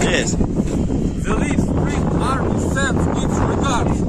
Yes. The Leaf Spring Army sends its regards.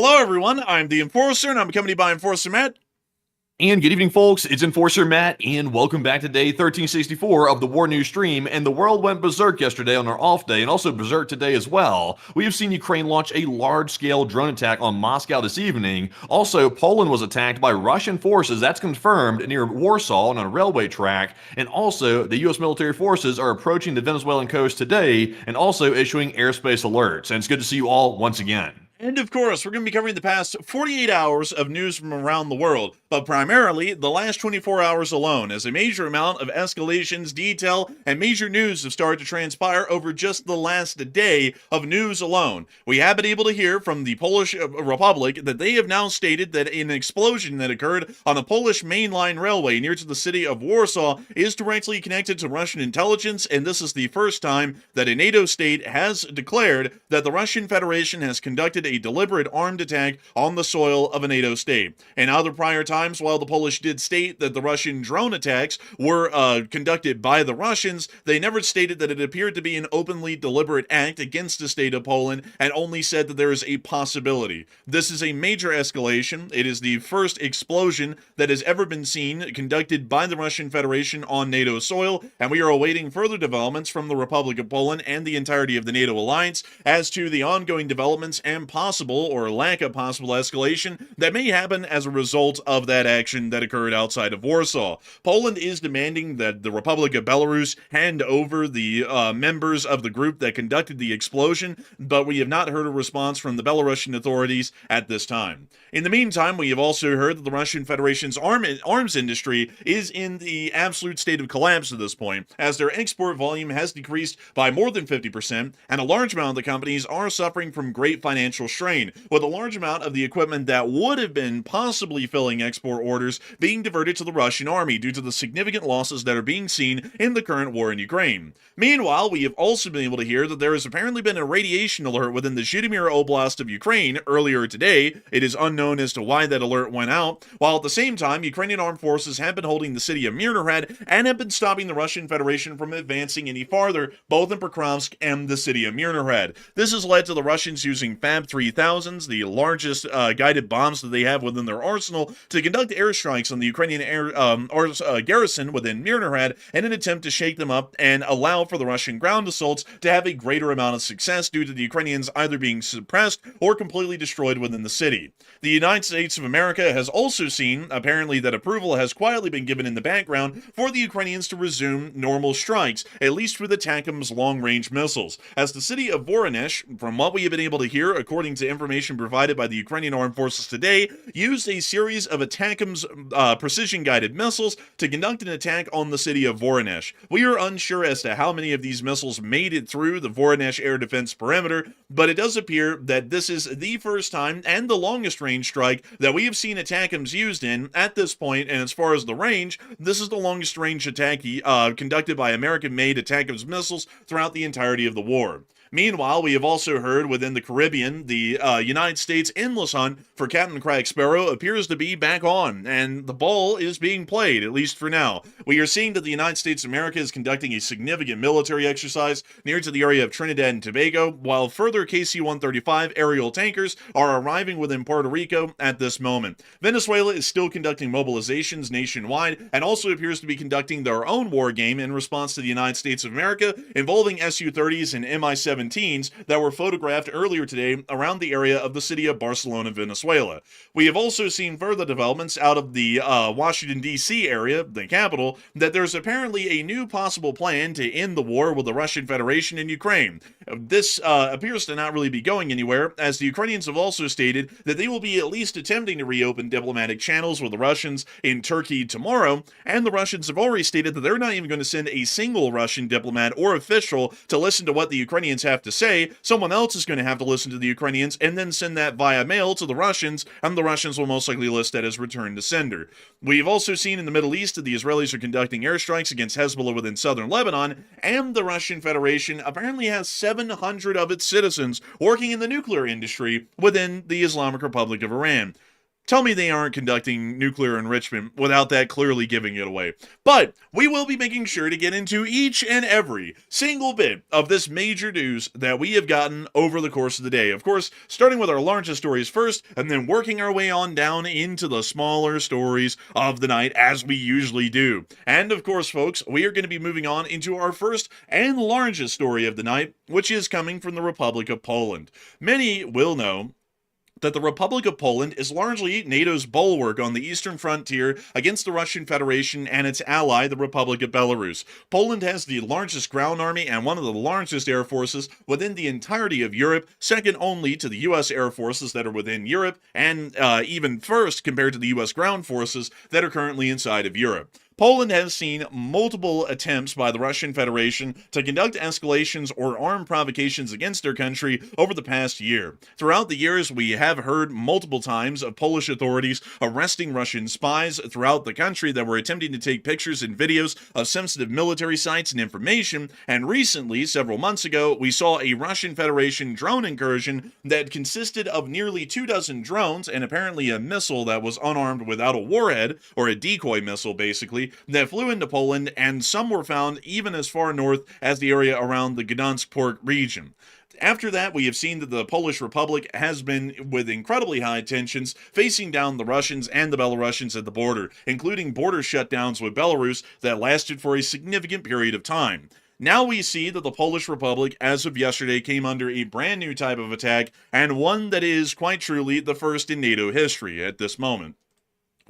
Hello, everyone. I'm the Enforcer, and I'm accompanied by Enforcer Matt. And good evening, folks. It's Enforcer Matt, and welcome back to day 1364 of the War News stream. And the world went berserk yesterday on our off day, and also berserk today as well. We have seen Ukraine launch a large-scale drone attack on Moscow this evening. Also, Poland was attacked by Russian forces, that's confirmed, near Warsaw on a railway track. And also, the U.S. military forces are approaching the Venezuelan coast today, and also issuing airspace alerts. And it's good to see you all once again. And of course, we're going to be covering the past 48 hours of news from around the world, but primarily the last 24 hours alone, as a major amount of escalations, detail, and major news have started to transpire over just the last day of news alone. We have been able to hear from the Polish Republic that they have now stated that an explosion that occurred on a Polish mainline railway near to the city of Warsaw is directly connected to Russian intelligence, and this is the first time that a NATO state has declared that the Russian Federation has conducted a deliberate armed attack on the soil of a NATO state. And other prior times, while the Polish did state that the Russian drone attacks were conducted by the Russians, they never stated that it appeared to be an openly deliberate act against the state of Poland, and only said that there is a possibility. This is a major escalation. It is the first explosion that has ever been seen conducted by the Russian Federation on NATO soil, and we are awaiting further developments from the Republic of Poland and the entirety of the NATO alliance as to the ongoing developments and possible or lack of possible escalation that may happen as a result of that action that occurred outside of Warsaw. Poland is demanding that the Republic of Belarus hand over the members of the group that conducted the explosion, but we have not heard a response from the Belarusian authorities at this time. In the meantime, we have also heard that the Russian Federation's arms industry is in the absolute state of collapse at this point, as their export volume has decreased by more than 50%, and a large amount of the companies are suffering from great financial strain, with a large amount of the equipment that would have been possibly filling export orders being diverted to the Russian army due to the significant losses that are being seen in the current war in Ukraine. Meanwhile, we have also been able to hear that there has apparently been a radiation alert within the Zhytomyr oblast of Ukraine earlier today. It is unknown as to why that alert went out, while at the same time, Ukrainian armed forces have been holding the city of Myrnohrad and have been stopping the Russian Federation from advancing any farther, both in Pokrovsk and the city of Myrnohrad. This has led to the Russians using Fab 3000s, the largest guided bombs that they have within their arsenal, to conduct airstrikes on the Ukrainian garrison within Myrnohrad in an attempt to shake them up and allow for the Russian ground assaults to have a greater amount of success due to the Ukrainians either being suppressed or completely destroyed within the city. The United States of America has also seen, apparently, that approval has quietly been given in the background for the Ukrainians to resume normal strikes, at least with ATACMS long-range missiles, as the city of Voronezh, from what we have been able to hear, according to information provided by the Ukrainian Armed Forces today, used a series of ATACMS precision-guided missiles to conduct an attack on the city of Voronezh. We are unsure as to how many of these missiles made it through the Voronezh air defense perimeter, but it does appear that this is the first time and the longest range strike that we have seen ATACMS used in at this point, and as far as the range, this is the longest range attack conducted by American-made ATACMS missiles throughout the entirety of the war. Meanwhile, we have also heard within the Caribbean, the United States endless hunt for Captain Crack Sparrow appears to be back on, and the ball is being played, at least for now. We are seeing that the United States of America is conducting a significant military exercise near to the area of Trinidad and Tobago, while further KC-135 aerial tankers are arriving within Puerto Rico at this moment. Venezuela is still conducting mobilizations nationwide, and also appears to be conducting their own war game in response to the United States of America, involving Su-30s and Mi-17s that were photographed earlier today around the area of the city of Barcelona, Venezuela. We have also seen further developments out of the Washington, D.C. area, the capital, that there's apparently a new possible plan to end the war with the Russian Federation in Ukraine. This appears to not really be going anywhere, as the Ukrainians have also stated that they will be at least attempting to reopen diplomatic channels with the Russians in Turkey tomorrow, and the Russians have already stated that they're not even going to send a single Russian diplomat or official to listen to what the Ukrainians have to say. Someone else is going to have to listen to the Ukrainians and then send that via mail to the Russians, and the Russians will most likely list that as return to sender. We've also seen in the Middle East that the Israelis are conducting airstrikes against Hezbollah within southern Lebanon, and the Russian Federation apparently has 700 of its citizens working in the nuclear industry within the Islamic Republic of Iran. Tell me they aren't conducting nuclear enrichment without that clearly giving it away. But we will be making sure to get into each and every single bit of this major news that we have gotten over the course of the day. Of course, starting with our largest stories first, and then working our way on down into the smaller stories of the night, as we usually do. And of course, folks, we are going to be moving on into our first and largest story of the night, which is coming from the Republic of Poland. Many will know that the Republic of Poland is largely NATO's bulwark on the eastern frontier against the Russian Federation and its ally, the Republic of Belarus. Poland has the largest ground army and one of the largest air forces within the entirety of Europe, second only to the U.S. air forces that are within Europe, and even first compared to the U.S. ground forces that are currently inside of Europe. Poland has seen multiple attempts by the Russian Federation to conduct escalations or armed provocations against their country over the past year. Throughout the years, we have heard multiple times of Polish authorities arresting Russian spies throughout the country that were attempting to take pictures and videos of sensitive military sites and information, and recently, several months ago, we saw a Russian Federation drone incursion that consisted of nearly 24 drones and apparently a missile that was unarmed without a warhead, or a decoy missile basically, that flew into Poland, and some were found even as far north as the area around the Gdansk port region. After that, we have seen that the Polish Republic has been with incredibly high tensions, facing down the Russians and the Belarusians at the border, including border shutdowns with Belarus that lasted for a significant period of time. Now we see that the Polish Republic, as of yesterday, came under a brand new type of attack, and one that is quite truly the first in NATO history at this moment.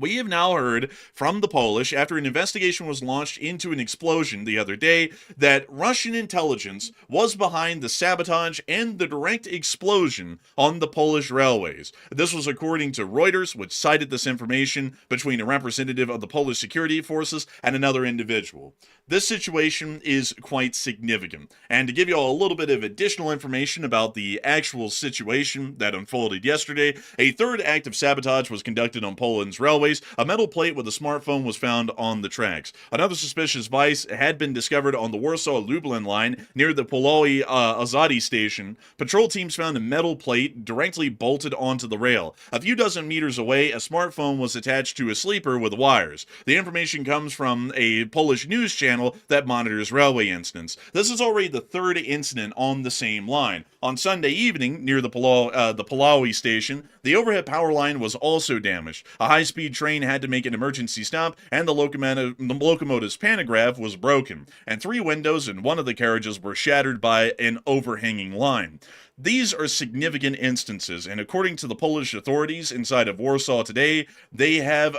We have now heard from the Polish, after an investigation was launched into an explosion the other day, that Russian intelligence was behind the sabotage and the direct explosion on the Polish railways. This was according to Reuters, which cited this information between a representative of the Polish security forces and another individual. This situation is quite significant. And to give you all a little bit of additional information about the actual situation that unfolded yesterday, a third act of sabotage was conducted on Poland's railway railways, a metal plate with a smartphone was found on the tracks. Another suspicious device had been discovered on the Warsaw-Lublin line near the Polowie Azadi station. Patrol teams found a metal plate directly bolted onto the rail. A few dozen meters away, a smartphone was attached to a sleeper with wires. The information comes from a Polish news channel that monitors railway incidents. This is already the third incident on the same line. On Sunday evening, near the Polowie station, the overhead power line was also damaged. A high-speed train had to make an emergency stop, and the locomotive's pantograph was broken, and 3 windows in one of the carriages were shattered by an overhanging line. These are significant instances, and according to the Polish authorities inside of Warsaw today, they have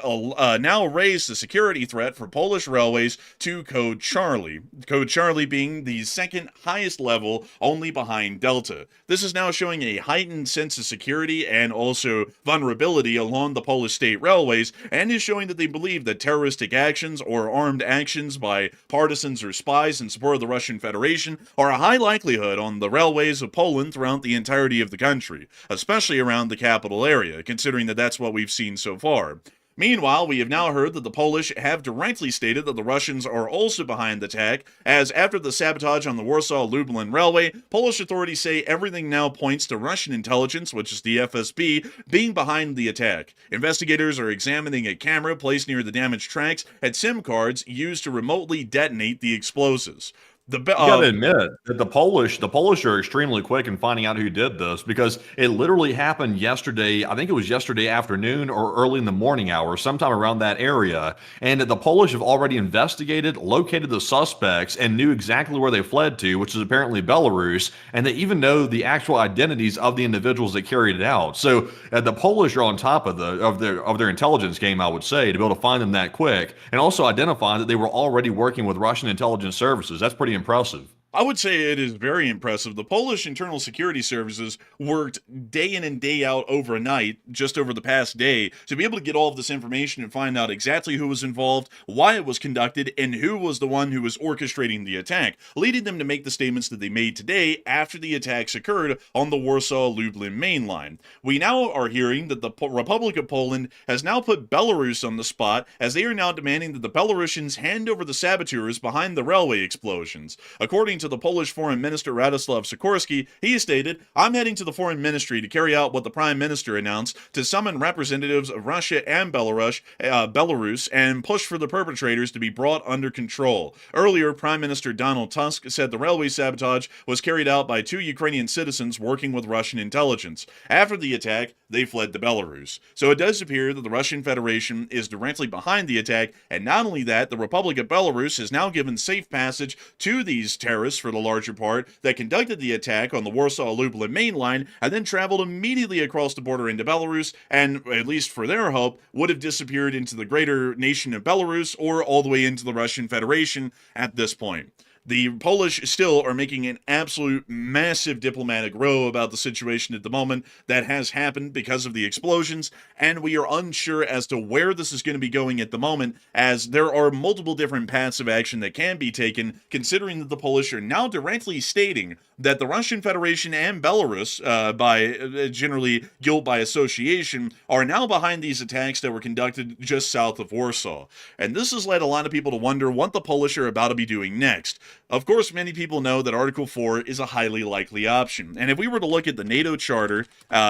now raised the security threat for Polish railways to Code Charlie. Code Charlie being the second highest level, only behind Delta. This is now showing a heightened sense of security and also vulnerability along the Polish state railways, and is showing that they believe that terroristic actions or armed actions by partisans or spies in support of the Russian Federation are a high likelihood on the railways of Poland throughout the entirety of the country, especially around the capital area, considering that that's what we've seen so far. Meanwhile, we have now heard that the Polish have directly stated that the Russians are also behind the attack, as after the sabotage on the Warsaw-Lublin Railway, Polish authorities say everything now points to Russian intelligence, which is the FSB, being behind the attack. Investigators are examining a camera placed near the damaged tracks and SIM cards used to remotely detonate the explosives. You gotta admit that the Polish are extremely quick in finding out who did this, because it literally happened yesterday. I think it was yesterday afternoon or early in the morning hours, sometime around that area. And the Polish have already investigated, located the suspects, and knew exactly where they fled to, which is apparently Belarus. And they even know the actual identities of the individuals that carried it out. So the Polish are on top of their intelligence game, I would say, to be able to find them that quick, and also identify that they were already working with Russian intelligence services. That's pretty impressive. I would say it is very impressive. The Polish internal security services worked day in and day out overnight, just over the past day, to be able to get all of this information and find out exactly who was involved, why it was conducted, and who was the one who was orchestrating the attack, leading them to make the statements that they made today after the attacks occurred on the Warsaw-Lublin main line. We now are hearing that the Republic of Poland has now put Belarus on the spot, as they are now demanding that the Belarusians hand over the saboteurs behind the railway explosions. According to the Polish Foreign Minister Radoslaw Sikorski, he stated, "I'm heading to the Foreign Ministry to carry out what the Prime Minister announced, to summon representatives of Russia and Belarus and push for the perpetrators to be brought under control." Earlier, Prime Minister Donald Tusk said the railway sabotage was carried out by 2 Ukrainian citizens working with Russian intelligence. After the attack, they fled to Belarus. So it does appear that the Russian Federation is directly behind the attack, and not only that, the Republic of Belarus has now given safe passage to these terrorists, for the larger part, that conducted the attack on the Warsaw-Lublin main line, and then traveled immediately across the border into Belarus, and, at least for their hope, would have disappeared into the greater nation of Belarus, or all the way into the Russian Federation at this point. The Polish still are making an absolute massive diplomatic row about the situation at the moment that has happened because of the explosions, and we are unsure as to where this is going to be going at the moment, as there are multiple different paths of action that can be taken, considering that the Polish are now directly stating that the Russian Federation and Belarus, by generally guilt by association, are now behind these attacks that were conducted just south of Warsaw. And this has led a lot of people to wonder what the Polish are about to be doing next. Of course, many people know that Article 4 is a highly likely option. And if we were to look at the NATO Charter,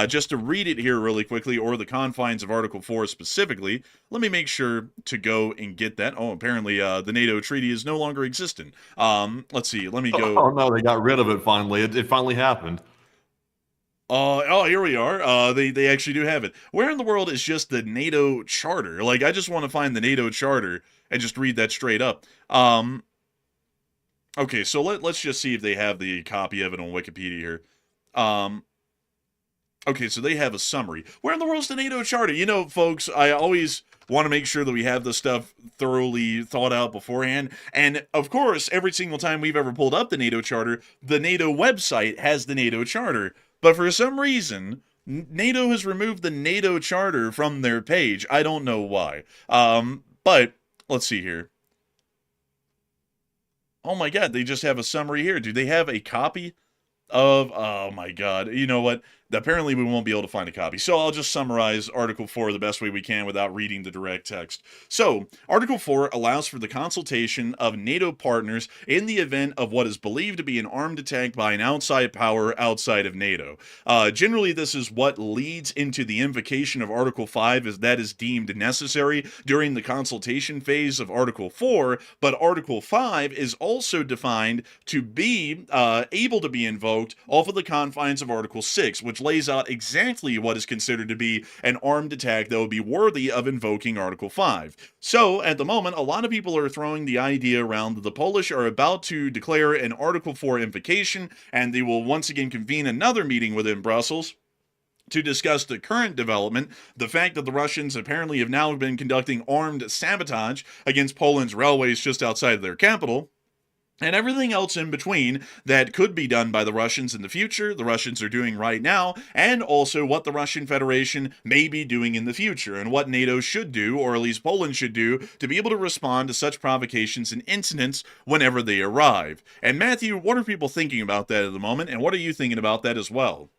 just to read it here really quickly, or the confines of Article 4 specifically, let me make sure to go and get that. Oh, apparently the NATO treaty is no longer existent. Let's see, let me go. Oh, no, they got rid of it finally. It finally happened. Here we are. They actually do have it. Where in the world is just the NATO Charter? Like, I just want to find the NATO Charter and just read that straight up. Okay, so let's just see if they have the copy of it on Wikipedia here. Okay, so they have a summary. Where in the world's the NATO Charter? You know, folks, I always want to make sure that we have this stuff thoroughly thought out beforehand. And, of course, every single time we've ever pulled up the NATO Charter, the NATO website has the NATO Charter. But for some reason, NATO has removed the NATO Charter from their page. I don't know why. But, let's see here. Oh my god, they just have a summary here. Do they have a copy of... Oh my god. You know what? Apparently, we won't be able to find a copy. So I'll just summarize Article 4 the best way we can without reading the direct text. So, Article 4 allows for the consultation of NATO partners in the event of what is believed to be an armed attack by an outside power outside of NATO. Generally, this is what leads into the invocation of Article 5, as that is deemed necessary during the consultation phase of Article 4, but Article 5 is also defined to be able to be invoked off of the confines of Article 6, which lays out exactly what is considered to be an armed attack that would be worthy of invoking Article 5. So, at the moment, a lot of people are throwing the idea around that the Polish are about to declare an Article 4 invocation, and they will once again convene another meeting within Brussels to discuss the current development, the fact that the Russians apparently have now been conducting armed sabotage against Poland's railways just outside of their capital, and everything else in between that could be done by the Russians in the future, the Russians are doing right now, and also what the Russian Federation may be doing in the future, and what NATO should do, or at least Poland should do, to be able to respond to such provocations and incidents whenever they arrive. And Matthew, what are people thinking about that at the moment, and what are you thinking about that as well?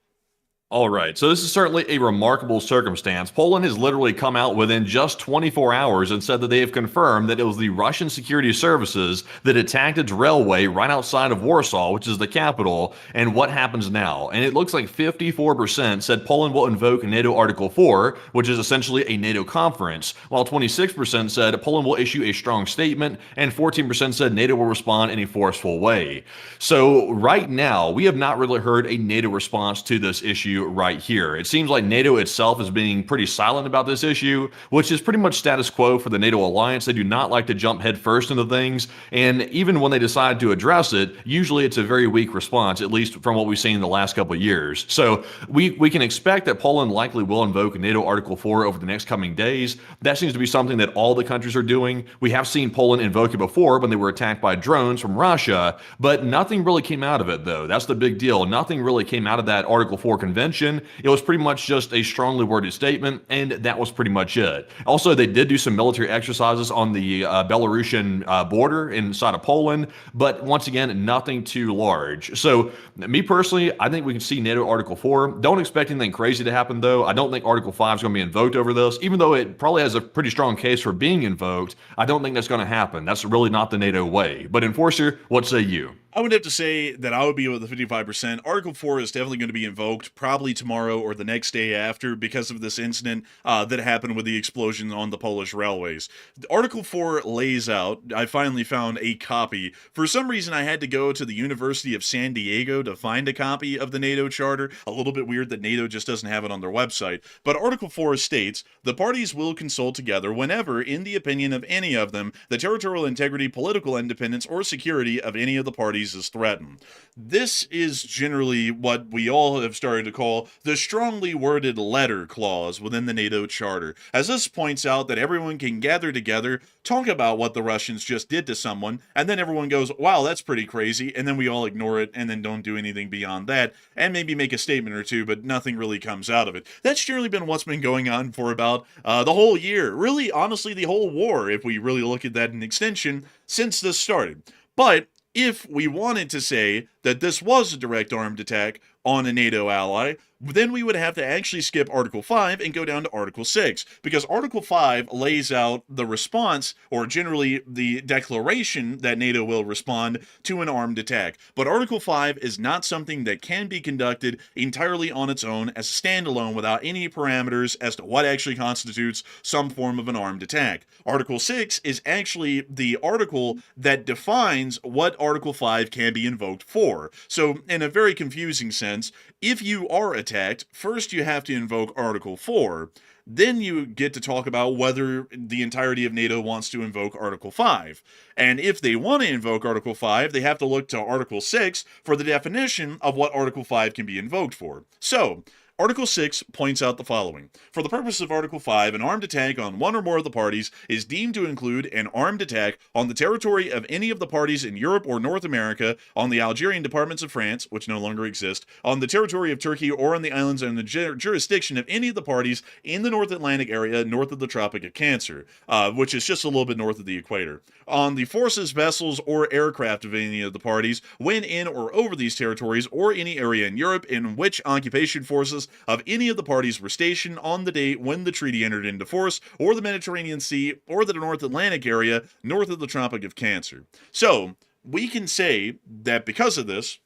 All right, so this is certainly a remarkable circumstance. Poland has literally come out within just 24 hours and said that they have confirmed that it was the Russian security services that attacked its railway right outside of Warsaw, which is the capital. And what happens now? And it looks like 54% said Poland will invoke NATO Article 4, which is essentially a NATO conference, while 26% said Poland will issue a strong statement, and 14% said NATO will respond in a forceful way. So right now, we have not really heard a NATO response to this issue right here. It seems like NATO itself is being pretty silent about this issue, which is pretty much status quo for the NATO alliance. They do not like to jump headfirst into things, and even when they decide to address it, usually it's a very weak response, at least from what we've seen in the last couple of years. So we can expect that Poland likely will invoke NATO Article 4 over the next coming days. That seems to be something that all the countries are doing. We have seen Poland invoke it before when they were attacked by drones from Russia, but nothing really came out of it, though. That's the big deal. Nothing really came out of that Article 4 convention. It was pretty much just a strongly worded statement, and that was pretty much it. Also, they did do some military exercises on the Belarusian border inside of Poland, but once again, nothing too large. So, me personally, I think we can see NATO Article 4. Don't expect anything crazy to happen, though. I don't think Article 5 is going to be invoked over this, even though it probably has a pretty strong case for being invoked. I don't think that's going to happen. That's really not the NATO way. But Enforcer, what say you? I would have to say that I would be with the 55%. Article 4 is definitely going to be invoked probably tomorrow or the next day after because of this incident that happened with the explosion on the Polish railways. Article 4 lays out, I finally found a copy. For some reason, I had to go to the University of San Diego to find a copy of the NATO Charter. A little bit weird that NATO just doesn't have it on their website. But Article 4 states, the parties will consult together whenever, in the opinion of any of them, the territorial integrity, political independence, or security of any of the parties is threatened. This is generally what we all have started to call the strongly worded letter clause within the NATO Charter, as this points out that everyone can gather together, talk about what the Russians just did to someone, and then everyone goes, wow, that's pretty crazy, and then we all ignore it and then don't do anything beyond that, and maybe make a statement or two, but nothing really comes out of it. That's generally been what's been going on for about the whole year. Really, honestly, the whole war, if we really look at that in extension, since this started. But if we wanted to say that this was a direct armed attack on a NATO ally, then we would have to actually skip Article 5 and go down to Article 6, because Article 5 lays out the response, or generally the declaration that NATO will respond to an armed attack. But Article 5 is not something that can be conducted entirely on its own as a standalone without any parameters as to what actually constitutes some form of an armed attack. Article 6 is actually the article that defines what Article 5 can be invoked for. So, in a very confusing sense, if you are attacked, first you have to invoke Article 4, then you get to talk about whether the entirety of NATO wants to invoke Article 5. And if they want to invoke Article 5, they have to look to Article 6 for the definition of what Article 5 can be invoked for. So, Article 6 points out the following. For the purpose of Article 5, an armed attack on one or more of the parties is deemed to include an armed attack on the territory of any of the parties in Europe or North America, on the Algerian departments of France, which no longer exist, on the territory of Turkey or on the islands and the jurisdiction of any of the parties in the North Atlantic area north of the Tropic of Cancer, which is just a little bit north of the equator, on the forces, vessels, or aircraft of any of the parties when in or over these territories or any area in Europe in which occupation forces forces of any of the parties were stationed on the date when the treaty entered into force, or the Mediterranean Sea, or the North Atlantic area north of the Tropic of Cancer. So, we can say that because of this,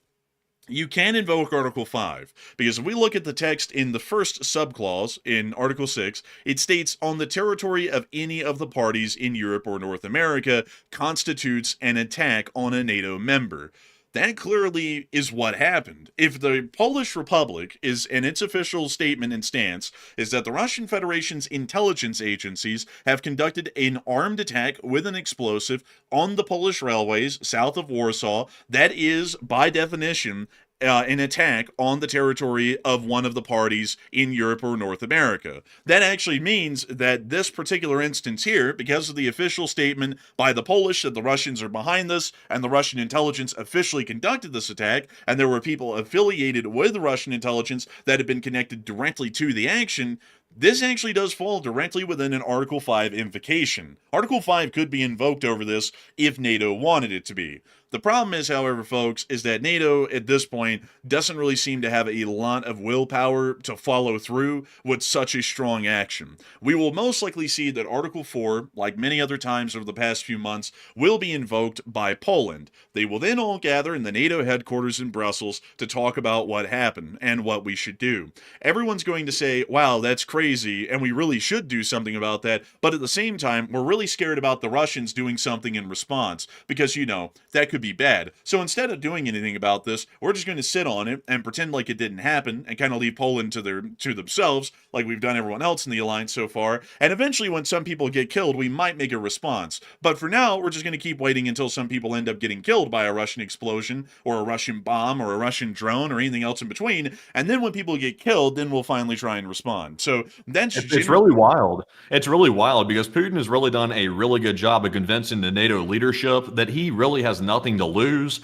you can invoke Article 5, because if we look at the text in the first subclause in Article 6, it states, on the territory of any of the parties in Europe or North America constitutes an attack on a NATO member. That clearly is what happened. If the Polish Republic is, in its official statement and stance, is that the Russian Federation's intelligence agencies have conducted an armed attack with an explosive on the Polish railways south of Warsaw, that is, by definition, an attack on the territory of one of the parties in Europe or North America. That actually means that this particular instance here, because of the official statement by the Polish that the Russians are behind this, and the Russian intelligence officially conducted this attack, and there were people affiliated with Russian intelligence that had been connected directly to the action, this actually does fall directly within an Article 5 invocation. Article 5 could be invoked over this if NATO wanted it to be. The problem is, however, folks, is that NATO at this point doesn't really seem to have a lot of willpower to follow through with such a strong action. We will most likely see that Article 4, like many other times over the past few months, will be invoked by Poland. They will then all gather in the NATO headquarters in Brussels to talk about what happened and what we should do. Everyone's going to say, wow, that's crazy, and we really should do something about that, but at the same time, we're really scared about the Russians doing something in response, because, you know, that could be bad. So instead of doing anything about this, we're just going to sit on it and pretend like it didn't happen and kind of leave Poland to themselves, like we've done everyone else in the alliance so far. And eventually, when some people get killed, we might make a response. But for now, we're just going to keep waiting until some people end up getting killed by a Russian explosion or a Russian bomb or a Russian drone or anything else in between. And then when people get killed, then we'll finally try and respond. So that's it's really wild. It's really wild because Putin has really done a really good job of convincing the NATO leadership that he really has nothing to lose.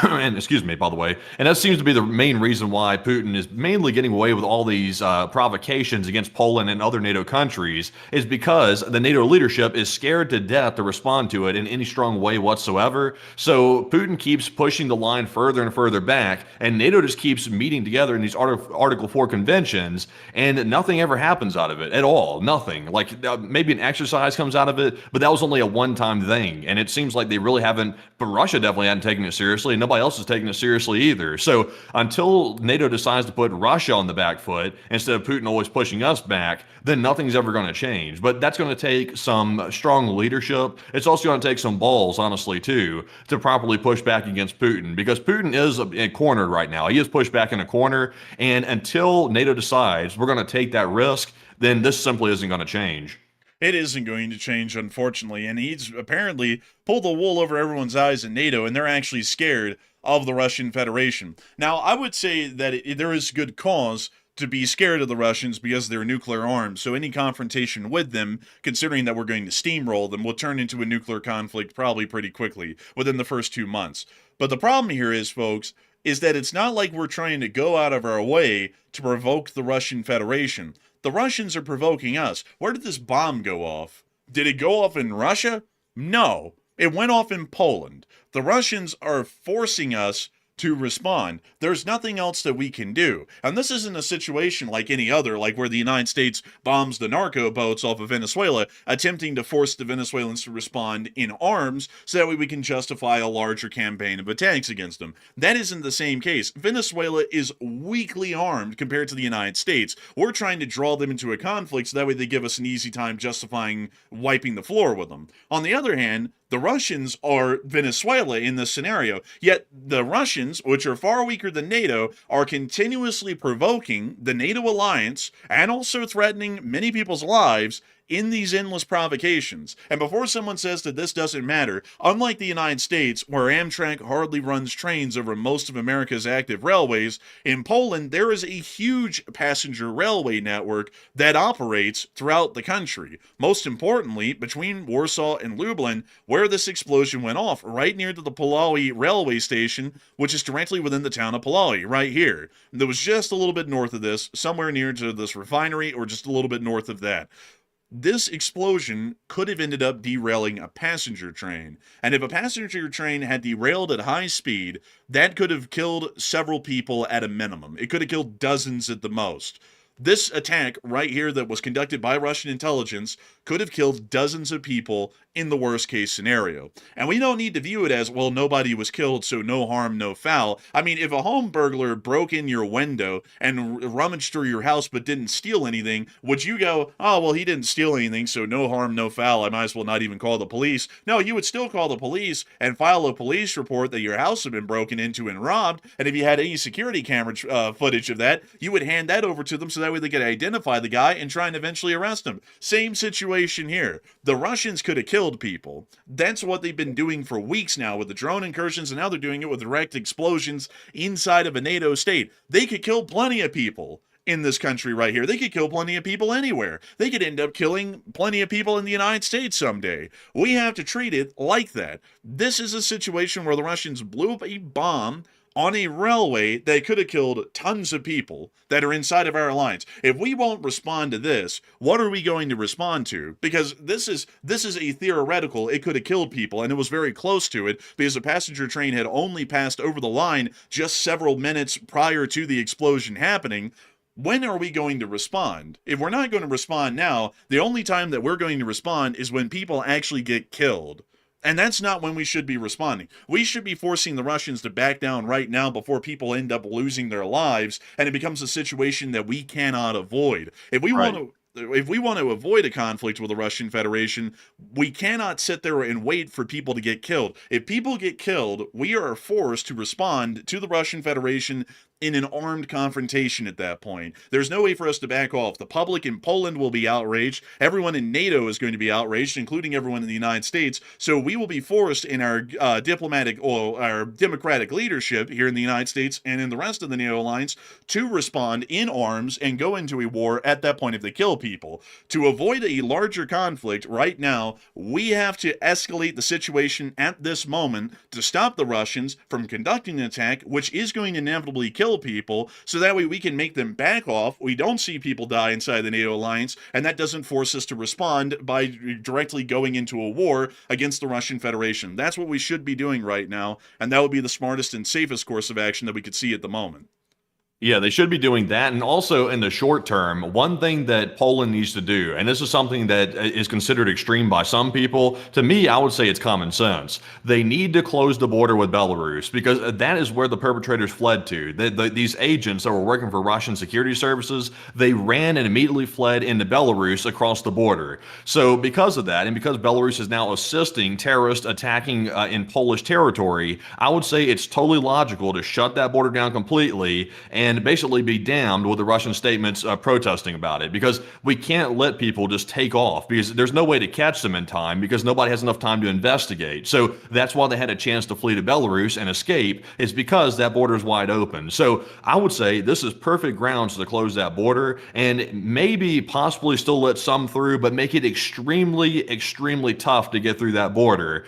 And excuse me, by the way. And that seems to be the main reason why Putin is mainly getting away with all these provocations against Poland and other NATO countries, is because the NATO leadership is scared to death to respond to it in any strong way whatsoever. So Putin keeps pushing the line further and further back, and NATO just keeps meeting together in these Article 4 conventions, and nothing ever happens out of it at all. Nothing. Like maybe an exercise comes out of it, but that was only a one-time thing. And it seems like they really haven't, but Russia definitely hadn't taken it seriously, and nobody else is taking it seriously either. So until NATO decides to put Russia on the back foot instead of Putin always pushing us back, then nothing's ever going to change. But that's going to take some strong leadership. It's also going to take some balls, honestly, too, to properly push back against Putin, because Putin is cornered right now. He is pushed back in a corner, and until NATO decides we're going to take that risk, then this simply isn't going to change. It isn't going to change, unfortunately, and he's apparently pulled the wool over everyone's eyes in NATO, and they're actually scared of the Russian Federation. Now, I would say that there is good cause to be scared of the Russians because they're nuclear armed, so any confrontation with them, considering that we're going to steamroll them, will turn into a nuclear conflict probably pretty quickly, within the first 2 months. But the problem here is, folks, is that it's not like we're trying to go out of our way to provoke the Russian Federation. The Russians are provoking us. Where did this bomb go off? Did it go off in Russia? No. It went off in Poland. The Russians are forcing us to respond. There's nothing else that we can do. And this isn't a situation like any other, like where the United States bombs the narco boats off of Venezuela, attempting to force the Venezuelans to respond in arms so that way we can justify a larger campaign of attacks against them. That isn't the same case. Venezuela is weakly armed compared to the United States. We're trying to draw them into a conflict so that way they give us an easy time justifying wiping the floor with them. On the other hand, the Russians are Venezuela in this scenario, yet the Russians, which are far weaker than NATO, are continuously provoking the NATO alliance and also threatening many people's lives in these endless provocations. And before someone says that this doesn't matter, unlike the United States, where Amtrak hardly runs trains over most of America's active railways, in Poland there is a huge passenger railway network that operates throughout the country. Most importantly, between Warsaw and Lublin, where this explosion went off, right near to the Puławy railway station, which is directly within the town of Puławy, right here. There was just a little bit north of this, somewhere near to this refinery, or just a little bit north of that. this explosion could have ended up derailing a passenger train. And if a passenger train had derailed at high speed, that could have killed several people at a minimum. It could have killed dozens at the most. This attack right here that was conducted by Russian intelligence could have killed dozens of people in the worst case scenario. And we don't need to view it as, well, nobody was killed, so no harm, no foul. I mean, if a home burglar broke in your window and rummaged through your house but didn't steal anything, would you go, oh, well, he didn't steal anything, so no harm, no foul, I might as well not even call the police? No, you would still call the police and file a police report that your house had been broken into and robbed, and if you had any security camera footage of that, you would hand that over to them so that way they could identify the guy and try and eventually arrest him. Same situation here. The Russians could have killed people. That's what they've been doing for weeks now with the drone incursions, and now they're doing it with direct explosions inside of a NATO state. They could kill plenty of people in this country right here. They could kill plenty of people anywhere. They could end up killing plenty of people in the United States someday. We have to treat it like that. This is a situation where the Russians blew up a bomb on a railway that could have killed tons of people that are inside of our alliance. If we won't respond to this, what are we going to respond to? Because this is a theoretical, it could have killed people, and it was very close to it because the passenger train had only passed over the line just several minutes prior to the explosion happening. When are we going to respond? If we're not going to respond now, the only time that we're going to respond is when people actually get killed. And that's not when we should be responding. We should be forcing the Russians to back down right now before people end up losing their lives, and it becomes a situation that we cannot avoid. If we want to avoid a conflict with the Russian Federation, we cannot sit there and wait for people to get killed. If people get killed, we are forced to respond to the Russian Federation in an armed confrontation at that point. There's no way for us to back off. The public in Poland will be outraged. Everyone in NATO is going to be outraged, including everyone in the United States. So we will be forced in our our democratic leadership here in the United States and in the rest of the NATO alliance to respond in arms and go into a war at that point if they kill people. To avoid a larger conflict right now, we have to escalate the situation at this moment to stop the Russians from conducting an attack, which is going to inevitably kill people, so that way we can make them back off. We don't see people die inside the NATO alliance, and that doesn't force us to respond by directly going into a war against the Russian Federation. That's what we should be doing right now, and that would be the smartest and safest course of action that we could see at the moment. Yeah, they should be doing that. And also in the short term, one thing that Poland needs to do, and this is something that is considered extreme by some people, to me, I would say it's common sense. They need to close the border with Belarus because that is where the perpetrators fled to. These agents that were working for Russian security services, they ran and immediately fled into Belarus across the border. So because of that, and because Belarus is now assisting terrorists attacking in Polish territory, I would say it's totally logical to shut that border down completely and basically be damned with the Russian statements protesting about it, because we can't let people just take off because there's no way to catch them in time because nobody has enough time to investigate. So that's why they had a chance to flee to Belarus and escape, is because that border is wide open. So I would say this is perfect grounds to close that border and maybe possibly still let some through, but make it extremely, extremely tough to get through that border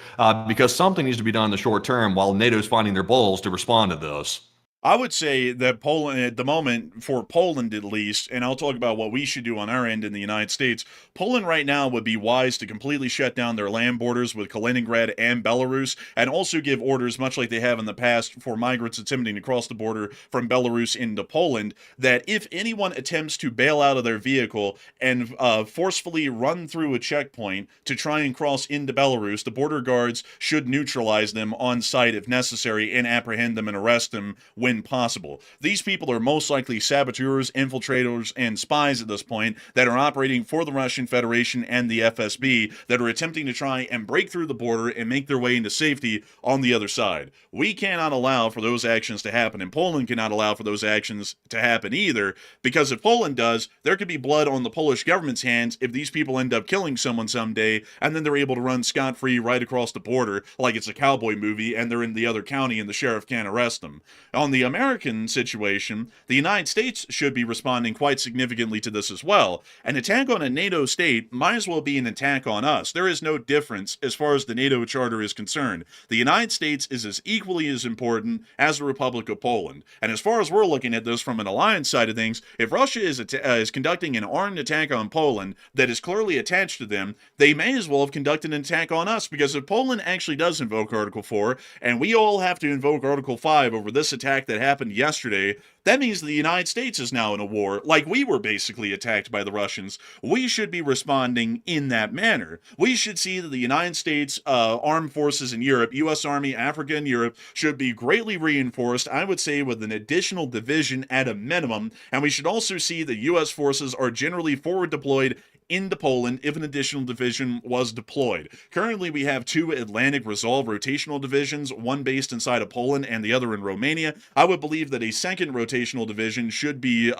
because something needs to be done in the short term while NATO's finding their balls to respond to this. I would say that Poland, at the moment, for Poland at least, and I'll talk about what we should do on our end in the United States, Poland right now would be wise to completely shut down their land borders with Kaliningrad and Belarus, and also give orders, much like they have in the past for migrants attempting to cross the border from Belarus into Poland, that if anyone attempts to bail out of their vehicle and forcefully run through a checkpoint to try and cross into Belarus, the border guards should neutralize them on site if necessary and apprehend them and arrest them when possible. These people are most likely saboteurs, infiltrators, and spies at this point that are operating for the Russian Federation and the FSB that are attempting to try and break through the border and make their way into safety on the other side. We cannot allow for those actions to happen, and Poland cannot allow for those actions to happen either, because if Poland does, there could be blood on the Polish government's hands if these people end up killing someone someday, and then they're able to run scot-free right across the border like it's a cowboy movie and they're in the other county and the sheriff can't arrest them. On the American situation, the United States should be responding quite significantly to this as well. An attack on a NATO state might as well be an attack on us. There is no difference as far as the NATO Charter is concerned. The United States is as equally as important as the Republic of Poland. And as far as we're looking at this from an alliance side of things, if Russia is conducting an armed attack on Poland that is clearly attached to them, they may as well have conducted an attack on us, because if Poland actually does invoke Article 4, and we all have to invoke Article 5 over this attack that happened yesterday, that means the United States is now in a war, like we were basically attacked by the Russians. We should be responding in that manner. We should see that the United States armed forces in Europe, U.S. Army, Africa, and Europe, should be greatly reinforced, I would say with an additional division at a minimum, and we should also see that U.S. forces are generally forward deployed into Poland if an additional division was deployed. Currently, we have 2 Atlantic Resolve rotational divisions, one based inside of Poland and the other in Romania. I would believe that a second rotational division should be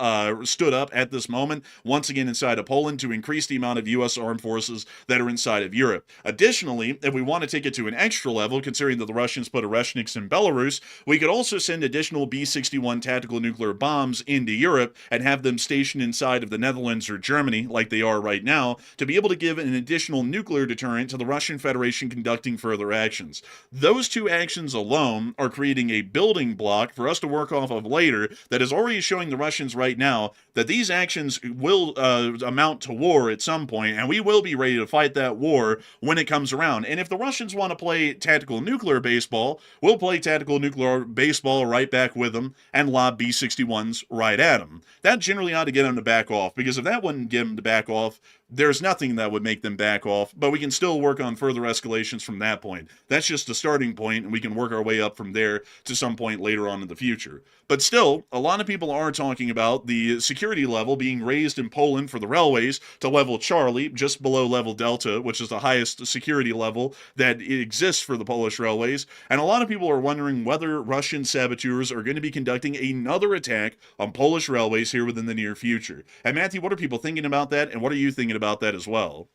stood up at this moment, once again inside of Poland, to increase the amount of U.S. armed forces that are inside of Europe. Additionally, if we want to take it to an extra level, considering that the Russians put Oreshniks in Belarus, we could also send additional B-61 tactical nuclear bombs into Europe and have them stationed inside of the Netherlands or Germany, like they are right now, to be able to give an additional nuclear deterrent to the Russian Federation conducting further actions. Those 2 actions alone are creating a building block for us to work off of later that is already showing the Russians right now that these actions will amount to war at some point, and we will be ready to fight that war when it comes around. And if the Russians want to play tactical nuclear baseball, we'll play tactical nuclear baseball right back with them and lob B-61s right at them. That generally ought to get them to back off, because if that wouldn't get them to back off, there's nothing that would make them back off, but we can still work on further escalations from that point. That's just a starting point, and we can work our way up from there to some point later on in the future. But still, a lot of people are talking about the security level being raised in Poland for the railways to level Charlie, just below level Delta, which is the highest security level that exists for the Polish railways. And a lot of people are wondering whether Russian saboteurs are going to be conducting another attack on Polish railways here within the near future. And Matthew, what are people thinking about that, and what are you thinking about that as well?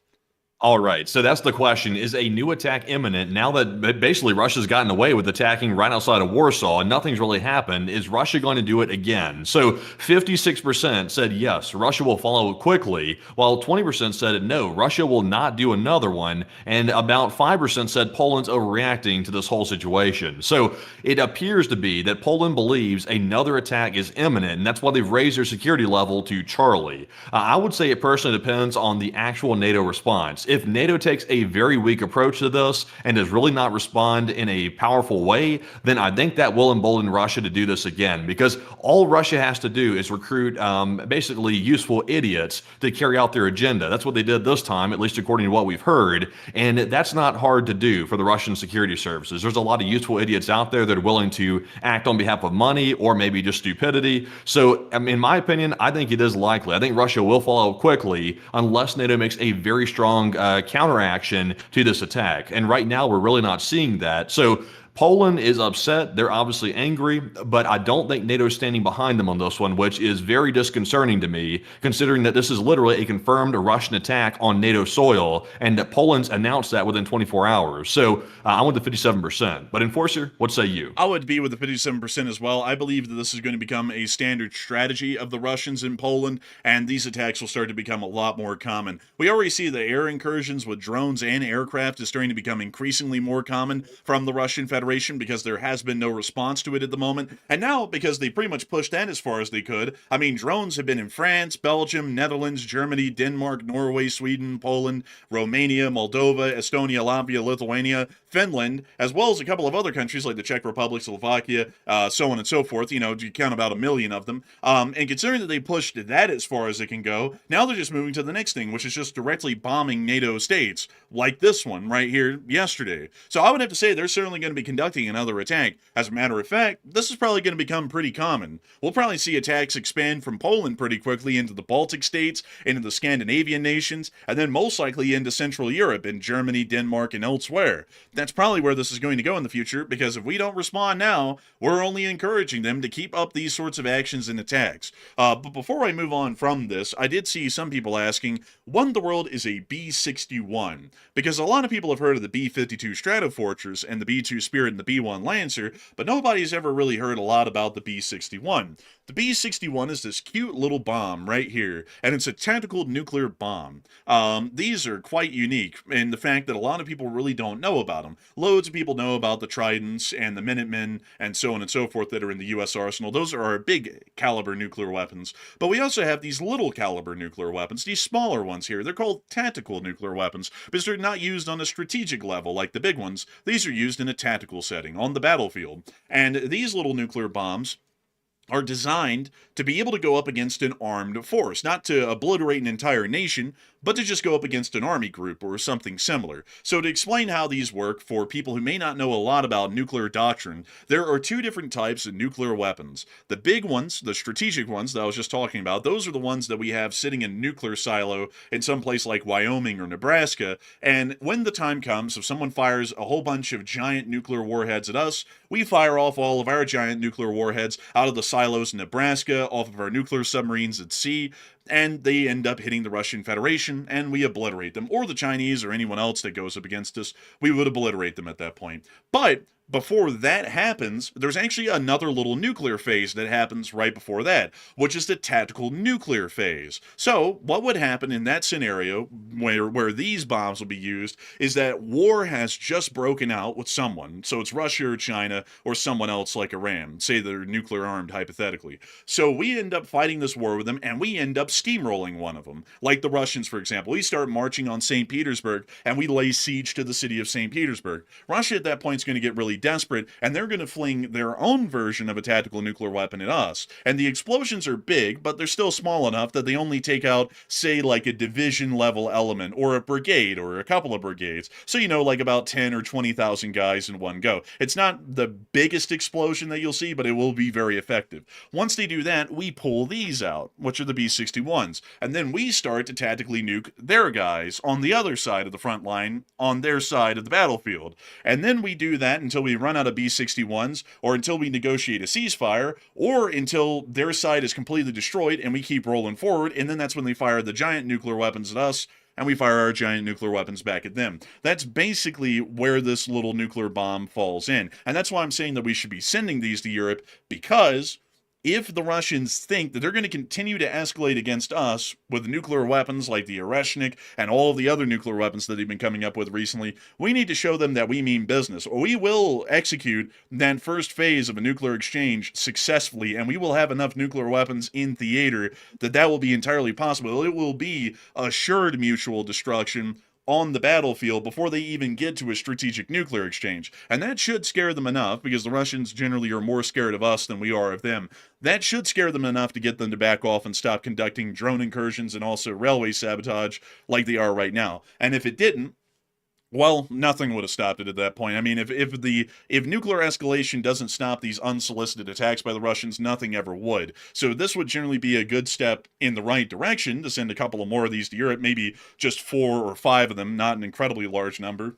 All right, so that's the question. Is a new attack imminent now that basically Russia's gotten away with attacking right outside of Warsaw and nothing's really happened? Is Russia going to do it again? So 56% said yes, Russia will follow quickly, while 20% said no, Russia will not do another one, and about 5% said Poland's overreacting to this whole situation. So it appears to be that Poland believes another attack is imminent, and that's why they've raised their security level to Charlie. I would say it personally depends on the actual NATO response. If NATO takes a very weak approach to this and does really not respond in a powerful way, then I think that will embolden Russia to do this again, because all Russia has to do is recruit basically useful idiots to carry out their agenda. That's what they did this time, at least according to what we've heard, and that's not hard to do for the Russian security services. There's a lot of useful idiots out there that are willing to act on behalf of money or maybe just stupidity. So in my opinion, I think it is likely. I think Russia will follow quickly unless NATO makes a very strong counteraction to this attack. And right now, we're really not seeing that. So Poland is upset. They're obviously angry, but I don't think NATO is standing behind them on this one, which is very disconcerting to me, considering that this is literally a confirmed Russian attack on NATO soil, and that Poland's announced that within 24 hours. So I went to 57%. But Enforcer, what say you? I would be with the 57% as well. I believe that this is going to become a standard strategy of the Russians in Poland, and these attacks will start to become a lot more common. We already see the air incursions with drones and aircraft is starting to become increasingly more common from the Russian Federation, because there has been no response to it at the moment. And now, because they pretty much pushed that as far as they could, I mean, drones have been in France, Belgium, Netherlands, Germany, Denmark, Norway, Sweden, Poland, Romania, Moldova, Estonia, Latvia, Lithuania, Finland, as well as a couple of other countries like the Czech Republic, Slovakia, so on and so forth. You know, you count about 1 million of them. And considering that they pushed that as far as it can go, now they're just moving to the next thing, which is just directly bombing NATO states, like this one right here yesterday. So I would have to say they're certainly going to be conducting another attack. As a matter of fact, this is probably going to become pretty common. We'll probably see attacks expand from Poland pretty quickly into the Baltic states, into the Scandinavian nations, and then most likely into Central Europe, in Germany, Denmark, and elsewhere. That's probably where this is going to go in the future, because if we don't respond now, we're only encouraging them to keep up these sorts of actions and attacks. But before I move on from this, I did see some people asking, what in the world is a B-61? Because a lot of people have heard of the B-52 Stratofortress and the B-2 Spear Spirit and the B-1 Lancer, but nobody's ever really heard a lot about the B-61. The B-61 is this cute little bomb right here, and it's a tactical nuclear bomb. These are quite unique in the fact that a lot of people really don't know about them. Loads of people know about the Tridents and the Minutemen and so on and so forth that are in the U.S. arsenal. Those are our big caliber nuclear weapons. But we also have these little caliber nuclear weapons, these smaller ones here. They're called tactical nuclear weapons because they're not used on a strategic level like the big ones. These are used in a tactical setting on the battlefield. And these little nuclear bombs are designed to be able to go up against an armed force, not to obliterate an entire nation, but to just go up against an army group or something similar. So to explain how these work for people who may not know a lot about nuclear doctrine, there are two different types of nuclear weapons. The big ones, the strategic ones that I was just talking about, those are the ones that we have sitting in a nuclear silo in some place like Wyoming or Nebraska, and when the time comes, if someone fires a whole bunch of giant nuclear warheads at us, we fire off all of our giant nuclear warheads out of the silos in Nebraska, off of our nuclear submarines at sea, and they end up hitting the Russian Federation, and we obliterate them, or the Chinese, or anyone else that goes up against us. We would obliterate them at that point. But before that happens, there's actually another little nuclear phase that happens right before that, which is the tactical nuclear phase. So what would happen in that scenario where these bombs will be used is that war has just broken out with someone. So it's Russia or China or someone else like Iran. Say they're nuclear armed hypothetically. So we end up fighting this war with them, and we end up steamrolling one of them. Like the Russians, for example. We start marching on St. Petersburg, and we lay siege to the city of St. Petersburg. Russia at that point is going to get really desperate, and they're going to fling their own version of a tactical nuclear weapon at us. And the explosions are big, but they're still small enough that they only take out, say, like a division level element, or a brigade, or a couple of brigades. So, you know, like about 10 or 20,000 guys in one go. It's not the biggest explosion that you'll see, but it will be very effective. Once they do that, we pull these out, which are the B-61s, and then we start to tactically nuke their guys on the other side of the front line, on their side of the battlefield. And then we do that until we run out of B-61s, or until we negotiate a ceasefire, or until their side is completely destroyed and we keep rolling forward, and then that's when they fire the giant nuclear weapons at us, and we fire our giant nuclear weapons back at them. That's basically where this little nuclear bomb falls in. And that's why I'm saying that we should be sending these to Europe, because if the Russians think that they're going to continue to escalate against us with nuclear weapons like the Oreshnik and all of the other nuclear weapons that they've been coming up with recently, we need to show them that we mean business. Or we will execute that first phase of a nuclear exchange successfully, and we will have enough nuclear weapons in theater that will be entirely possible. It will be assured mutual destruction on the battlefield before they even get to a strategic nuclear exchange. And that should scare them enough, because the Russians generally are more scared of us than we are of them. That should scare them enough to get them to back off and stop conducting drone incursions and also railway sabotage like they are right now. And if it didn't, well, nothing would have stopped it at that point. I mean, if nuclear escalation doesn't stop these unsolicited attacks by the Russians, nothing ever would. So this would generally be a good step in the right direction to send a couple of more of these to Europe, maybe just 4 or 5 of them, not an incredibly large number.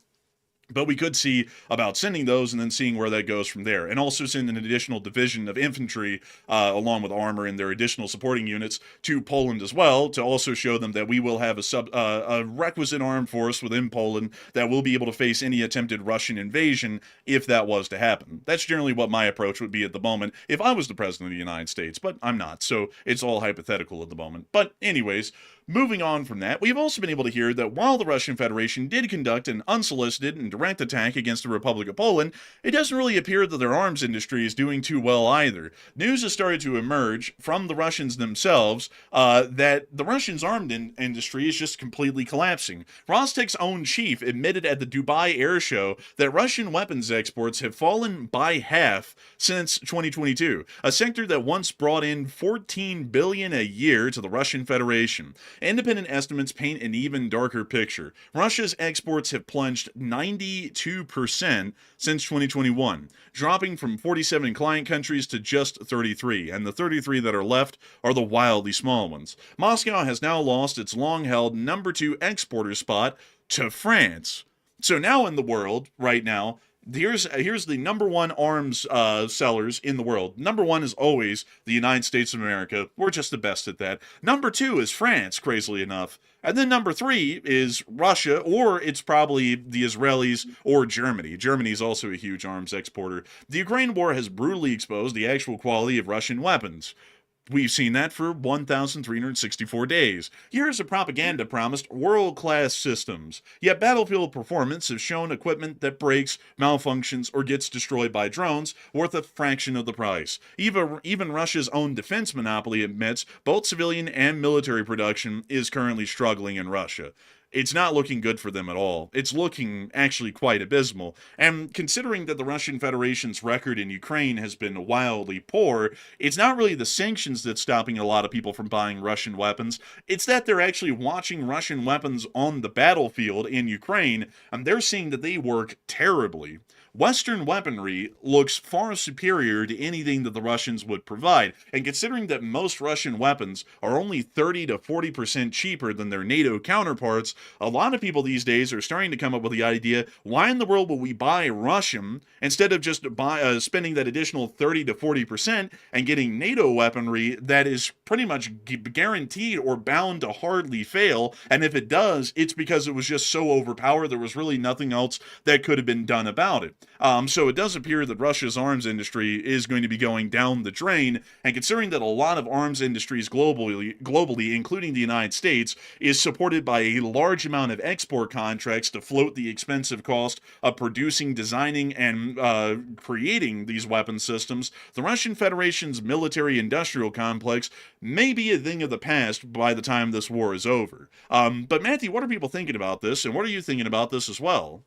But we could see about sending those and then seeing where that goes from there. And also send an additional division of infantry along with armor and their additional supporting units to Poland as well, to also show them that we will have a requisite armed force within Poland that will be able to face any attempted Russian invasion if that was to happen. That's generally what my approach would be at the moment if I was the president of the United States, but I'm not, so it's all hypothetical at the moment. But anyways, moving on from that, we've also been able to hear that while the Russian Federation did conduct an unsolicited and direct attack against the Republic of Poland, it doesn't really appear that their arms industry is doing too well either. News has started to emerge from the Russians themselves that the Russians' armed industry is just completely collapsing. Rostech's own chief admitted at the Dubai Air Show that Russian weapons exports have fallen by half since 2022, a sector that once brought in $14 billion a year to the Russian Federation. Independent estimates paint an even darker picture. Russia's exports have plunged 92% since 2021, dropping from 47 client countries to just 33, and the 33 that are left are the wildly small ones. Moscow has now lost its long-held number 2 exporter spot to France. So now in the world, right now, Here's the number one arms sellers in the world. Number one is always the United States of America. We're just the best at that. Number two is France, crazily enough. And then number three is Russia, or it's probably the Israelis or Germany. Germany is also a huge arms exporter. The Ukraine war has brutally exposed the actual quality of Russian weapons. We've seen that for 1,364 days. Years of propaganda promised world-class systems. Yet battlefield performance has shown equipment that breaks, malfunctions, or gets destroyed by drones worth a fraction of the price. Even Russia's own defense monopoly admits both civilian and military production is currently struggling in Russia. It's not looking good for them at all. It's looking actually quite abysmal. And considering that the Russian Federation's record in Ukraine has been wildly poor, it's not really the sanctions that's stopping a lot of people from buying Russian weapons. It's that they're actually watching Russian weapons on the battlefield in Ukraine, and they're seeing that they work terribly. Western weaponry looks far superior to anything that the Russians would provide, and considering that most Russian weapons are only 30 to 40% cheaper than their NATO counterparts, a lot of people these days are starting to come up with the idea, why in the world would we buy Russian instead of just spending that additional 30 to 40% and getting NATO weaponry that is pretty much guaranteed or bound to hardly fail, and if it does, it's because it was just so overpowered there was really nothing else that could have been done about it. So it does appear that Russia's arms industry is going to be going down the drain, and considering that a lot of arms industries globally, including the United States, is supported by a large amount of export contracts to float the expensive cost of producing, designing, and creating these weapon systems, the Russian Federation's military-industrial complex may be a thing of the past by the time this war is over. But Matthew, what are people thinking about this, and what are you thinking about this as well?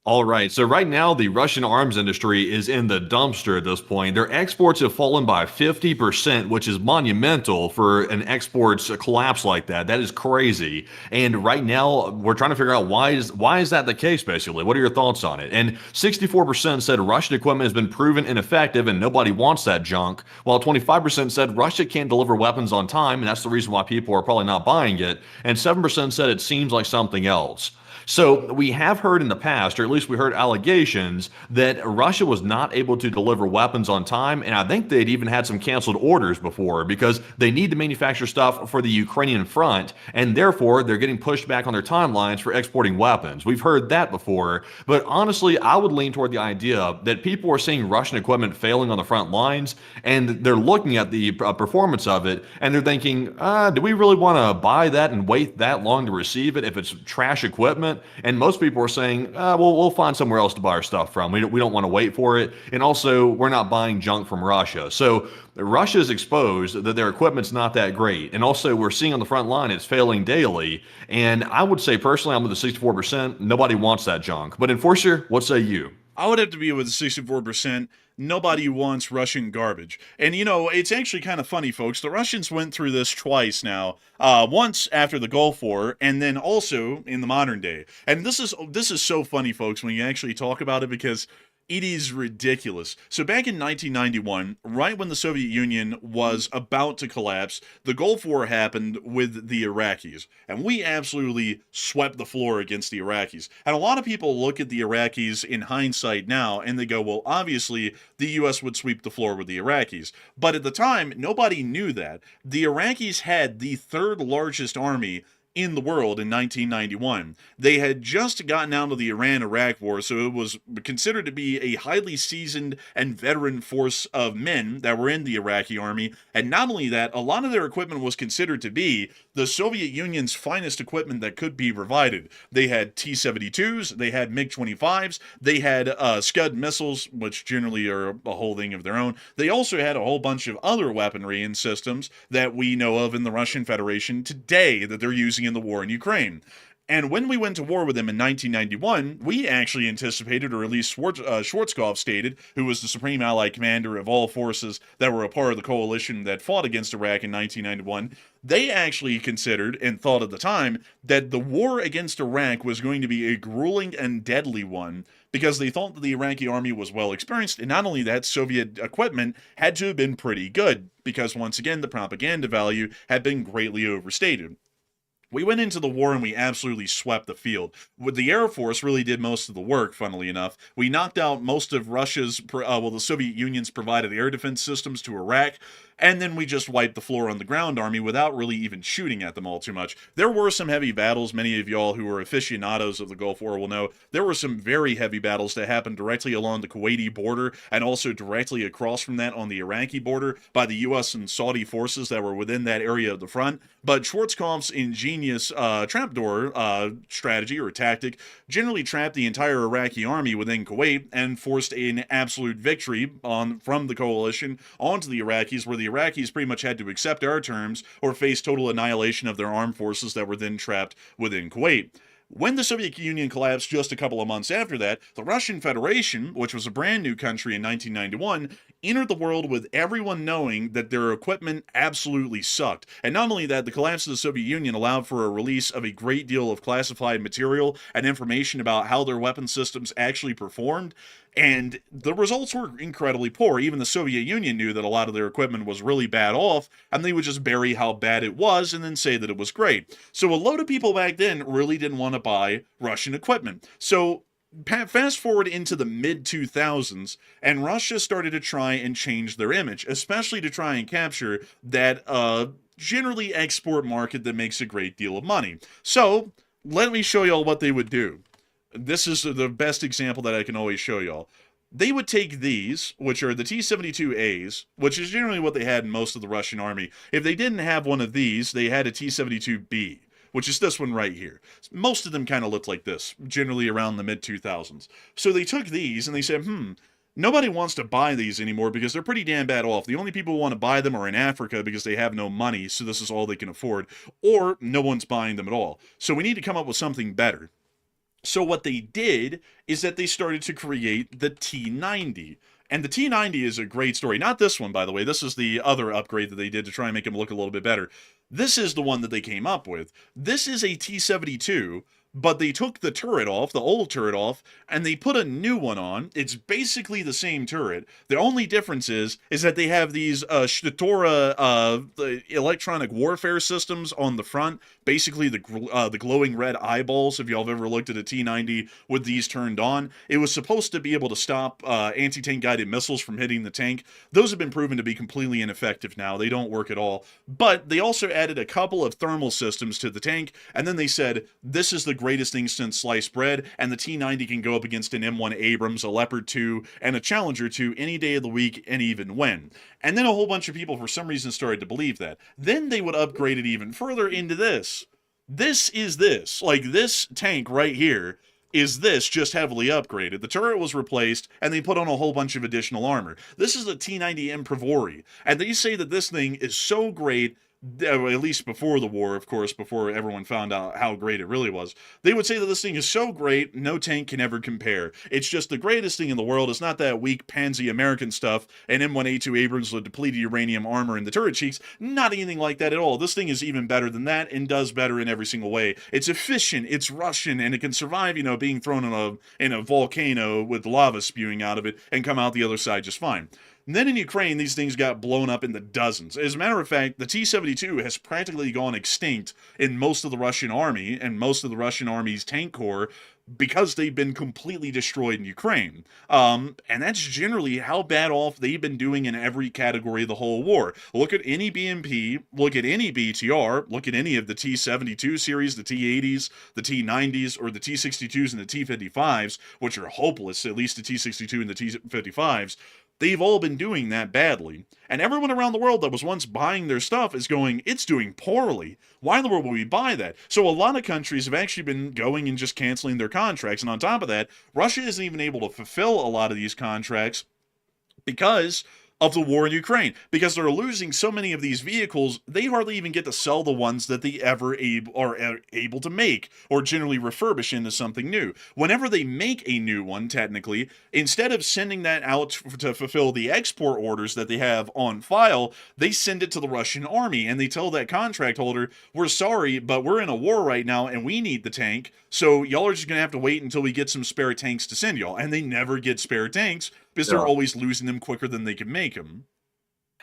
All right. So right now, the Russian arms industry is in the dumpster at this point. Their exports have fallen by 50%, which is monumental for an exports collapse like that. That is crazy. And right now, we're trying to figure out why is that the case, basically? What are your thoughts on it? And 64% said Russian equipment has been proven ineffective and nobody wants that junk, while 25% said Russia can't deliver weapons on time, and that's the reason why people are probably not buying it. And 7% said it seems like something else. So we have heard in the past, or at least we heard allegations, that Russia was not able to deliver weapons on time, and I think they'd even had some canceled orders before because they need to manufacture stuff for the Ukrainian front, and therefore they're getting pushed back on their timelines for exporting weapons. We've heard that before, but honestly, I would lean toward the idea that people are seeing Russian equipment failing on the front lines, and they're looking at the performance of it, and they're thinking, do we really want to buy that and wait that long to receive it if it's trash equipment? And most people are saying, we'll find somewhere else to buy our stuff from. We don't want to wait for it. And also, we're not buying junk from Russia. So Russia's exposed that their equipment's not that great. And also, we're seeing on the front line it's failing daily. And I would say, personally, I'm with the 64%. Nobody wants that junk. But Enforcer, what say you? I would have to be with the 64%. Nobody wants Russian garbage. And, you know, it's actually kind of funny, folks. The Russians went through this twice now. Once after the Gulf War, and then also in the modern day. And this is so funny, folks, when you actually talk about it, because it is ridiculous. So back in 1991, right when the Soviet Union was about to collapse, the Gulf War happened with the Iraqis. And we absolutely swept the floor against the Iraqis. And a lot of people look at the Iraqis in hindsight now, and they go, well, obviously, the U.S. would sweep the floor with the Iraqis. But at the time, nobody knew that. The Iraqis had the third largest army in the world in 1991. They had just gotten out of the Iran-Iraq war, so it was considered to be a highly seasoned and veteran force of men that were in the Iraqi army, and not only that, a lot of their equipment was considered to be the Soviet Union's finest equipment that could be provided. They had T-72s, they had MiG-25s, they had Scud missiles, which generally are a whole thing of their own. They also had a whole bunch of other weaponry and systems that we know of in the Russian Federation today that they're using in the war in Ukraine. And when we went to war with them in 1991, we actually anticipated, or at least Schwarzkopf stated, who was the Supreme Allied Commander of all forces that were a part of the coalition that fought against Iraq in 1991, they actually considered and thought at the time that the war against Iraq was going to be a grueling and deadly one, because they thought that the Iraqi army was well experienced, and not only that, Soviet equipment had to have been pretty good, because once again, the propaganda value had been greatly overstated. We went into the war and we absolutely swept the field. The Air Force really did most of the work, funnily enough. We knocked out most of the Soviet Union's provided air defense systems to Iraq, and then we just wiped the floor on the ground army without really even shooting at them all too much. There were some heavy battles. Many of y'all who are aficionados of the Gulf War will know there were some very heavy battles that happened directly along the Kuwaiti border and also directly across from that on the Iraqi border by the U.S. and Saudi forces that were within that area of the front. But Schwarzkopf's ingenious trapdoor strategy or tactic generally trapped the entire Iraqi army within Kuwait and forced an absolute victory from the coalition onto the Iraqis, where the Iraqis pretty much had to accept our terms or face total annihilation of their armed forces that were then trapped within Kuwait. When the Soviet Union collapsed just a couple of months after that, the Russian Federation, which was a brand new country in 1991, entered the world with everyone knowing that their equipment absolutely sucked. And not only that, the collapse of the Soviet Union allowed for a release of a great deal of classified material and information about how their weapon systems actually performed. And the results were incredibly poor. Even the Soviet Union knew that a lot of their equipment was really bad off, and they would just bury how bad it was and then say that it was great. So a load of people back then really didn't want to buy Russian equipment. So fast forward into the mid-2000s, and Russia started to try and change their image, especially to try and capture that generally export market that makes a great deal of money. So let me show y'all what they would do. This is the best example that I can always show y'all. They would take these, which are the T-72As, which is generally what they had in most of the Russian army. If they didn't have one of these, they had a T-72B, which is this one right here. Most of them kind of looked like this, generally around the mid-2000s. So they took these and they said, nobody wants to buy these anymore because they're pretty damn bad off. The only people who want to buy them are in Africa because they have no money, so this is all they can afford, or no one's buying them at all. So we need to come up with something better. So what they did is that they started to create the T-90. And the T-90 is a great story. Not this one, by the way. This is the other upgrade that they did to try and make him look a little bit better. This is the one that they came up with. This is a T-72, but they took the turret off, the old turret off, and they put a new one on. It's basically the same turret. The only difference is that they have these the electronic warfare systems on the front. Basically, the glowing red eyeballs, if y'all have ever looked at a T-90 with these turned on. It was supposed to be able to stop anti-tank guided missiles from hitting the tank. Those have been proven to be completely ineffective now. They don't work at all. But they also added a couple of thermal systems to the tank, and then they said, this is the greatest thing since sliced bread, and the T-90 can go up against an M1 Abrams, a Leopard 2, and a Challenger 2 any day of the week and even when. And then a whole bunch of people for some reason started to believe that. Then they would upgrade it even further into this. This, like this tank right here, is this just heavily upgraded. The turret was replaced, and they put on a whole bunch of additional armor. This is a T-90 Imprivory, and they say that this thing is so great, at least before the war, of course, before everyone found out how great it really was. They would say that this thing is so great, no tank can ever compare. It's just the greatest thing in the world. It's not that weak, pansy American stuff, and M1A2 Abrams with depleted uranium armor in the turret cheeks. Not anything like that at all. This thing is even better than that and does better in every single way. It's efficient, it's Russian, and it can survive, being thrown in a volcano with lava spewing out of it and come out the other side just fine. And then in Ukraine, these things got blown up in the dozens. As a matter of fact, the T-72 has practically gone extinct in most of the Russian army and most of the Russian army's tank corps because they've been completely destroyed in Ukraine. And that's generally how bad off they've been doing in every category of the whole war. Look at any BMP, look at any BTR, look at any of the T-72 series, the T-80s, the T-90s, or the T-62s and the T-55s, which are hopeless, at least the T-62 and the T-55s. They've all been doing that badly. And everyone around the world that was once buying their stuff is going, it's doing poorly. Why in the world would we buy that? So a lot of countries have actually been going and just canceling their contracts. And on top of that, Russia isn't even able to fulfill a lot of these contracts because of the war in Ukraine. Because they're losing so many of these vehicles, they hardly even get to sell the ones that they are able to make or generally refurbish into something new. Whenever they make a new one, technically, instead of sending that out to fulfill the export orders that they have on file, they send it to the Russian army and they tell that contract holder, we're sorry, but we're in a war right now and we need the tank, so y'all are just going to have to wait until we get some spare tanks to send y'all. And they never get spare tanks because they're always losing them quicker than they can make them.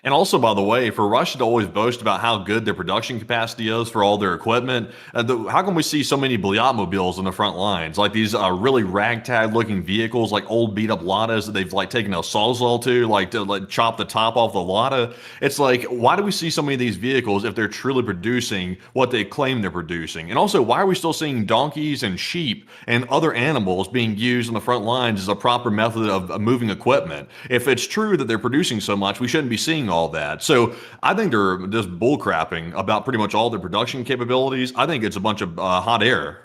And also, by the way, for Russia to always boast about how good their production capacity is for all their equipment, how come we see so many Blyatmobiles on the front lines? Like these really ragtag-looking vehicles, like old beat-up Ladas that they've like taken a sawzall to like chop the top off the Lada. It's like, why do we see so many of these vehicles if they're truly producing what they claim they're producing? And also, why are we still seeing donkeys and sheep and other animals being used on the front lines as a proper method of moving equipment? If it's true that they're producing so much, we shouldn't be seeing all that. So I think they're just bullcrapping about pretty much all their production capabilities. I think it's a bunch of hot air.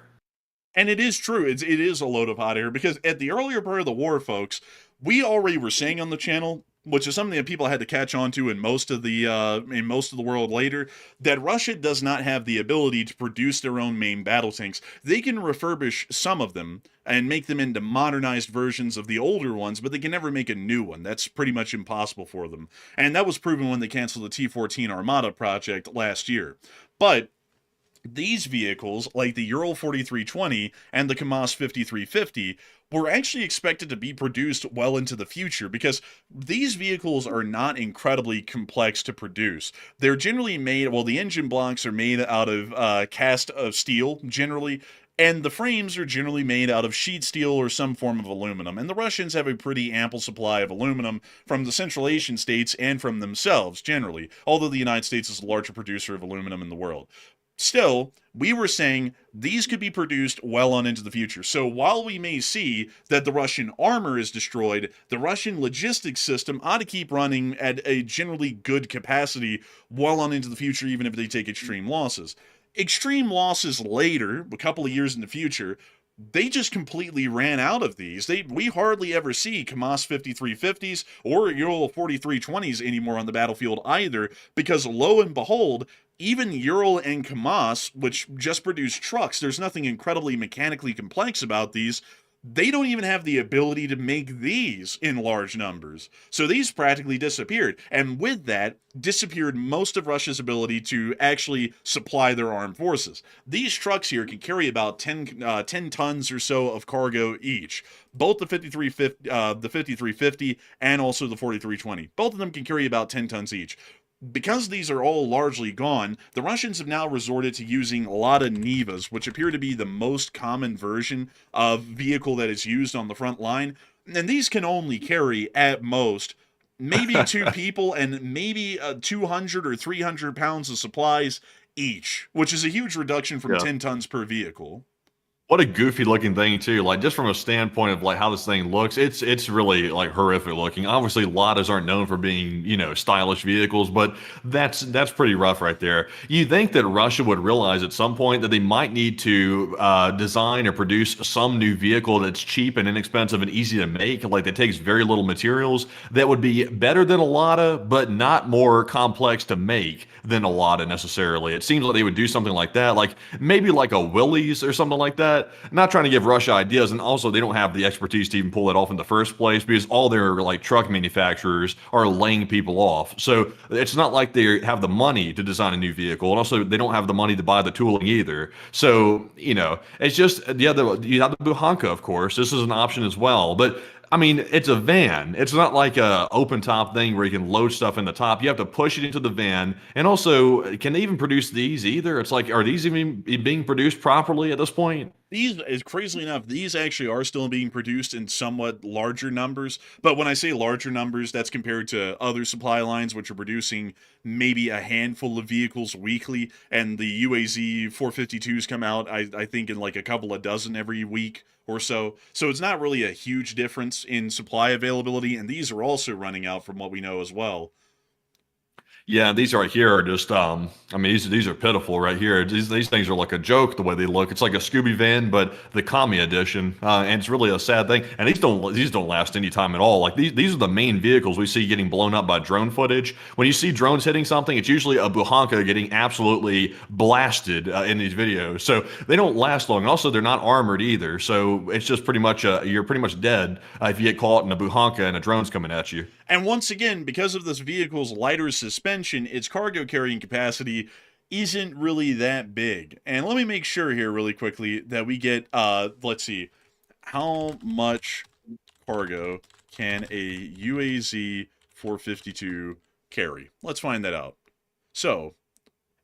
And it is true. It is a load of hot air because at the earlier part of the war, folks, we already were saying on the channel, which is something that people had to catch on to in most of the world later, that Russia does not have the ability to produce their own main battle tanks. They can refurbish some of them and make them into modernized versions of the older ones, but they can never make a new one. That's pretty much impossible for them. And that was proven when they canceled the T-14 Armata project last year. But these vehicles, like the Ural 4320 and the KAMAZ 5350, were actually expected to be produced well into the future because these vehicles are not incredibly complex to produce. They're generally made, well, the engine blocks are made out of cast of steel, generally, and the frames are generally made out of sheet steel or some form of aluminum. And the Russians have a pretty ample supply of aluminum from the Central Asian states and from themselves, generally, although the United States is the larger producer of aluminum in the world. Still, we were saying these could be produced well on into the future. So while we may see that the Russian armor is destroyed, the Russian logistics system ought to keep running at a generally good capacity well on into the future, even if they take extreme losses. Extreme losses later, a couple of years in the future, they just completely ran out of these. We hardly ever see KAMAZ 5350s or Ural 4320s anymore on the battlefield either, because lo and behold, even Ural and KAMAZ, which just produce trucks, there's nothing incredibly mechanically complex about these. They don't even have the ability to make these in large numbers. So these practically disappeared. And with that, disappeared most of Russia's ability to actually supply their armed forces. These trucks here can carry about 10 tons or so of cargo each. Both the 5350 and also the 4320. Both of them can carry about 10 tons each. Because these are all largely gone, the Russians have now resorted to using a lot of Nivas, which appear to be the most common version of vehicle that is used on the front line. And these can only carry, at most, maybe two people and maybe 200 or 300 pounds of supplies each, which is a huge reduction from Yeah. 10 tons per vehicle. What a goofy looking thing too. Like just from a standpoint of like how this thing looks, it's really like horrific looking. Obviously, Ladas aren't known for being, stylish vehicles, but that's pretty rough right there. You think that Russia would realize at some point that they might need to design or produce some new vehicle that's cheap and inexpensive and easy to make, like that takes very little materials, that would be better than a Lada, but not more complex to make than a Lada necessarily. It seems like they would do something like that, like maybe like a Willys or something like that. Not trying to give Russia ideas, and also they don't have the expertise to even pull it off in the first place because all their like truck manufacturers are laying people off. So it's not like they have the money to design a new vehicle, and also they don't have the money to buy the tooling either. So it's just you have the Buhanka, of course. This is an option as well, but I mean, it's a van. It's not like a open top thing where you can load stuff in the top. You have to push it into the van. And also, can they even produce these either? It's like, are these even being produced properly at this point? These, is crazily enough, these actually are still being produced in somewhat larger numbers. But when I say larger numbers, that's compared to other supply lines, which are producing maybe a handful of vehicles weekly. And the UAZ 452s come out, I think, in like a couple of dozen every week or so. So it's not really a huge difference in supply availability. And these are also running out from what we know as well. Yeah, these right here are just I mean these are pitiful right here. These things are like a joke the way they look. It's like a Scooby van, but the commie edition. And it's really a sad thing. And these don't last any time at all. Like these are the main vehicles we see getting blown up by drone footage. When you see drones hitting something, it's usually a Buhanka getting absolutely blasted in these videos. So they don't last long. And also they're not armored either. So it's just pretty much you're pretty much dead if you get caught in a Buhanka and a drone's coming at you. And once again, because of this vehicle's lighter suspension, its cargo carrying capacity isn't really that big. And let me make sure here really quickly that we get, let's see, how much cargo can a UAZ 452 carry? Let's find that out. So,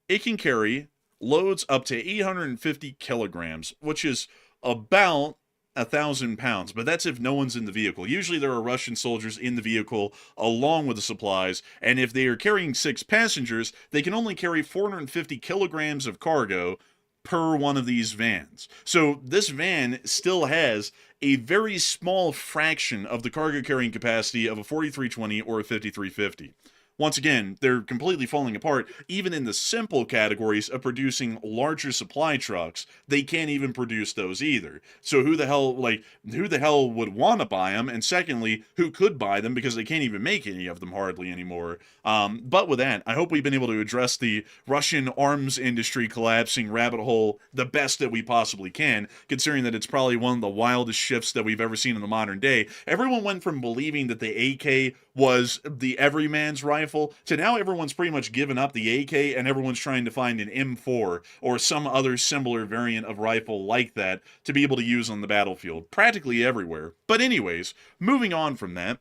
it can carry loads up to 850 kilograms, which is about 1,000 pounds, but that's if no one's in the vehicle. Usually there are Russian soldiers in the vehicle along with the supplies, and if they are carrying 6 passengers, they can only carry 450 kilograms of cargo per one of these vans. So this van still has a very small fraction of the cargo carrying capacity of a 4320 or a 5350. Once again, they're completely falling apart. Even in the simple categories of producing larger supply trucks, they can't even produce those either. So who the hell would want to buy them? And secondly, who could buy them, because they can't even make any of them hardly anymore. But with that, I hope we've been able to address the Russian arms industry collapsing rabbit hole the best that we possibly can, considering that it's probably one of the wildest shifts that we've ever seen in the modern day. Everyone went from believing that the AK was the everyman's rifle to now everyone's pretty much given up the AK and everyone's trying to find an M4 or some other similar variant of rifle like that to be able to use on the battlefield, practically everywhere. But anyways, moving on from that,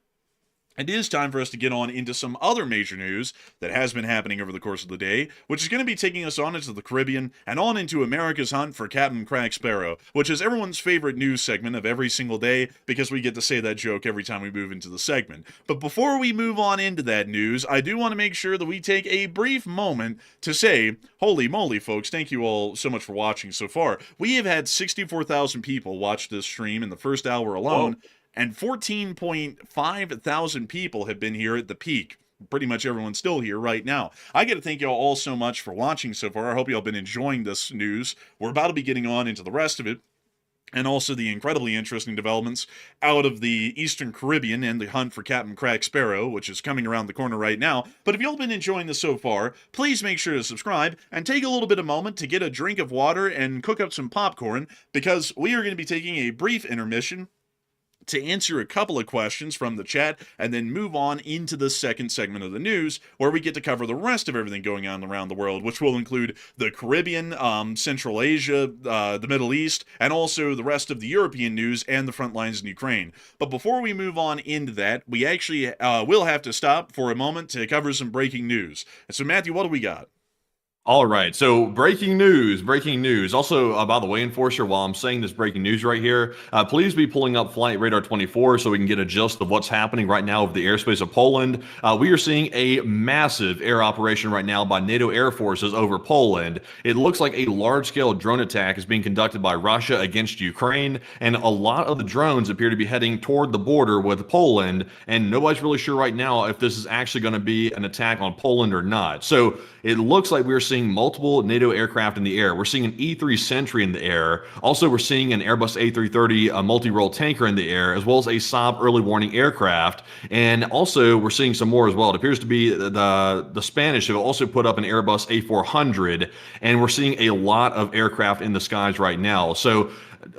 it is time for us to get on into some other major news that has been happening over the course of the day, which is going to be taking us on into the Caribbean and on into America's hunt for Captain Crack Sparrow, which is everyone's favorite news segment of every single day because we get to say that joke every time we move into the segment. But before we move on into that news, I do want to make sure that we take a brief moment to say, holy moly, folks, thank you all so much for watching so far. We have had 64,000 people watch this stream in the first hour alone. Whoa. And 14.5 thousand people have been here at the peak. Pretty much everyone's still here right now. I got to thank y'all all so much for watching so far. I hope y'all been enjoying this news. We're about to be getting on into the rest of it, and also the incredibly interesting developments out of the Eastern Caribbean and the hunt for Captain Crack Sparrow, which is coming around the corner right now. But if y'all been enjoying this so far, please make sure to subscribe and take a little bit of moment to get a drink of water and cook up some popcorn, because we are going to be taking a brief intermission to answer a couple of questions from the chat, and then move on into the second segment of the news, where we get to cover the rest of everything going on around the world, which will include the Caribbean, Central Asia, the Middle East, and also the rest of the European news and the front lines in Ukraine. But before we move on into that, we actually will have to stop for a moment to cover some breaking news. And so, Matthew, what do we got? All right, so breaking news. Also, by the way, Enforcer, while I'm saying this breaking news right here, please be pulling up Flight Radar 24 so we can get a gist of what's happening right now over the airspace of Poland. We are seeing a massive air operation right now by NATO air forces over Poland. It looks like a large-scale drone attack is being conducted by Russia against Ukraine, and a lot of the drones appear to be heading toward the border with Poland, and nobody's really sure right now if this is actually going to be an attack on Poland or not. So it looks like we're seeing multiple NATO aircraft in the air. We're seeing an E-3 Sentry in the air. Also, we're seeing an Airbus A330 multi-role tanker in the air, as well as a Saab early warning aircraft. And also, we're seeing some more as well. It appears to be the Spanish have also put up an Airbus A400, and we're seeing a lot of aircraft in the skies right now. So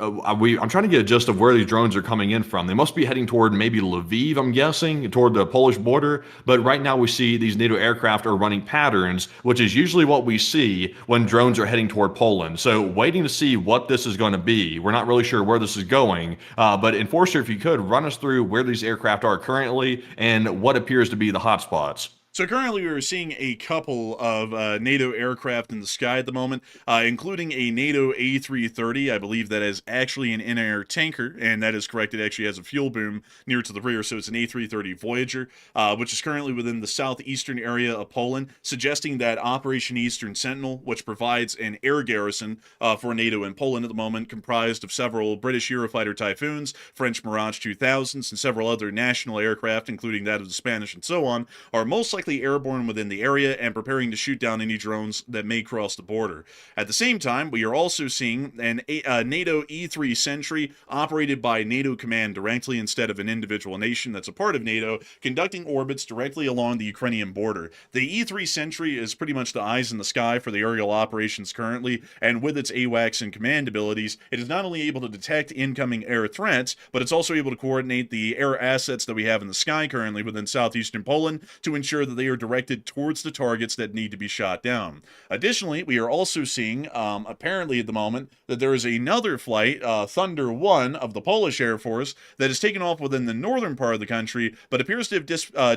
I'm trying to get a gist of where these drones are coming in from. They must be heading toward maybe Lviv, I'm guessing, toward the Polish border. But right now we see these NATO aircraft are running patterns, which is usually what we see when drones are heading toward Poland. So waiting to see what this is going to be. We're not really sure where this is going. But Enforcer, if you could, run us through where these aircraft are currently and what appears to be the hotspots. So currently we are seeing a couple of NATO aircraft in the sky at the moment, including a NATO A330. I believe that is actually an in-air tanker, and that is correct. It actually has a fuel boom near to the rear, so it's an A330 Voyager, which is currently within the southeastern area of Poland, suggesting that Operation Eastern Sentinel, which provides an air garrison for NATO in Poland at the moment, comprised of several British Eurofighter Typhoons, French Mirage 2000s, and several other national aircraft, including that of the Spanish and so on, are most likely airborne within the area and preparing to shoot down any drones that may cross the border. At the same time, we are also seeing a NATO E-3 Sentry operated by NATO command directly instead of an individual nation that's a part of NATO, conducting orbits directly along the Ukrainian border. The E-3 Sentry is pretty much the eyes in the sky for the aerial operations currently, and with its AWACS and command abilities, it is not only able to detect incoming air threats, but it's also able to coordinate the air assets that we have in the sky currently within southeastern Poland to ensure that they are directed towards the targets that need to be shot down. Additionally, we are also seeing, apparently at the moment, that there is another flight, Thunder 1 of the Polish Air Force, that has taken off within the northern part of the country, but appears to have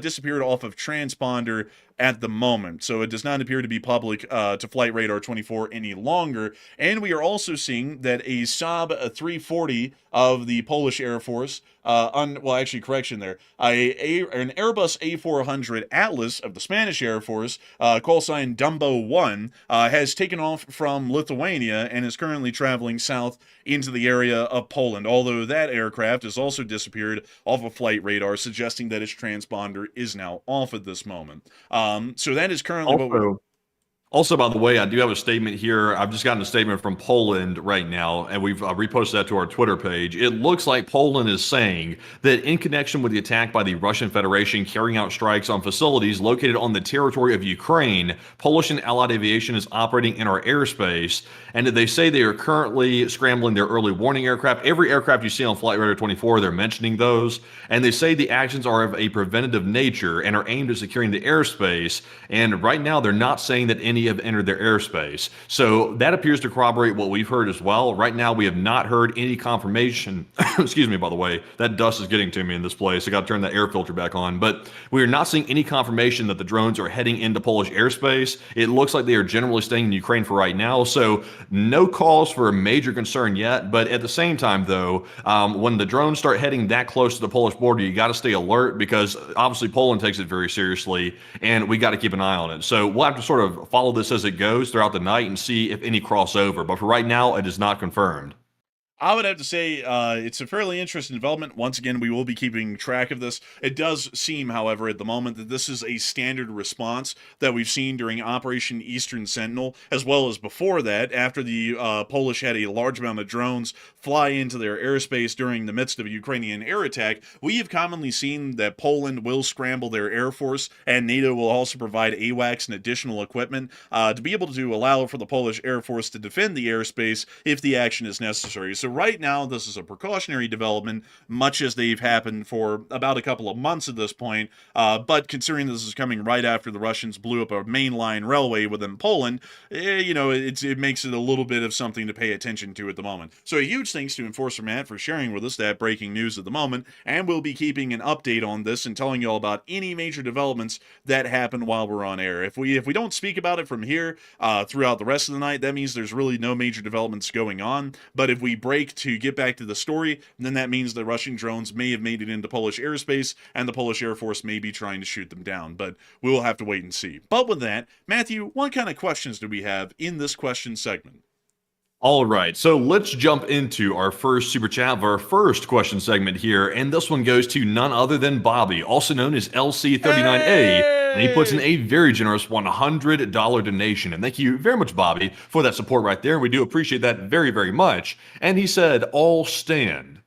disappeared off of transponder at the moment. So it does not appear to be public to Flight Radar 24 any longer. And we are also seeing that a Saab 340 of the Polish Air Force, an Airbus A400 Atlas of the Spanish Air Force, call sign Dumbo 1, has taken off from Lithuania and is currently traveling south into the area of Poland, although that aircraft has also disappeared off of Flight Radar, suggesting that its transponder is now off at this moment. So that is currently what we're... Also, by the way, I do have a statement here. I've just gotten a statement from Poland right now, and we've reposted that to our Twitter page. It looks like Poland is saying that in connection with the attack by the Russian Federation carrying out strikes on facilities located on the territory of Ukraine, Polish and Allied aviation is operating in our airspace, and they say they are currently scrambling their early warning aircraft. Every aircraft you see on Flight Radar 24, they're mentioning those, and they say the actions are of a preventative nature and are aimed at securing the airspace, and right now they're not saying that any have entered their airspace. So that appears to corroborate what we've heard as well. Right now, we have not heard any confirmation. Excuse me, by the way, that dust is getting to me in this place. I got to turn that air filter back on. But we are not seeing any confirmation that the drones are heading into Polish airspace. It looks like they are generally staying in Ukraine for right now. So no cause for a major concern yet. But at the same time, though, when the drones start heading that close to the Polish border, you got to stay alert because obviously Poland takes it very seriously and we got to keep an eye on it. So we'll have to sort of follow this as it goes throughout the night and see if any crossover. But for right now, it is not confirmed. I would have to say it's a fairly interesting development. Once again, we will be keeping track of this. It does seem, however, at the moment that this is a standard response that we've seen during Operation Eastern Sentinel, as well as before that, after the Polish had a large amount of drones fly into their airspace during the midst of a Ukrainian air attack. We have commonly seen that Poland will scramble their air force, and NATO will also provide AWACS and additional equipment to be able to allow for the Polish Air Force to defend the airspace if the action is necessary. So right now, this is a precautionary development, much as they've happened for about a couple of months at this point. But considering this is coming right after the Russians blew up a mainline railway within Poland, it makes it a little bit of something to pay attention to at the moment. So a huge thanks to Enforcer Matt for sharing with us that breaking news at the moment, and we'll be keeping an update on this and telling you all about any major developments that happen while we're on air. If we don't speak about it from here throughout the rest of the night, that means there's really no major developments going on. But if we break to get back to the story, then that means the Russian drones may have made it into Polish airspace, and the Polish Air Force may be trying to shoot them down, but we will have to wait and see. But with that, Matthew, what kind of questions do we have in this question segment? All right, so let's jump into our first super chat of our first question segment here, and this one goes to none other than Bobby, also known as LC39A, and he puts in a very generous $100 donation, and thank you very much, Bobby, for that support right there. We do appreciate that very, very much, and he said, all stand.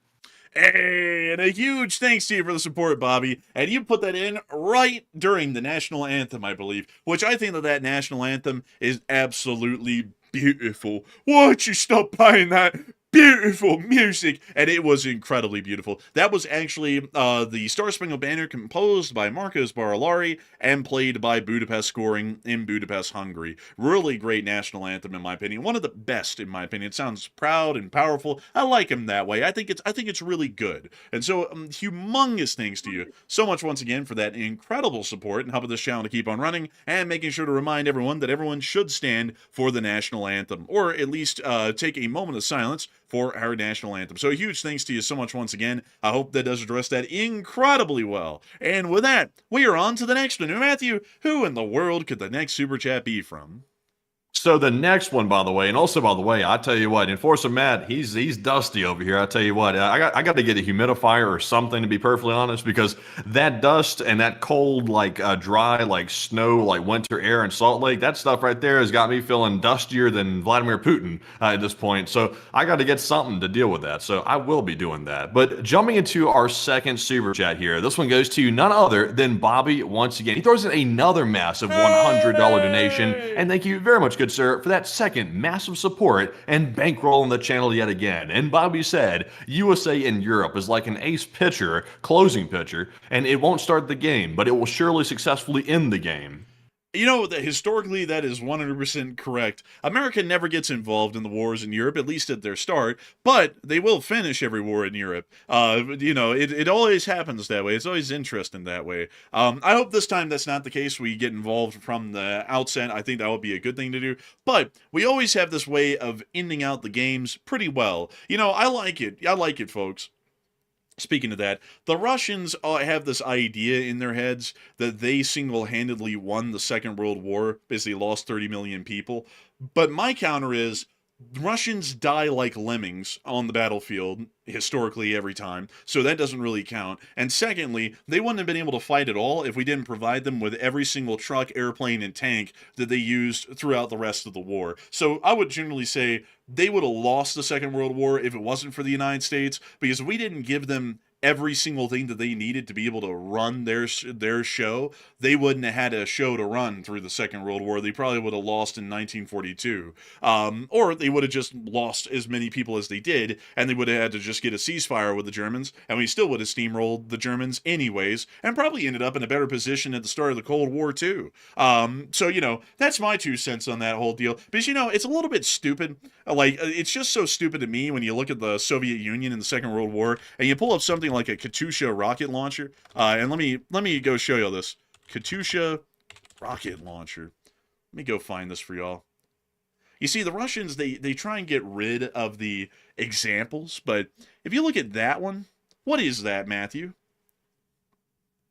Hey, and a huge thanks to you for the support, Bobby. And you put that in right during the national anthem, I believe, which I think that national anthem is absolutely beautiful. Why don't you stop playing that beautiful music? And it was incredibly beautiful. That was actually the Star Spangled Banner, composed by Marcos Barilari and played by Budapest Scoring in Budapest, Hungary. Really great national anthem, in my opinion. One of the best, in my opinion. It sounds proud and powerful. I like him that way. I think it's really good. And so, humongous thanks to you so much once again for that incredible support and helping this channel to keep on running, and making sure to remind everyone that everyone should stand for the national anthem, or at least take a moment of silence for our national anthem. So a huge thanks to you so much once again. I hope that does address that incredibly well. And with that, we are on to the next one. Now, Matthew, who in the world could the next super chat be from? So the next one, by the way, and also by the way, I tell you what, Enforcer Matt, he's dusty over here. I tell you what, I got to get a humidifier or something, to be perfectly honest, because that dust and that cold, dry, snow, winter air in Salt Lake, that stuff right there has got me feeling dustier than Vladimir Putin at this point. So I got to get something to deal with that. So I will be doing that. But jumping into our second super chat here, this one goes to none other than Bobby once again. He throws in another massive $100 donation, and thank you very much, good sir, for that second massive support and bankrolling the channel yet again. And Bobby said, USA in Europe is like an ace pitcher, closing pitcher, and it won't start the game, but it will surely successfully end the game. You know, historically, that is 100% correct. America never gets involved in the wars in Europe, at least at their start, but they will finish every war in Europe. It always happens that way. It's always interesting that way. I hope this time that's not the case. We get involved from the outset. I think that would be a good thing to do. But we always have this way of ending out the games pretty well. I like it. I like it, folks. Speaking of that, the Russians have this idea in their heads that they single-handedly won the Second World War, basically lost 30 million people. But my counter is, Russians die like lemmings on the battlefield, historically every time, so that doesn't really count. And secondly, they wouldn't have been able to fight at all if we didn't provide them with every single truck, airplane, and tank that they used throughout the rest of the war. So I would generally say they would have lost the Second World War if it wasn't for the United States, because we didn't give them every single thing that they needed to be able to run their show. They wouldn't have had a show to run through the Second World War. They probably would have lost in 1942. Or they would have just lost as many people as they did, and they would have had to just get a ceasefire with the Germans, and we still would have steamrolled the Germans anyways, and probably ended up in a better position at the start of the Cold War too. So, that's my 2 cents on that whole deal. Because, it's a little bit stupid. It's just so stupid to me when you look at the Soviet Union in the Second World War, and you pull up something like a Katyusha rocket launcher, and let me go show y'all this Katyusha rocket launcher. Let me go find this for y'all. You see, the Russians, they try and get rid of the examples, but if you look at that one, what is that, Matthew?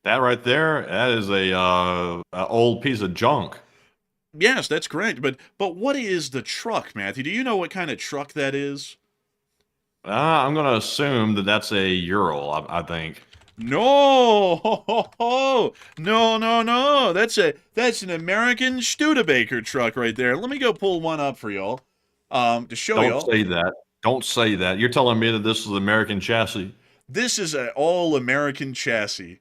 That right there, that is a old piece of junk. Yes, that's correct. But what is the truck, Matthew? Do you know what kind of truck that is? I'm going to assume that that's a Ural, I think. No, no. That's an American Studebaker truck right there. Let me go pull one up for y'all, to show y'all. Don't say that. Don't say that. You're telling me that this is an American chassis. This is an all-American chassis.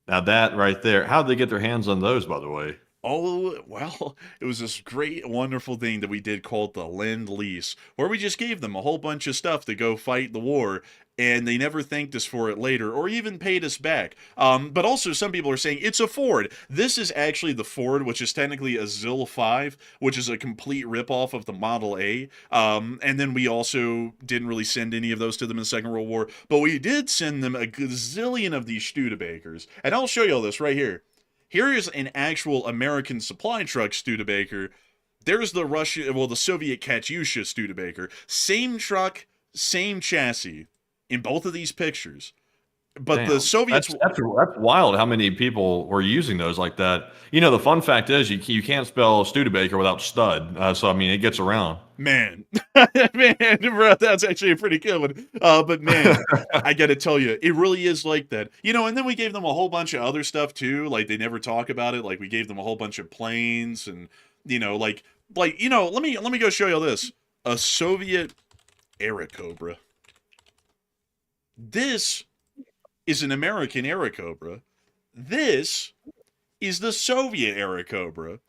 Now that right there, how'd they get their hands on those, by the way? Oh, well, it was this great, wonderful thing that we did called the Lend-Lease, where we just gave them a whole bunch of stuff to go fight the war, and they never thanked us for it later, or even paid us back. But also, some people are saying, it's a Ford. This is actually the Ford, which is technically a ZIL 5, which is a complete ripoff of the Model A. And then we also didn't really send any of those to them in the Second World War, but we did send them a gazillion of these Studebakers. And I'll show you all this right here. Here is an actual American supply truck Studebaker. There's the the Soviet Katyusha Studebaker. Same truck, same chassis in both of these pictures. But Damn, the Soviets... That's wild how many people were using those like that. The fun fact is you can't spell Studebaker without stud. So, I mean, it gets around. Man, bro, that's actually a pretty good one. But man, I gotta tell you, it really is like that. And then we gave them a whole bunch of other stuff too. Like, they never talk about it. Like, we gave them a whole bunch of planes and, let me go show you this. A Soviet Airacobra. This is an American Airacobra. This is the Soviet Airacobra.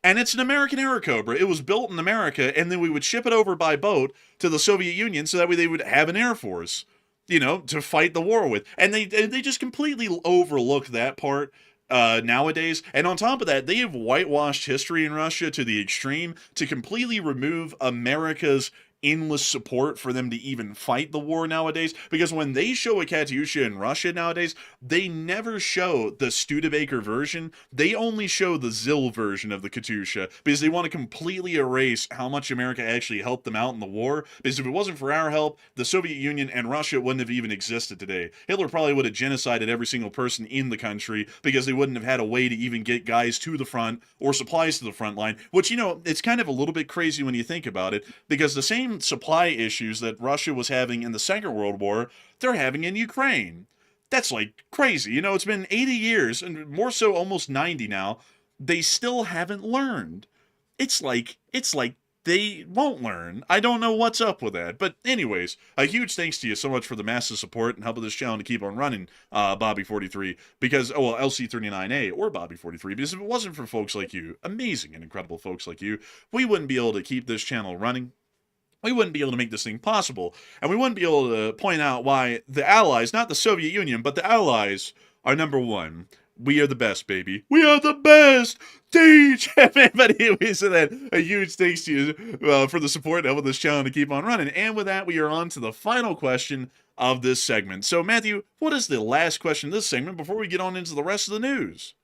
And it's an American Airacobra. It was built in America, and then we would ship it over by boat to the Soviet Union so that way they would have an air force, to fight the war with. And they just completely overlook that part nowadays. And on top of that, they have whitewashed history in Russia to the extreme to completely remove America's endless support for them to even fight the war nowadays, because when they show a Katyusha in Russia nowadays, they never show the Studebaker version. They only show the ZIL version of the Katyusha, because they want to completely erase how much America actually helped them out in the war, because if it wasn't for our help, the Soviet Union and Russia wouldn't have even existed today. Hitler probably would have genocided every single person in the country, because they wouldn't have had a way to even get guys to the front or supplies to the front line, which, it's kind of a little bit crazy when you think about it, because the same supply issues that Russia was having in the Second World War, they're having in Ukraine. That's like crazy. It's been 80 years, and more so almost 90 now. They still haven't learned. It's like they won't learn. I don't know what's up with that. But anyways, a huge thanks to you so much for the massive support and helping this channel to keep on running, Bobby43, because, LC39A or Bobby43, because if it wasn't for folks like you, amazing and incredible folks like you, we wouldn't be able to keep this channel running. We wouldn't be able to make this thing possible, and we wouldn't be able to point out why the Allies, not the Soviet Union, but the Allies are number one. We are the best, baby. We are the best. Teach everybody. We said that. A huge thanks to you for the support and helping this channel to keep on running. And with that, we are on to the final question of this segment. So, Matthew, what is the last question of this segment before we get on into the rest of the news?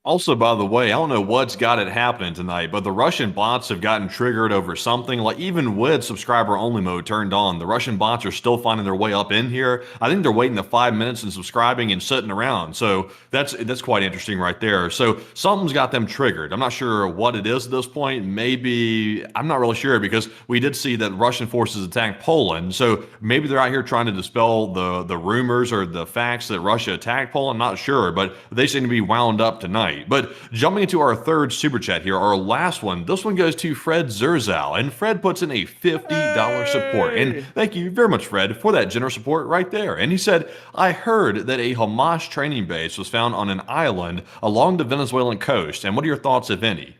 Also, by the way, I don't know what's got it happening tonight, but the Russian bots have gotten triggered over something. Like, even with subscriber only mode turned on, the Russian bots are still finding their way up in here. I think they're waiting the 5 minutes and subscribing and sitting around. So that's quite interesting right there. So something's got them triggered. I'm not sure what it is at this point. Maybe, I'm not really sure, because we did see that Russian forces attacked Poland. So maybe they're out here trying to dispel the rumors or the facts that Russia attacked Poland. I'm not sure, but they seem to be wound up tonight. But jumping into our third super chat here, our last one, this one goes to Fred Zerzal, and Fred puts in a $50 support. And thank you very much, Fred, for that generous support right there. And he said, I heard that a Hamas training base was found on an island along the Venezuelan coast. And what are your thoughts, if any?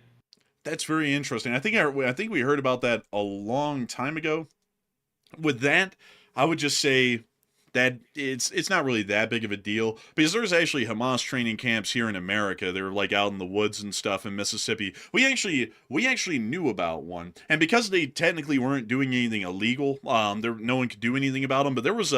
That's very interesting. I think we heard about that a long time ago. With that, I would just say that it's not really that big of a deal, because there's actually Hamas training camps here in America. They're like out in the woods and stuff in Mississippi. We actually knew about one, and because they technically weren't doing anything illegal, no one could do anything about them. But there was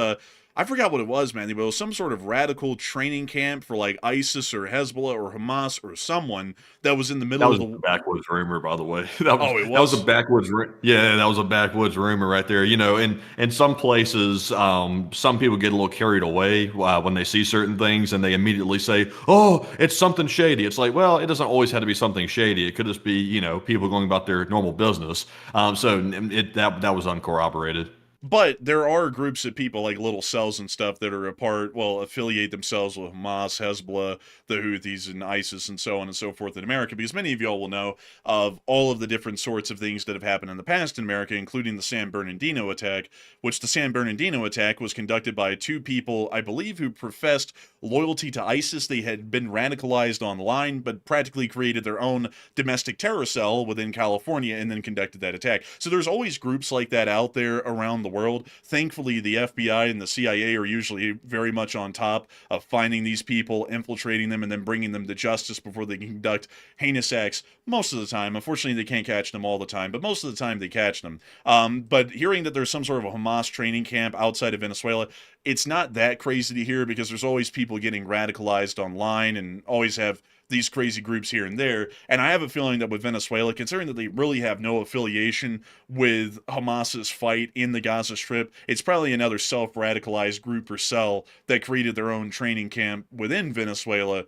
I forgot what it was, man. It was some sort of radical training camp for like ISIS or Hezbollah or Hamas or someone that was in the middle of the backwoods rumor, by the way. It was? That was a backwoods. Yeah, that was a backwoods rumor right there. You know, in some places, some people get a little carried away when they see certain things, and they immediately say, "Oh, it's something shady." It's like, well, it doesn't always have to be something shady. It could just be, people going about their normal business. So that was uncorroborated. But there are groups of people, like little cells and stuff, that are affiliate themselves with Hamas, Hezbollah, the Houthis, and ISIS, and so on and so forth in America, because many of y'all will know of all of the different sorts of things that have happened in the past in America, including the San Bernardino attack, which the San Bernardino attack was conducted by two people, I believe, who professed loyalty to ISIS. They had been radicalized online, but practically created their own domestic terror cell within California and then conducted that attack. So there's always groups like that out there around the world. Thankfully, the FBI and the CIA are usually very much on top of finding these people, infiltrating them, and then bringing them to justice before they can conduct heinous acts most of the time. Unfortunately, they can't catch them all the time, but most of the time they catch them. But hearing that there's some sort of a Hamas training camp outside of Venezuela, it's not that crazy to hear, because there's always people getting radicalized online and always have these crazy groups here and there. And I have a feeling that with Venezuela, considering that they really have no affiliation with Hamas's fight in the Gaza Strip, it's probably another self-radicalized group or cell that created their own training camp within Venezuela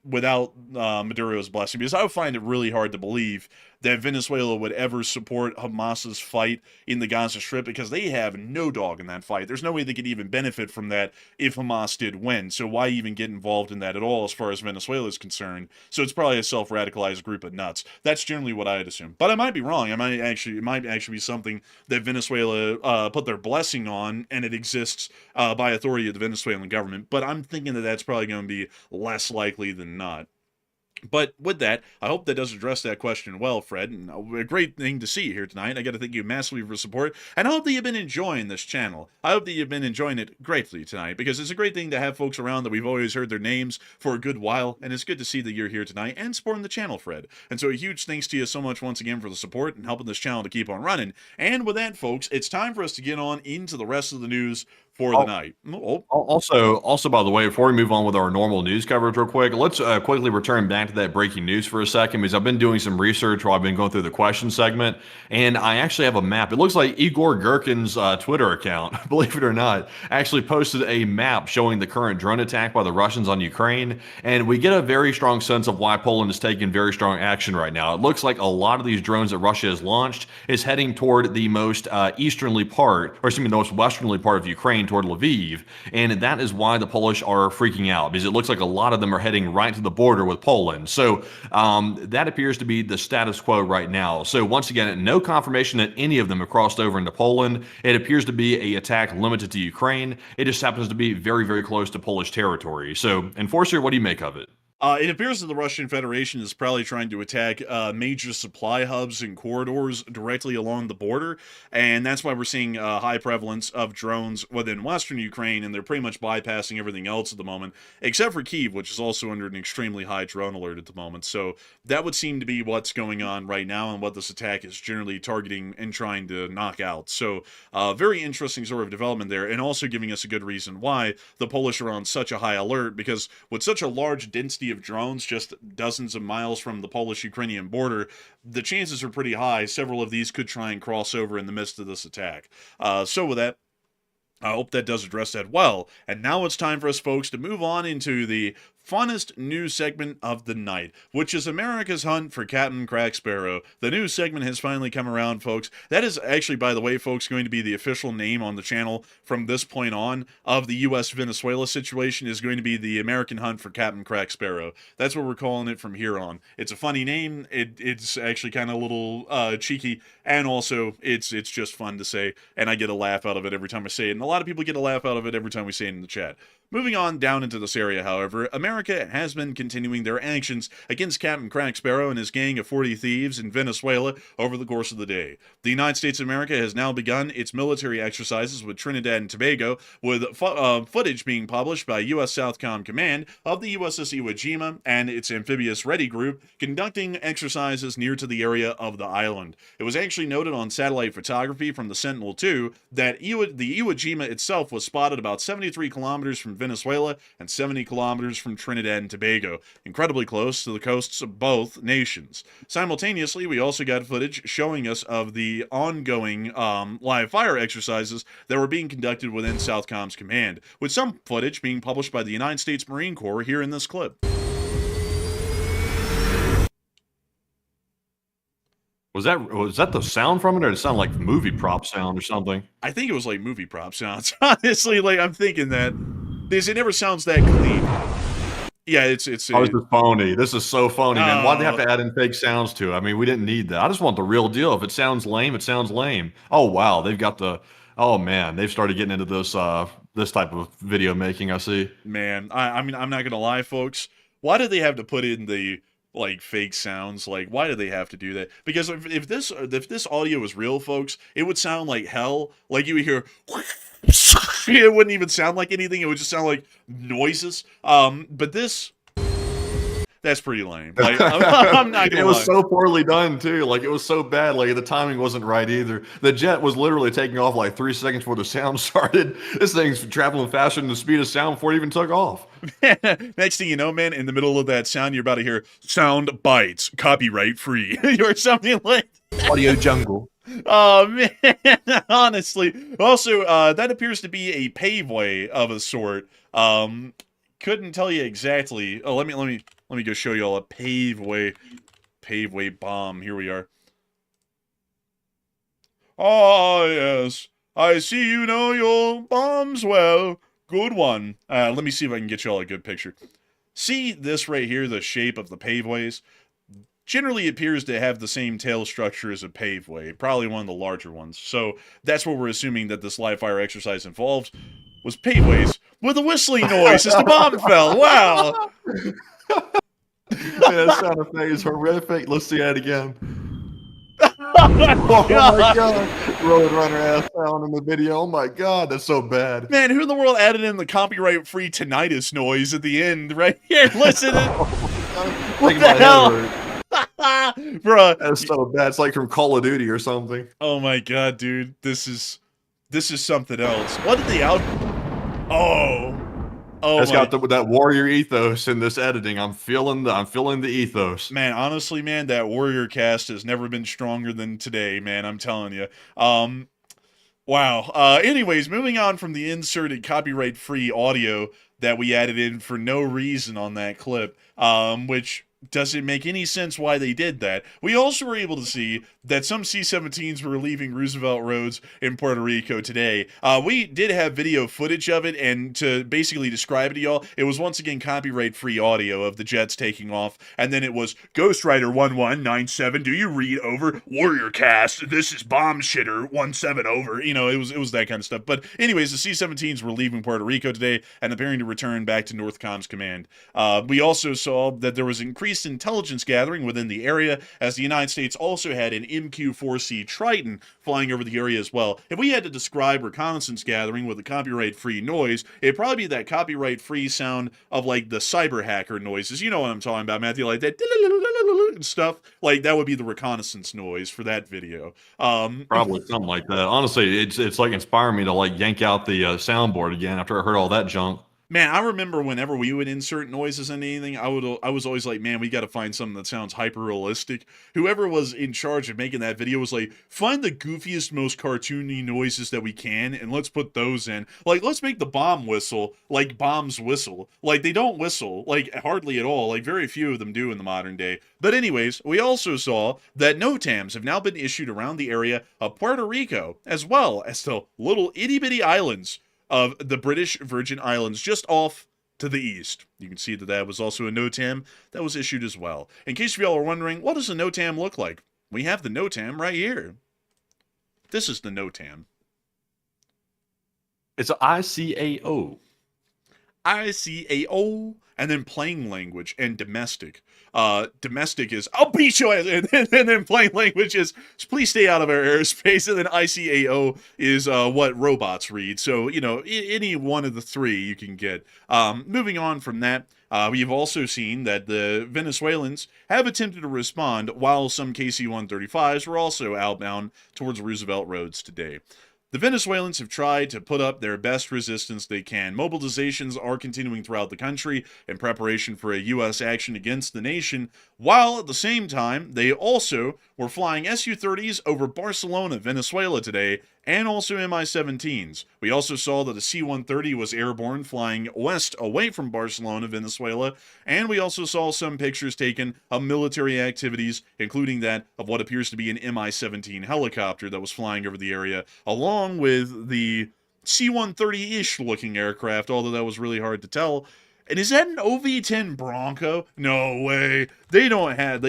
without Maduro's blessing. Because I would find it really hard to believe that Venezuela would ever support Hamas's fight in the Gaza Strip, because they have no dog in that fight. There's no way they could even benefit from that if Hamas did win. So why even get involved in that at all as far as Venezuela is concerned? So it's probably a self-radicalized group of nuts. That's generally what I'd assume. But I might be wrong. It might actually be something that Venezuela put their blessing on, and it exists by authority of the Venezuelan government. But I'm thinking that that's probably going to be less likely than not. But with that, I hope that does address that question well, Fred. And a great thing to see here tonight. I got to thank you massively for support. And I hope that you've been enjoying this channel. I hope that you've been enjoying it greatly tonight, because it's a great thing to have folks around that we've always heard their names for a good while. And it's good to see that you're here tonight and supporting the channel, Fred. And so a huge thanks to you so much once again for the support and helping this channel to keep on running. And with that, folks, it's time for us to get on into the rest of the news for the night. Also, by the way, before we move on with our normal news coverage real quick, let's quickly return back to that breaking news for a second, because I've been doing some research while I've been going through the question segment, and I actually have a map. It looks like Igor Gherkin's Twitter account, believe it or not, actually posted a map showing the current drone attack by the Russians on Ukraine, and we get a very strong sense of why Poland is taking very strong action right now. It looks like a lot of these drones that Russia has launched is heading toward the most the most westernly part of Ukraine, toward Lviv, and that is why the Polish are freaking out, because it looks like a lot of them are heading right to the border with Poland. So that appears to be the status quo right now. So once again, no confirmation that any of them have crossed over into Poland. It appears to be an attack limited to Ukraine. It just happens to be very, very close to Polish territory. So, Enforcer, what do you make of it? It appears that the Russian Federation is probably trying to attack major supply hubs and corridors directly along the border, and that's why we're seeing high prevalence of drones within western Ukraine, and they're pretty much bypassing everything else at the moment, except for Kyiv, which is also under an extremely high drone alert at the moment. So that would seem to be what's going on right now and what this attack is generally targeting and trying to knock out. So very interesting sort of development there, and also giving us a good reason why the Polish are on such a high alert, because with such a large density of drones just dozens of miles from the Polish-Ukrainian border, the chances are pretty high several of these could try and cross over in the midst of this attack. So with that, I hope that does address that well. And now it's time for us, folks, to move on into the funnest news segment of the night, which is America's hunt for Captain Crack Sparrow. The news segment has finally come around, folks. That is actually, by the way, folks, going to be the official name on the channel from this point on of the U.S.-Venezuela situation, is going to be the American hunt for Captain Crack Sparrow. That's what we're calling it from here on. It's a funny name. It's actually kind of a little cheeky, and also it's just fun to say, and I get a laugh out of it every time I say it, and a lot of people get a laugh out of it every time we say it in the chat. Moving on down into this area, however, America has been continuing their actions against Captain Crack Sparrow and his gang of 40 thieves in Venezuela over the course of the day. The United States of America has now begun its military exercises with Trinidad and Tobago, with footage being published by U.S. Southcom Command of the USS Iwo Jima and its amphibious Ready Group conducting exercises near to the area of the island. It was actually noted on satellite photography from the Sentinel-2 that the Iwo Jima itself was spotted about 73 kilometers from Venezuela and 70 kilometers from Trinidad and Tobago, incredibly close to the coasts of both nations. Simultaneously, we also got footage showing us of the ongoing live fire exercises that were being conducted within Southcom's command, with some footage being published by the United States Marine Corps here in this clip. Was that the sound from it, or did it sound like movie prop sound or something? I think it was like movie prop sounds. Honestly, like I'm thinking that. Because it never sounds that clean. Yeah, it's Oh, this is phony. This is so phony, man. Why'd they have to add in fake sounds to it? I mean, we didn't need that. I just want the real deal. If it sounds lame, it sounds lame. Oh, wow. They've got the... Oh, man. They've started getting into this this type of video making, I see. Man, I mean, I'm not going to lie, folks. Why do they have to put in the... like fake sounds? Like, why do they have to do that? Because if this audio was real, folks, it would sound like hell. Like you would hear... It wouldn't even sound like anything. It would just sound like noises. But that's pretty lame. Like, I'm not gonna It was lie. so poorly done too. Like, it was so bad. Like, the timing wasn't right either. The jet was literally taking off like 3 seconds before the sound started. This thing's traveling faster than the speed of sound before it even took off. Next thing you know, man, in the middle of that sound, you're about to hear sound bites, copyright free, or something like that. Audio jungle. Oh man, honestly. Also, that appears to be a paveway of a sort. Couldn't tell you exactly. Oh, let me go show you all a paveway bomb. Here we are. Oh yes, I see you know your bombs well. Good one. Let me see if I can get you all a good picture. See this right here, the shape of the paveways? Generally appears to have the same tail structure as a paveway, probably one of the larger ones. So that's what we're assuming that this live fire exercise involved, was paveways with a whistling noise as the bomb fell. Wow. That sound effect is horrific. Let's see that again. Oh my God. Roadrunner ass sound in the video. Oh my God, that's so bad. Man, who in the world added in the copyright-free tinnitus noise at the end right here? Listen to what the hell? Bruh. That's so bad. It's like from Call of Duty or something. Oh my God, dude. This is something else. What did the out... Oh. It's got that warrior ethos in this editing. I'm feeling the ethos. Man, honestly, man, that warrior cast has never been stronger than today, man. I'm telling you. Wow. Anyways, moving on from the inserted copyright-free audio that we added in for no reason on that clip, which doesn't make any sense why they did that. We also were able to see that some C-17s were leaving Roosevelt Roads in Puerto Rico today. We did have video footage of it, and to basically describe it to y'all, it was once again copyright-free audio of the jets taking off, and then it was Ghost Rider 1197, do you read over? Warrior Cast, this is Bomb Shitter 17 over. You know, it was that kind of stuff. But anyways, the C-17s were leaving Puerto Rico today and appearing to return back to Northcom's command. We also saw that there was increased intelligence gathering within the area, as the United States also had an MQ-4C Triton flying over the area as well. If we had to describe reconnaissance gathering with a copyright-free noise, it'd probably be that copyright-free sound of like the cyber hacker noises. You know what I'm talking about, Matthew, like that stuff. Like that would be the reconnaissance noise for that video. Probably something like that. Honestly, it's like inspiring me to like yank out the soundboard again after I heard all that junk. Man, I remember whenever we would insert noises into anything, I was always like, man, we got to find something that sounds hyper realistic. Whoever was in charge of making that video was like, find the goofiest, most cartoony noises that we can, and let's put those in. Like, let's make the bomb whistle like bombs whistle. Like, they don't whistle, like, hardly at all. Like, very few of them do in the modern day. But anyways, we also saw that NOTAMs have now been issued around the area of Puerto Rico, as well as the little itty-bitty islands of the British Virgin Islands just off to the east. You can see that that was also a NOTAM that was issued as well. In case y'all are wondering, what does a NOTAM look like? We have the NOTAM right here. This is the NOTAM. It's an ICAO. ICAO, and then plain language and domestic. Domestic is, I'll beat you, and then plain language is, please stay out of our airspace, and then ICAO is what robots read. So, you know, any one of the three you can get. Moving on from that, we've also seen that the Venezuelans have attempted to respond, while some KC-135s were also outbound towards Roosevelt Roads today. The Venezuelans have tried to put up their best resistance they can. Mobilizations are continuing throughout the country in preparation for a U.S. action against the nation, while at the same time, they also were flying Su-30s over Barcelona, Venezuela today, and also Mi-17s. We also saw that the C-130 was airborne, flying west away from Barcelona, Venezuela, and we also saw some pictures taken of military activities, including that of what appears to be an Mi-17 helicopter that was flying over the area, along with the C-130-ish looking aircraft, although that was really hard to tell. And is that an OV-10 Bronco? No way. They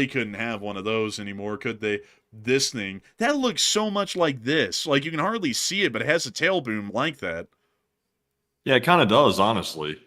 couldn't have one of those anymore, could they? This thing, that looks so much like this. Like, you can hardly see it, but it has a tail boom like that. Yeah, it kind of does, honestly.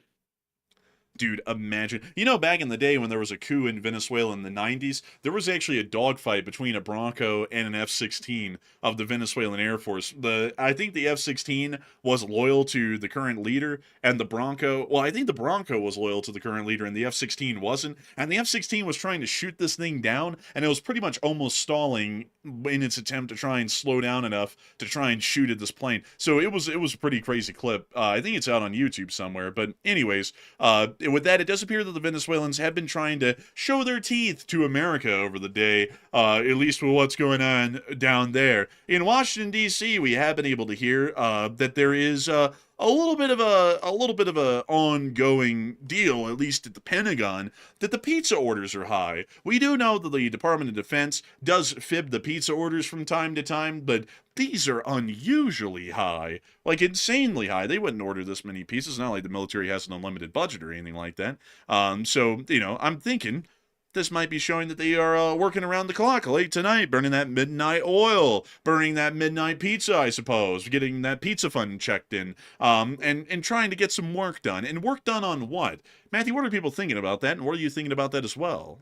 Dude, imagine. You know, back in the day when there was a coup in Venezuela in the 90s, there was actually a dogfight between a Bronco and an F-16 of the Venezuelan Air Force. I think the F-16 was loyal to the current leader, and the Bronco, well, I think the Bronco was loyal to the current leader, and the F-16 wasn't. And the F-16 was trying to shoot this thing down, and it was pretty much almost stalling in its attempt to try and slow down enough to try and shoot at this plane. So it was a pretty crazy clip. I think it's out on YouTube somewhere. But anyways, with that, it does appear that the Venezuelans have been trying to show their teeth to America over the day, at least with what's going on down there. In Washington, D.C., we have been able to hear that there is a little bit of a ongoing deal, at least at the Pentagon, that the pizza orders are high. We do know that the Department of Defense does fib the pizza orders from time to time, but these are unusually high, like insanely high. They wouldn't order this many pizzas. Not like the military has an unlimited budget or anything like that. So, you know, I'm thinking this might be showing that they are working around the clock late tonight, burning that midnight oil, burning that midnight pizza, I suppose, getting that pizza fund checked in, and trying to get some work done. And work done on what? Matthew, what are people thinking about that, and what are you thinking about that as well?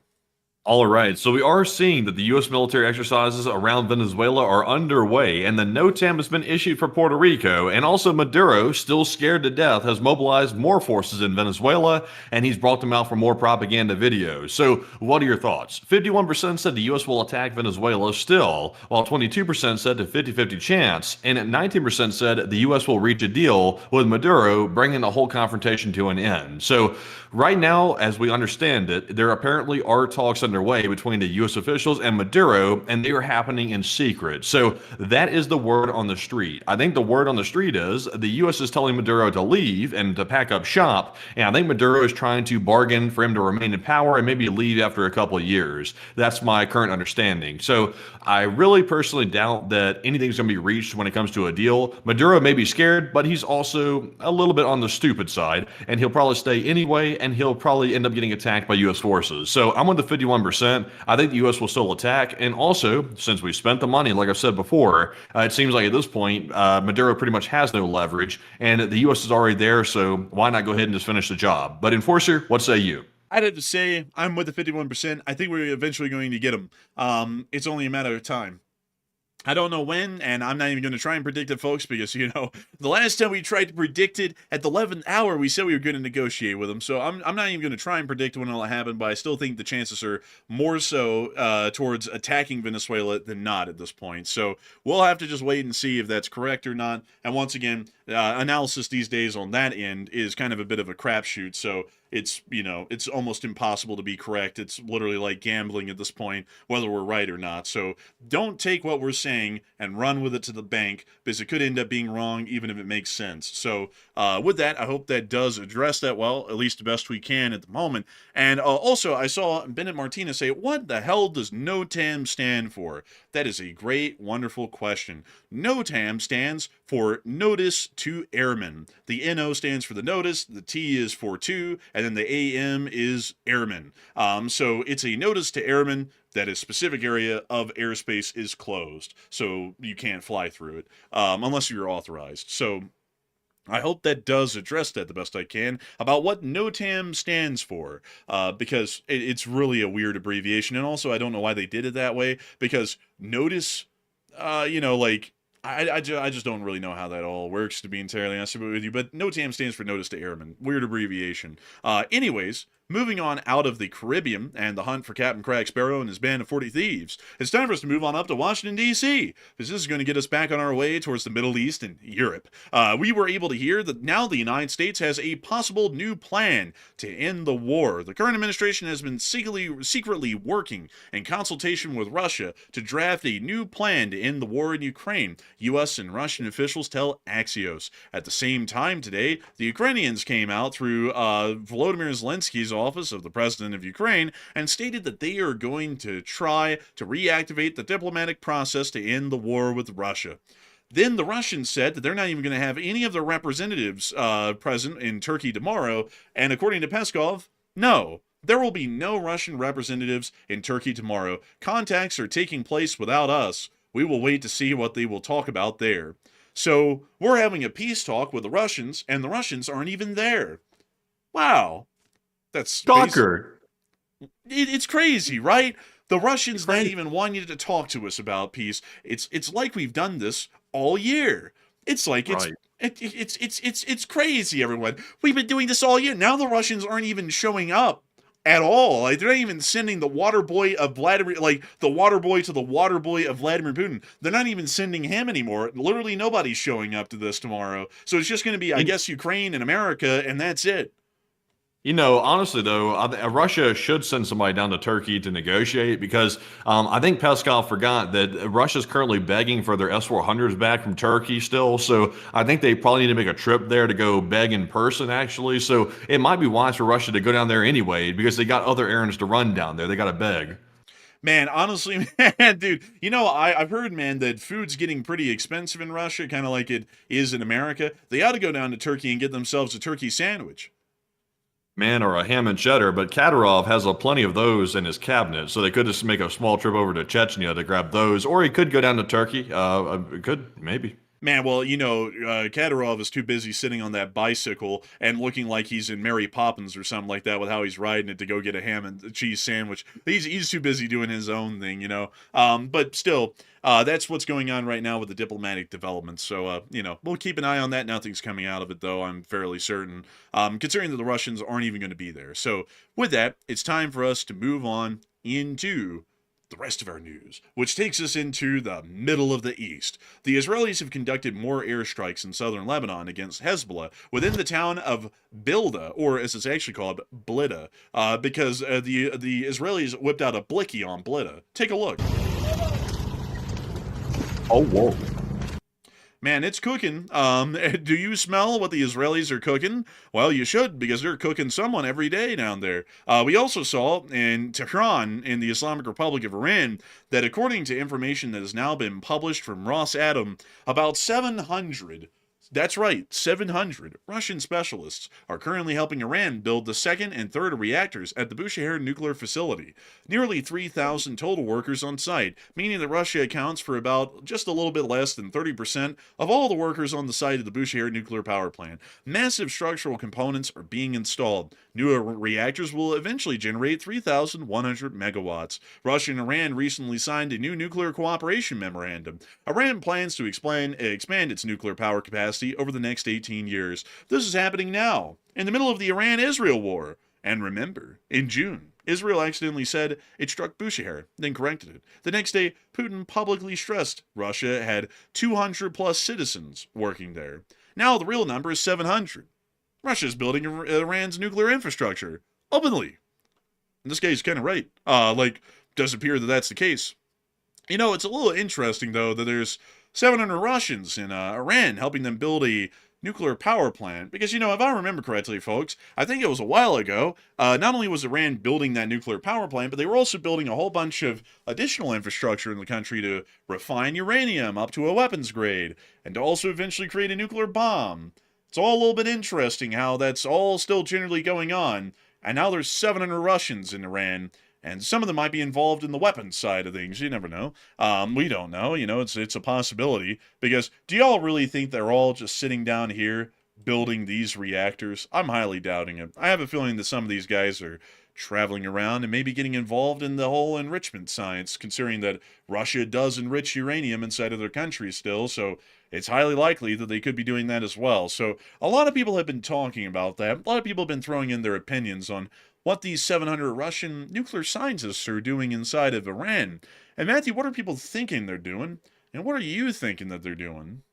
All right, so we are seeing that the U.S. military exercises around Venezuela are underway, and the NOTAM has been issued for Puerto Rico, and also Maduro, still scared to death, has mobilized more forces in Venezuela, and he's brought them out for more propaganda videos. So what are your thoughts? 51% said the U.S. will attack Venezuela still, while 22% said a 50-50 chance, and 19% said the U.S. will reach a deal with Maduro, bringing the whole confrontation to an end. So right now, as we understand it, there apparently are talks underway between the U.S. officials and Maduro, and they are happening in secret. So that is the word on the street. I think the word on the street is the U.S. is telling Maduro to leave and to pack up shop, and I think Maduro is trying to bargain for him to remain in power and maybe leave after a couple of years. That's my current understanding. So I really personally doubt that anything's going to be reached when it comes to a deal. Maduro may be scared, but he's also a little bit on the stupid side, and he'll probably stay anyway, and he'll probably end up getting attacked by U.S. forces. So I'm with the 51%. I think the U.S. will still attack, and also, since we spent the money, like I've said before, it seems like at this point, Maduro pretty much has no leverage, and the U.S. is already there, so why not go ahead and just finish the job? But Enforcer, what say you? I'd have to say I'm with the 51%. I think we're eventually going to get them. It's only a matter of time. I don't know when, and I'm not even going to try and predict it, folks, because, the last time we tried to predict it at the 11th hour, we said we were going to negotiate with them. So I'm not even going to try and predict when it'll happen, but I still think the chances are more so towards attacking Venezuela than not at this point. So we'll have to just wait and see if that's correct or not. And once again, analysis these days on that end is kind of a bit of a crapshoot. So it's almost impossible to be correct. It's literally like gambling at this point, whether we're right or not. So don't take what we're saying and run with it to the bank, because it could end up being wrong, even if it makes sense. So with that, I hope that does address that well, at least the best we can at the moment. And also, I saw Bennett Martinez say, what the hell does NOTAM stand for? That is a great, wonderful question. NOTAM stands for Notice to Airmen. The NO stands for the notice, the T is for two, and then the AM is airmen. So it's a notice to airmen that a specific area of airspace is closed, so you can't fly through it unless you're authorized. So I hope that does address that the best I can about what NOTAM stands for, because it's really a weird abbreviation, and also I don't know why they did it that way, because notice, I just don't really know how that all works, to be entirely honest with you, but NOTAM stands for Notice to Airmen. Weird abbreviation. Anyways, moving on out of the Caribbean and the hunt for Captain Crack Sparrow and his band of 40 thieves, it's time for us to move on up to Washington, D.C., because this is going to get us back on our way towards the Middle East and Europe. We were able to hear that now the United States has a possible new plan to end the war. The current administration has been secretly working in consultation with Russia to draft a new plan to end the war in Ukraine, U.S. and Russian officials tell Axios. At the same time today, the Ukrainians came out through Volodymyr Zelensky's office of the president of Ukraine and stated that they are going to try to reactivate the diplomatic process to end the war with Russia. Then the Russians said that they're not even going to have any of their representatives present in Turkey tomorrow, and according to Peskov, no. There will be no Russian representatives in Turkey tomorrow. Contacts are taking place without us. We will wait to see what they will talk about there. So we're having a peace talk with the Russians, and the Russians aren't even there. Wow. That's Stalker. It's crazy, right? The Russians not even wanting to talk to us about peace. It's like we've done this all year. It's like it's crazy, everyone. We've been doing this all year. Now the Russians aren't even showing up at all. Like, they're not even sending the water boy of Vladimir, like the water boy to the water boy of Vladimir Putin. They're not even sending him anymore. Literally nobody's showing up to this tomorrow. So it's just going to be, I guess, Ukraine and America, and that's it. Honestly, though, Russia should send somebody down to Turkey to negotiate, because I think Peskov forgot that Russia's currently begging for their S-400s back from Turkey still. So I think they probably need to make a trip there to go beg in person, actually. So it might be wise for Russia to go down there anyway, because they got other errands to run down there. They got to beg. Man, honestly, man, dude, I've heard, man, that food's getting pretty expensive in Russia, kind of like it is in America. They ought to go down to Turkey and get themselves a turkey sandwich. Man, or a ham and cheddar, but Kadyrov has plenty of those in his cabinet, so they could just make a small trip over to Chechnya to grab those, or he could go down to Turkey. Maybe. Man, well, Kadyrov is too busy sitting on that bicycle and looking like he's in Mary Poppins or something like that with how he's riding it to go get a ham and cheese sandwich. He's too busy doing his own thing, But still, that's what's going on right now with the diplomatic developments. So, we'll keep an eye on that. Nothing's coming out of it, though, I'm fairly certain, considering that the Russians aren't even going to be there. So, with that, it's time for us to move on into the rest of our news, which takes us into the middle of the East. The Israelis have conducted more airstrikes in southern Lebanon against Hezbollah within the town of Bilda, or as it's actually called, Blida, because the Israelis whipped out a blicky on Blida. Take a look. Oh, whoa. Man, it's cooking. Do you smell what the Israelis are cooking? Well, you should, because they're cooking someone every day down there. We also saw in Tehran, in the Islamic Republic of Iran, that according to information that has now been published from Ross Adam, about 700, that's right, 700 Russian specialists are currently helping Iran build the second and third reactors at the Bushehr nuclear facility. Nearly 3,000 total workers on site, meaning that Russia accounts for about just a little bit less than 30% of all the workers on the site of the Bushehr nuclear power plant. Massive structural components are being installed. Newer reactors will eventually generate 3,100 megawatts. Russia and Iran recently signed a new nuclear cooperation memorandum. Iran plans to expand its nuclear power capacity over the next 18 years. This is happening now, in the middle of the Iran-Israel war. And remember, in June, Israel accidentally said it struck Bushehr, then corrected it. The next day, Putin publicly stressed Russia had 200 plus citizens working there. Now the real number is 700. Russia is building Iran's nuclear infrastructure openly. And this guy's kind of right. Does appear that that's the case. You know, it's a little interesting, though, that there's 700 Russians in Iran helping them build a nuclear power plant. Because, you know, if I remember correctly, folks, I think it was a while ago, not only was Iran building that nuclear power plant, but they were also building a whole bunch of additional infrastructure in the country to refine uranium up to a weapons grade, and to also eventually create a nuclear bomb. It's all a little bit interesting how that's all still generally going on, and now there's 700 Russians in Iran, and some of them might be involved in the weapons side of things. You never know. We don't know. You know, it's a possibility. Because do y'all really think they're all just sitting down here building these reactors? I'm highly doubting it. I have a feeling that some of these guys are traveling around and maybe getting involved in the whole enrichment science, considering that Russia does enrich uranium inside of their country still, so it's highly likely that they could be doing that as well. So a lot of people have been talking about that. A lot of people have been throwing in their opinions on what these 700 Russian nuclear scientists are doing inside of Iran. And Matthew, what are people thinking they're doing? And what are you thinking that they're doing?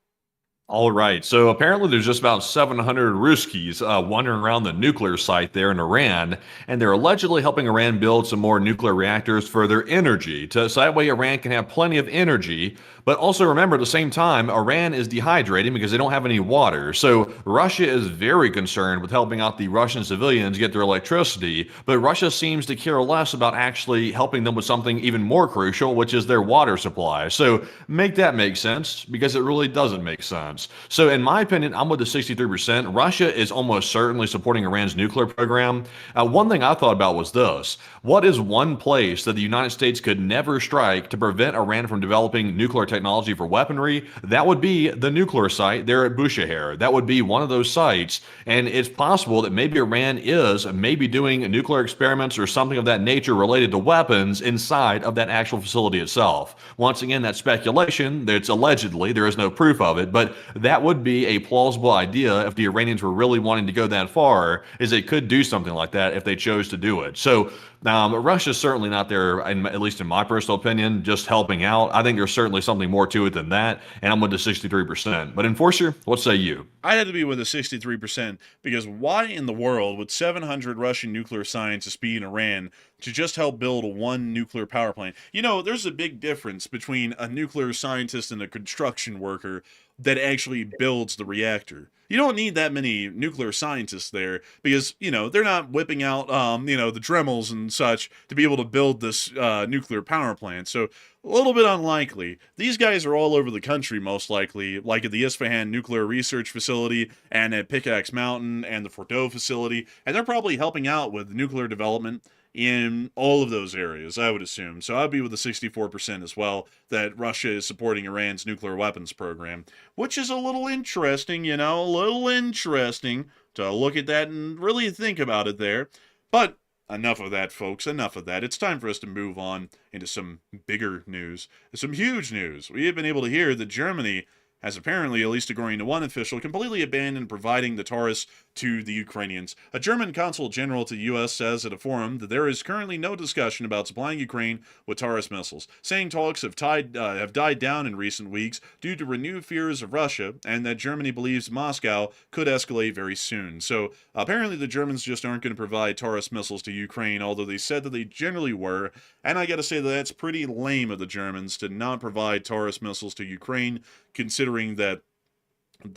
All right. So apparently there's just about 700 Ruskies wandering around the nuclear site there in Iran, and they're allegedly helping Iran build some more nuclear reactors for their energy, so that way Iran can have plenty of energy. But also remember, at the same time, Iran is dehydrating because they don't have any water. So Russia is very concerned with helping out the Russian civilians get their electricity, but Russia seems to care less about actually helping them with something even more crucial, which is their water supply. So make that make sense, because it really doesn't make sense. So in my opinion, I'm with the 63%. Russia is almost certainly supporting Iran's nuclear program. One thing I thought about was this. What is one place that the United States could never strike to prevent Iran from developing nuclear technology for weaponry? That would be the nuclear site there at Bushehr. That would be one of those sites. And it's possible that maybe Iran is maybe doing nuclear experiments or something of that nature related to weapons inside of that actual facility itself. Once again, that's speculation. It's allegedly. There is no proof of it. But that would be a plausible idea if the Iranians were really wanting to go that far, is they could do something like that if they chose to do it. So Russia's certainly not there, at least in my personal opinion, just helping out. I think there's certainly something more to it than that, and I'm with the 63%. But Enforcer, what say you? I'd have to be with the 63%, because why in the world would 700 Russian nuclear scientists be in Iran to just help build one nuclear power plant? You know, there's a big difference between a nuclear scientist and a construction worker that actually builds the reactor. You don't need that many nuclear scientists there, because, you know, they're not whipping out, the Dremels and such to be able to build this nuclear power plant. So a little bit unlikely. These guys are all over the country, most likely, like at the Isfahan Nuclear Research Facility and at Pickaxe Mountain and the Fordow facility, and they're probably helping out with nuclear development in all of those areas, I would assume. So I'd be with the 64% as well, that Russia is supporting Iran's nuclear weapons program, which is a little interesting, you know, a little interesting to look at that and really think about it there. But enough of that, folks, enough of that. It's time for us to move on into some bigger news, some huge news. We have been able to hear that Germany has apparently, at least according to one official, completely abandoned providing the Taurus to the Ukrainians. A German consul general to the U.S. says at a forum that there is currently no discussion about supplying Ukraine with Taurus missiles, saying talks have died down in recent weeks due to renewed fears of Russia, and that Germany believes Moscow could escalate very soon. So apparently the Germans just aren't going to provide Taurus missiles to Ukraine, although they said that they generally were, and I gotta say that that's pretty lame of the Germans to not provide Taurus missiles to Ukraine, considering that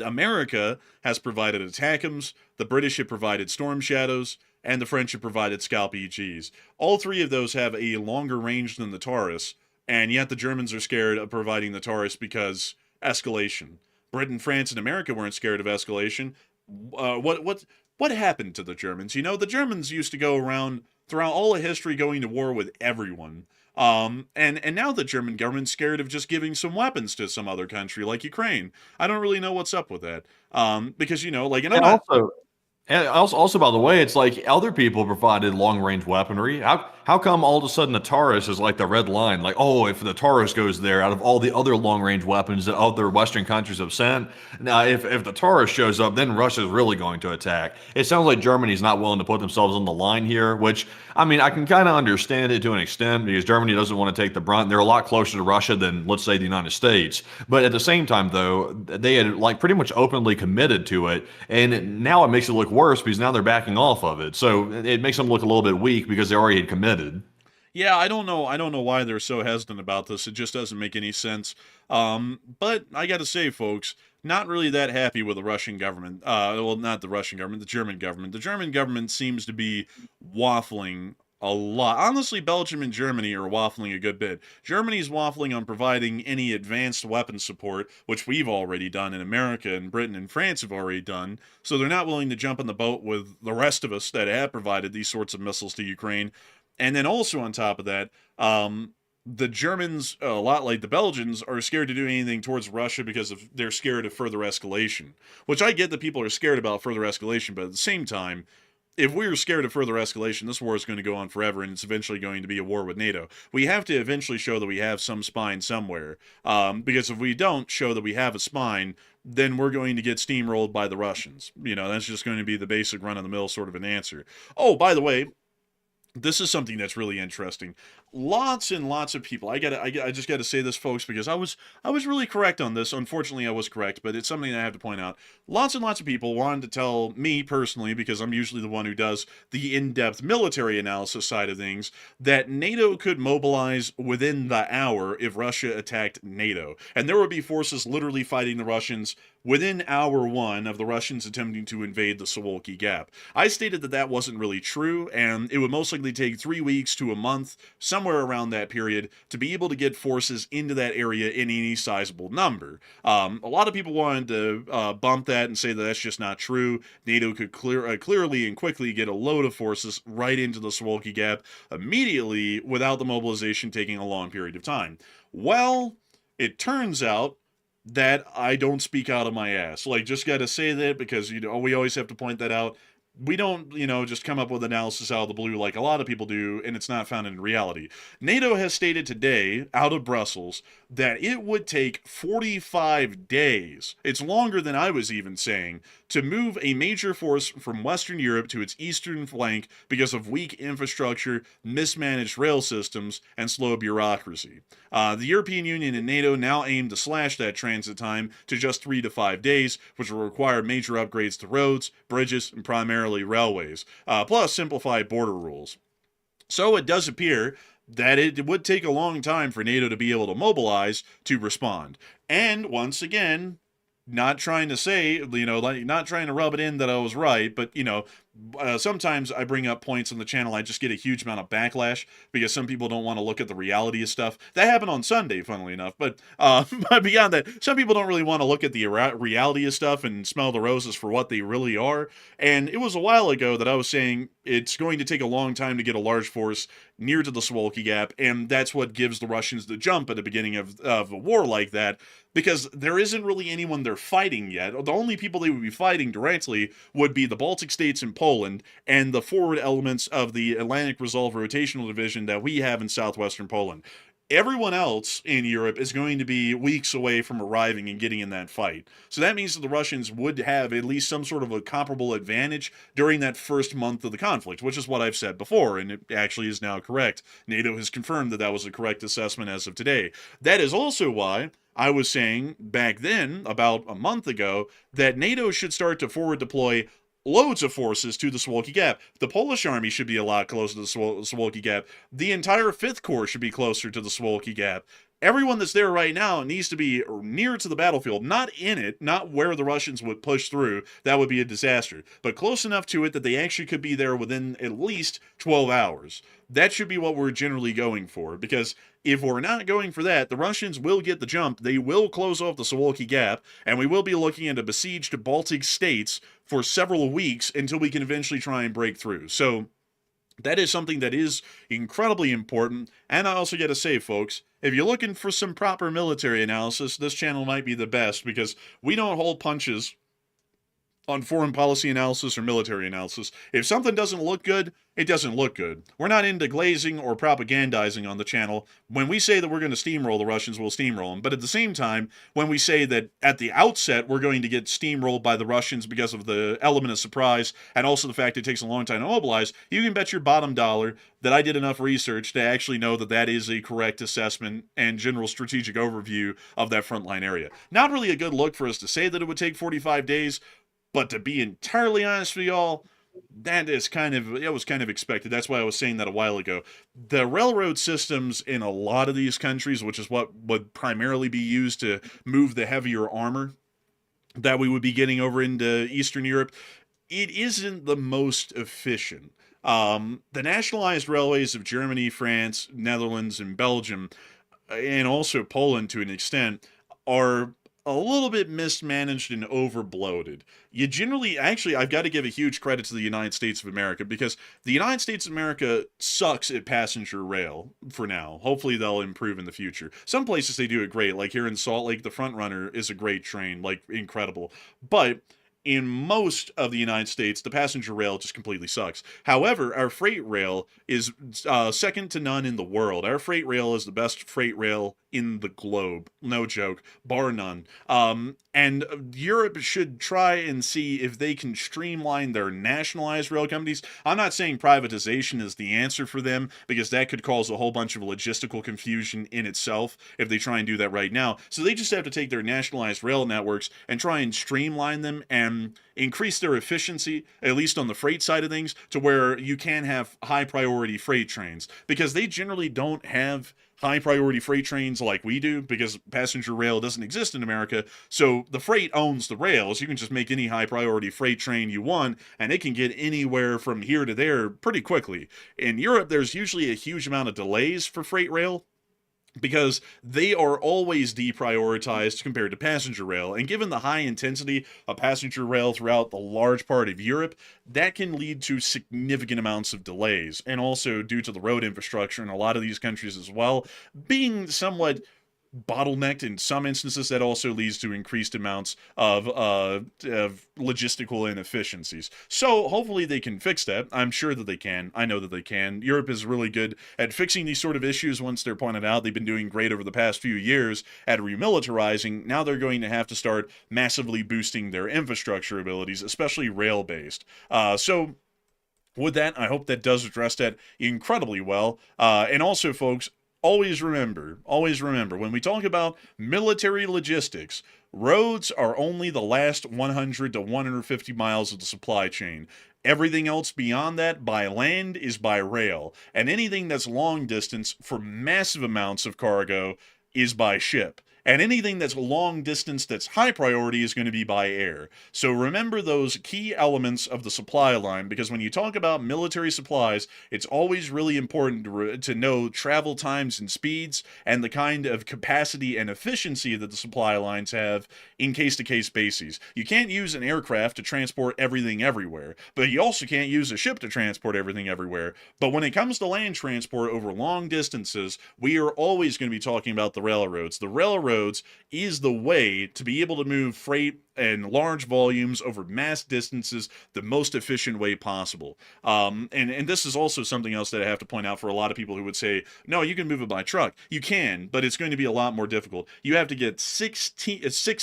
America has provided ATACMS, the British have provided Storm Shadows, and the French have provided Scalp EGs. All three of those have a longer range than the Taurus, and yet the Germans are scared of providing the Taurus because escalation. Britain, France, and America weren't scared of escalation. What happened to the Germans? You know, the Germans used to go around throughout all of history going to war with everyone. And now the German government's scared of just giving some weapons to some other country like Ukraine. I don't really know what's up with that. Because, you know, like, and I'm And not, also, by the way, it's like other people provided long range weaponry. How come all of a sudden the Taurus is like the red line? Like, oh, if the Taurus goes there, out of all the other long range weapons that other Western countries have sent, now if the Taurus shows up, then Russia's really going to attack. It sounds like Germany's not willing to put themselves on the line here, which, I mean, I can kind of understand it to an extent because Germany doesn't want to take the brunt. They're a lot closer to Russia than, let's say, the United States. But at the same time, though, they had like pretty much openly committed to it, and now it makes it look worse because now they're backing off of it. So it makes them look a little bit weak because they already had committed. yeah, I don't know. I don't know why they're so hesitant about this. It just doesn't make any sense. But I got to say, folks, not really that happy with the Russian government. Well, not the Russian government, the German government. The German government seems to be waffling a lot. Honestly, Belgium and Germany are waffling a good bit. Germany's waffling on providing any advanced weapon support, which we've already done, and America and Britain and France have already done. So they're not willing to jump in the boat with the rest of us that have provided these sorts of missiles to Ukraine. And then also on top of that, the Germans, a lot like the Belgians, are scared to do anything towards Russia because they're scared of further escalation. Which I get that people are scared about further escalation, but at the same time, if we're scared of further escalation, this war is going to go on forever, and it's eventually going to be a war with NATO. We have to eventually show that we have some spine somewhere, because if we don't show that we have a spine, then we're going to get steamrolled by the Russians. You know, that's just going to be the basic run-of-the-mill sort of an answer. Oh, by the way, this is something that's really interesting. Lots and lots of people. I just gotta say this, folks, because I was really correct on this. Unfortunately, I was correct, but it's something I have to point out. Lots and lots of people wanted to tell me personally, because I'm usually the one who does the in-depth military analysis side of things, that NATO could mobilize within the hour if Russia attacked NATO, and there would be forces literally fighting the Russians within hour one of the Russians attempting to invade the Suwalki Gap. I stated that that wasn't really true, and it would most likely take 3 weeks to a month, somewhere around that period, to be able to get forces into that area in any sizable number. A lot of people wanted to bump that and say that that's just not true. NATO could clearly and quickly get a load of forces right into the Suwalki Gap immediately without the mobilization taking a long period of time. Well, it turns out that I don't speak out of my ass. Like, just gotta say that because, you know, we always have to point that out. We don't, you know, just come up with analysis out of the blue like a lot of people do, and it's not founded in reality. NATO has stated today, out of Brussels, that it would take 45 days, it's longer than I was even saying, to move a major force from Western Europe to its eastern flank because of weak infrastructure, mismanaged rail systems, and slow bureaucracy. The European Union and NATO now aim to slash that transit time to just 3 to 5 days, which will require major upgrades to roads, bridges, and primarily railways, plus simplified border rules. So it does appear that it would take a long time for NATO to be able to mobilize to respond. And once again, not trying to say, you know, like, not trying to rub it in that I was right, but, you know, sometimes I bring up points on the channel, I just get a huge amount of backlash because some people don't want to look at the reality of stuff. That happened on Sunday, funnily enough, but beyond that, some people don't really want to look at the reality of stuff and smell the roses for what they really are. And it was a while ago that I was saying it's going to take a long time to get a large force near to the Suwalki Gap, and that's what gives the Russians the jump at the beginning of a war like that, because there isn't really anyone they're fighting yet. The only people they would be fighting directly would be the Baltic states and Poland, and the forward elements of the Atlantic Resolve Rotational Division that we have in southwestern Poland. Everyone else in Europe is going to be weeks away from arriving and getting in that fight. So that means that the Russians would have at least some sort of a comparable advantage during that first month of the conflict, which is what I've said before, and it actually is now correct. NATO has confirmed that that was a correct assessment as of today. That is also why I was saying back then, about a month ago, that NATO should start to forward deploy loads of forces to the Suwalki Gap. The Polish army should be a lot closer to the Suwalki Gap. The entire 5th Corps should be closer to the Suwalki Gap. Everyone that's there right now needs to be near to the battlefield, not in it, not where the Russians would push through. That would be a disaster. But close enough to it that they actually could be there within at least 12 hours. That should be what we're generally going for, because if we're not going for that, the Russians will get the jump. They will close off the Suwalki Gap, and we will be looking at a besieged Baltic states for several weeks until we can eventually try and break through. So that is something that is incredibly important. And I also got to say, folks, if you're looking for some proper military analysis, this channel might be the best, because we don't hold punches on foreign policy analysis or military analysis. If something doesn't look good, it doesn't look good. We're not into glazing or propagandizing on the channel. When we say that we're going to steamroll the Russians, we'll steamroll them. But at the same time, when we say that at the outset we're going to get steamrolled by the Russians because of the element of surprise and also the fact it takes a long time to mobilize, you can bet your bottom dollar that I did enough research to actually know that that is a correct assessment and general strategic overview of that frontline area. Not really a good look for us to say that it would take 45 days, but to be entirely honest with y'all, it was kind of expected. That's why I was saying that a while ago. The railroad systems in a lot of these countries, which is what would primarily be used to move the heavier armor that we would be getting over into Eastern Europe, it isn't the most efficient. The nationalized railways of Germany, France, Netherlands, and Belgium, and also Poland to an extent, are a little bit mismanaged and overbloated. You generally, actually, I've got to give a huge credit to the United States of America, because the United States of America sucks at passenger rail for now. Hopefully they'll improve in the future. Some places they do it great, like here in Salt Lake, the Front Runner is a great train, like incredible. But in most of the United States, the passenger rail just completely sucks. However, our freight rail is second to none in the world. Our freight rail is the best freight rail in the globe. No joke. Bar none. And Europe should try and see if they can streamline their nationalized rail companies. I'm not saying privatization is the answer for them, because that could cause a whole bunch of logistical confusion in itself if they try and do that right now. So they just have to take their nationalized rail networks and try and streamline them and increase their efficiency, at least on the freight side of things, to where you can have high priority freight trains, because they generally don't have high priority freight trains like we do, because passenger rail doesn't exist in America. So the freight owns the rails. You can just make any high priority freight train you want, and it can get anywhere from here to there pretty quickly. In Europe, there's usually a huge amount of delays for freight rail, because they are always deprioritized compared to passenger rail. And given the high intensity of passenger rail throughout the large part of Europe, that can lead to significant amounts of delays. And also due to the road infrastructure in a lot of these countries as well, being somewhat bottlenecked in some instances, that also leads to increased amounts of logistical inefficiencies. So hopefully they can fix that. I'm sure that they can. I know that they can. Europe is really good at fixing these sort of issues once they're pointed out. They've been doing great over the past few years at remilitarizing. Now they're going to have to start massively boosting their infrastructure abilities, especially rail-based. So with that, I hope that does address that incredibly well. And also, folks, always remember, when we talk about military logistics, roads are only the last 100 to 150 miles of the supply chain. Everything else beyond that, by land, is by rail. And anything that's long distance for massive amounts of cargo is by ship. And anything that's long distance that's high priority is going to be by air. So remember those key elements of the supply line, because when you talk about military supplies, it's always really important to know travel times and speeds and the kind of capacity and efficiency that the supply lines have in case-to-case bases. You can't use an aircraft to transport everything everywhere, but you also can't use a ship to transport everything everywhere. But when it comes to land transport over long distances, we are always going to be talking about the railroads. The railroads roads is the way to be able to move freight and large volumes over mass distances the most efficient way possible. And this is also something else that I have to point out for a lot of people who would say, no, you can move it by truck. You can, but it's going to be a lot more difficult. You have to get 6,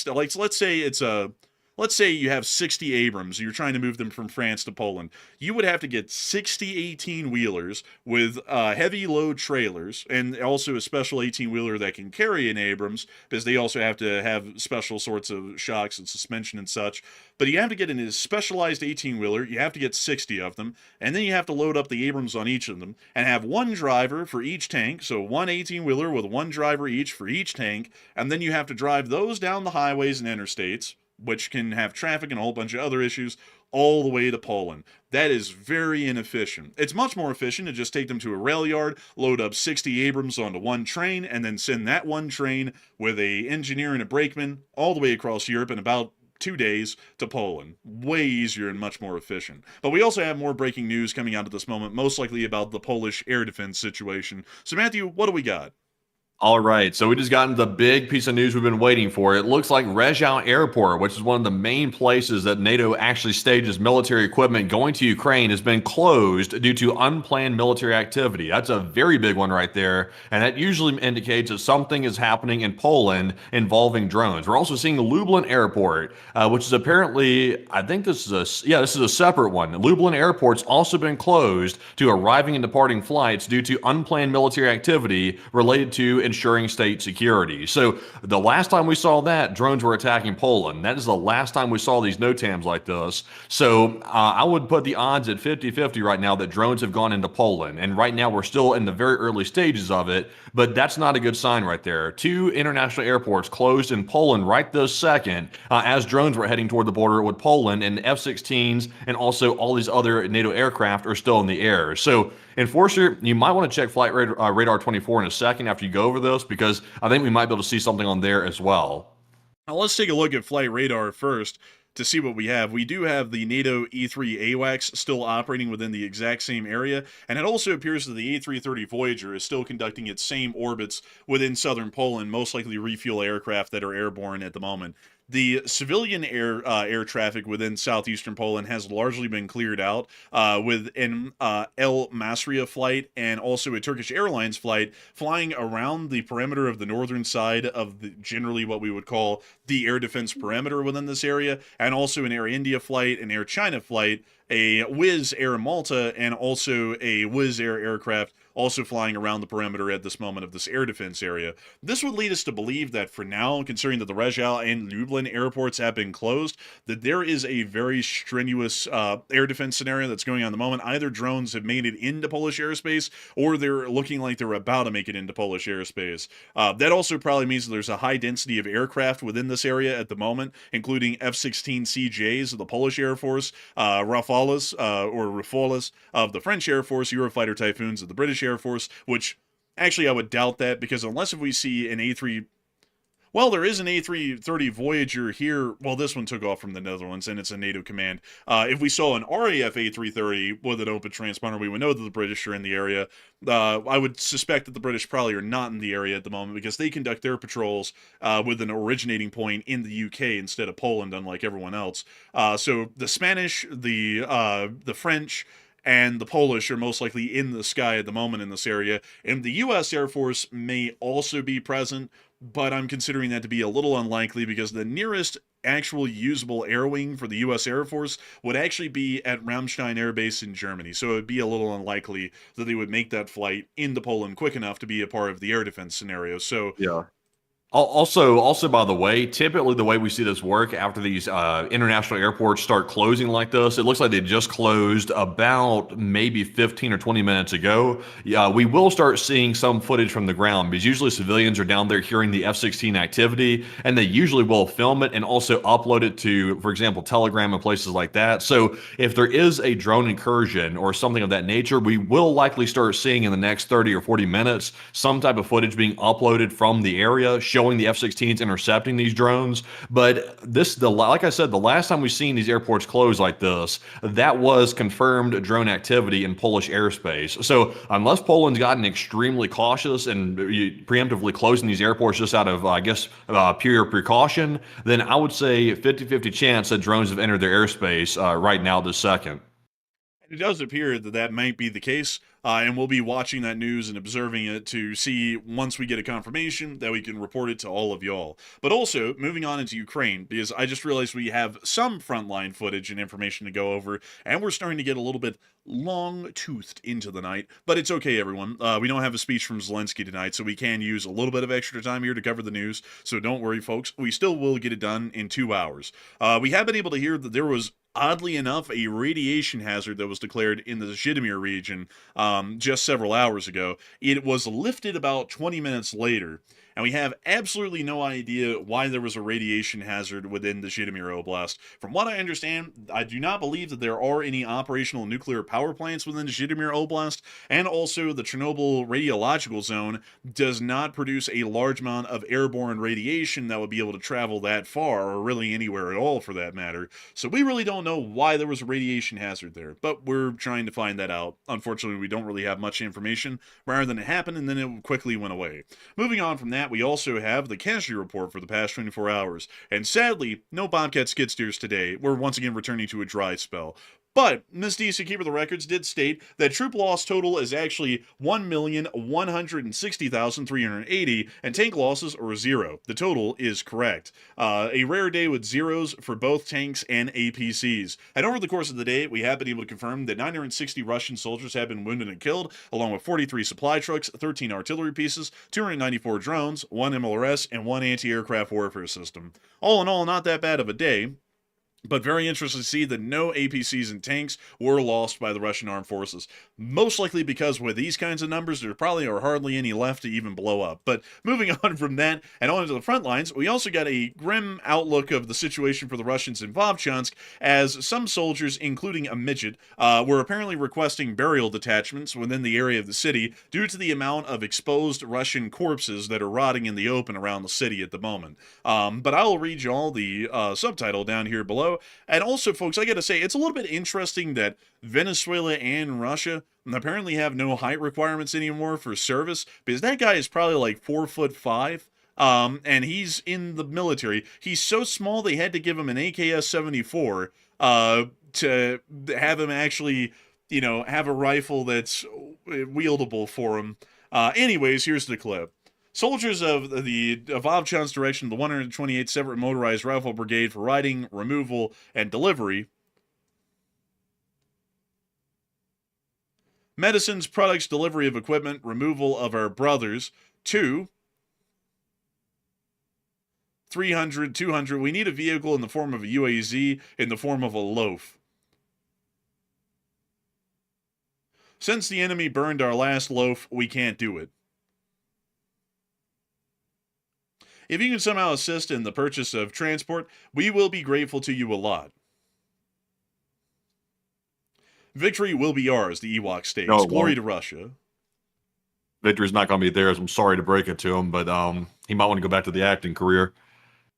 like, let's say you have 60 Abrams and you're trying to move them from France to Poland. You would have to get 60 18-wheelers with heavy load trailers, and also a special 18-wheeler that can carry an Abrams, because they also have to have special sorts of shocks and suspension and such. But you have to get in a specialized 18-wheeler, you have to get 60 of them, and then you have to load up the Abrams on each of them, and have one driver for each tank, so one 18-wheeler with one driver each for each tank, and then you have to drive those down the highways and interstates, which can have traffic and a whole bunch of other issues, all the way to Poland. That is very inefficient. It's much more efficient to just take them to a rail yard, load up 60 Abrams onto one train, and then send that one train with a engineer and a brakeman all the way across Europe in about 2 days to Poland. Way easier and much more efficient. But we also have more breaking news coming out at this moment, most likely about the Polish air defense situation. So Matthew, what do we got? All right, so we just got into the big piece of news we've been waiting for. It looks like Rzeszów Airport, which is one of the main places that NATO actually stages military equipment going to Ukraine, has been closed due to unplanned military activity. That's a very big one right there, and that usually indicates that something is happening in Poland involving drones. We're also seeing Lublin Airport, which is apparently, I think this is a separate one. Lublin Airport's also been closed to arriving and departing flights due to unplanned military activity related to ensuring state security. So the last time we saw that, drones were attacking Poland. That is the last time we saw these NOTAMs like this. So I would put the odds at 50-50 right now that drones have gone into Poland. And right now we're still in the very early stages of it, but that's not a good sign right there. 2 international airports closed in Poland right this second as drones were heading toward the border with Poland, and F-16s and also all these other NATO aircraft are still in the air. So Enforcer, you might want to check Flight Radar 24 in a second after you go over this, because I think we might be able to see something on there as well. Now let's take a look at Flight Radar first to see what we have. We do have the NATO E-3 AWACS still operating within the exact same area, and it also appears that the A330 Voyager is still conducting its same orbits within southern Poland, most likely refuel aircraft that are airborne at the moment. The civilian air traffic within southeastern Poland has largely been cleared out with an El Masria flight and also a Turkish Airlines flight flying around the perimeter of the northern side of generally what we would call the air defense perimeter within this area, and also an Air India flight, an Air China flight, a Wizz Air Malta, and also a Wizz Air aircraft also flying around the perimeter at this moment of this air defense area. This would lead us to believe that for now, considering that the Rzeszów and Lublin airports have been closed, that there is a very strenuous air defense scenario that's going on at the moment. Either drones have made it into Polish airspace, or they're looking like they're about to make it into Polish airspace. That also probably means that there's a high density of aircraft within this area at the moment, including F-16 CJs of the Polish Air Force, Rafalas of the French Air Force, Eurofighter Typhoons of the British Air Force, which actually I would doubt that, because unless if we see an A3... Well, there is an A330 Voyager here. Well, this one took off from the Netherlands, and it's a NATO command. If we saw an RAF A330 with an open transponder, we would know that the British are in the area. I would suspect that the British probably are not in the area at the moment, because they conduct their patrols with an originating point in the UK instead of Poland, unlike everyone else. So the Spanish, the French, and the Polish are most likely in the sky at the moment in this area. And the U.S. Air Force may also be present, but I'm considering that to be a little unlikely, because the nearest actual usable air wing for the U.S. Air Force would actually be at Ramstein Air Base in Germany. So it would be a little unlikely that they would make that flight into Poland quick enough to be a part of the air defense scenario. So yeah. Also, by the way, typically the way we see this work after these international airports start closing like this, it looks like they just closed about maybe 15 or 20 minutes ago. We will start seeing some footage from the ground, because usually civilians are down there hearing the F-16 activity, and they usually will film it and also upload it to, for example, Telegram and places like that. So if there is a drone incursion or something of that nature, we will likely start seeing in the next 30 or 40 minutes some type of footage being uploaded from the area, showing the F-16s intercepting these drones. But like I said, the last time we've seen these airports close like this, that was confirmed drone activity in Polish airspace. So unless Poland's gotten extremely cautious and preemptively closing these airports just out of, I guess, pure precaution, then I would say 50-50 chance that drones have entered their airspace right now this second. It does appear that that might be the case, and we'll be watching that news and observing it to see, once we get a confirmation, that we can report it to all of y'all. But also, moving on into Ukraine, because I just realized we have some frontline footage and information to go over, and we're starting to get a little bit long-toothed into the night, but it's okay, everyone. We don't have a speech from Zelensky tonight, so we can use a little bit of extra time here to cover the news, so don't worry, folks. We still will get it done in 2 hours. We have been able to hear that there was, oddly enough, a radiation hazard that was declared in the Zhytomyr region just several hours ago. It was lifted about 20 minutes later, and we have absolutely no idea why there was a radiation hazard within the Zhytomyr oblast. From what I understand, I do not believe that there are any operational nuclear power plants within the Zhytomyr oblast, and also the Chernobyl radiological zone does not produce a large amount of airborne radiation that would be able to travel that far, or really anywhere at all for that matter. So we really don't know why there was a radiation hazard there, but we're trying to find that out. Unfortunately, we don't really have much information, rather than it happened and then it quickly went away. Moving on from that, we also have the casualty report for the past 24 hours, and sadly, no Bobcat skid steers today. We're once again returning to a dry spell. But Ms. DC, Keeper of the Records, did state that troop loss total is actually 1,160,380, and tank losses are 0. The total is correct. A rare day with zeros for both tanks and APCs. And over the course of the day, we have been able to confirm that 960 Russian soldiers have been wounded and killed, along with 43 supply trucks, 13 artillery pieces, 294 drones, 1 MLRS, and 1 anti-aircraft warfare system. All in all, not that bad of a day. But very interesting to see that no APCs and tanks were lost by the Russian armed forces. Most likely because with these kinds of numbers, there probably are hardly any left to even blow up. But moving on from that and on to the front lines, we also got a grim outlook of the situation for the Russians in Vovchansk, as some soldiers, including a midget, were apparently requesting burial detachments within the area of the city due to the amount of exposed Russian corpses that are rotting in the open around the city at the moment. But I will read you all the subtitle down here below. And also, folks, I gotta say, it's a little bit interesting that Venezuela and Russia apparently have no height requirements anymore for service, because that guy is probably like 4'5", and he's in the military. He's so small they had to give him an AKS-74 to have him actually, you know, have a rifle that's wieldable for him. Anyways, here's the clip. Soldiers of Vovchansk direction, the 128th Separate Motorized Rifle Brigade for riding, removal, and delivery. Medicines, products, delivery of equipment, removal of our brothers. 2. 300, 200. We need a vehicle in the form of a UAZ, in the form of a loaf. Since the enemy burned our last loaf, we can't do it. If you can somehow assist in the purchase of transport, we will be grateful to you a lot. Victory will be ours, the Ewok states. No, Glory to Russia. Victory's not going to be theirs. I'm sorry to break it to him, but he might want to go back to the acting career.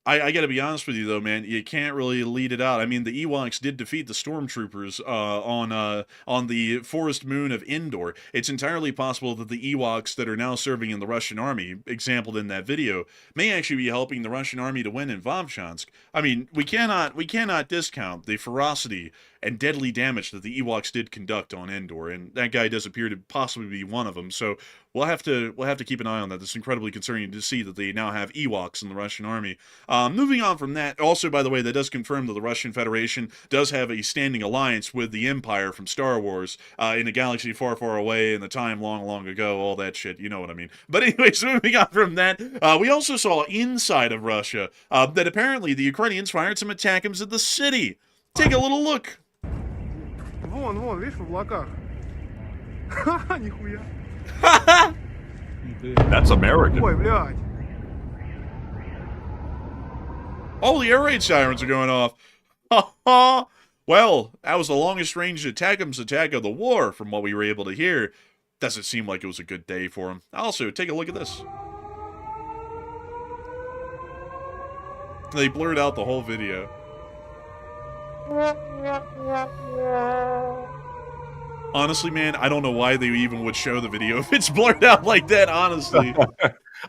I got to be honest with you, though, man. You can't really lead it out. I mean, the Ewoks did defeat the Stormtroopers on the forest moon of Endor. It's entirely possible that the Ewoks that are now serving in the Russian army, exampled in that video, may actually be helping the Russian army to win in Vovchansk. I mean, we cannot discount the ferocity and deadly damage that the Ewoks did conduct on Endor, and that guy does appear to possibly be one of them. So we'll have to keep an eye on that. It's incredibly concerning to see that they now have Ewoks in the Russian army. Moving on from that, also, by the way, that does confirm that the Russian Federation does have a standing alliance with the Empire from Star Wars, in a galaxy far, far away, in a time long, long ago, all that shit, you know what I mean. But anyways, moving on from that, we also saw inside of Russia that apparently the Ukrainians fired some ATACMS at the city. Take a little look. Вон, видишь, в облаках. Ха-ха, нихуя. That's American. Ой, блядь. All the air raid sirens are going off. Well, that was the longest range ATACMS attack of the war, from what we were able to hear. Doesn't seem like it was a good day for him. Also, take a look at this. They blurred out the whole video. Honestly, man, I don't know why they even would show the video if it's blurred out like that, honestly.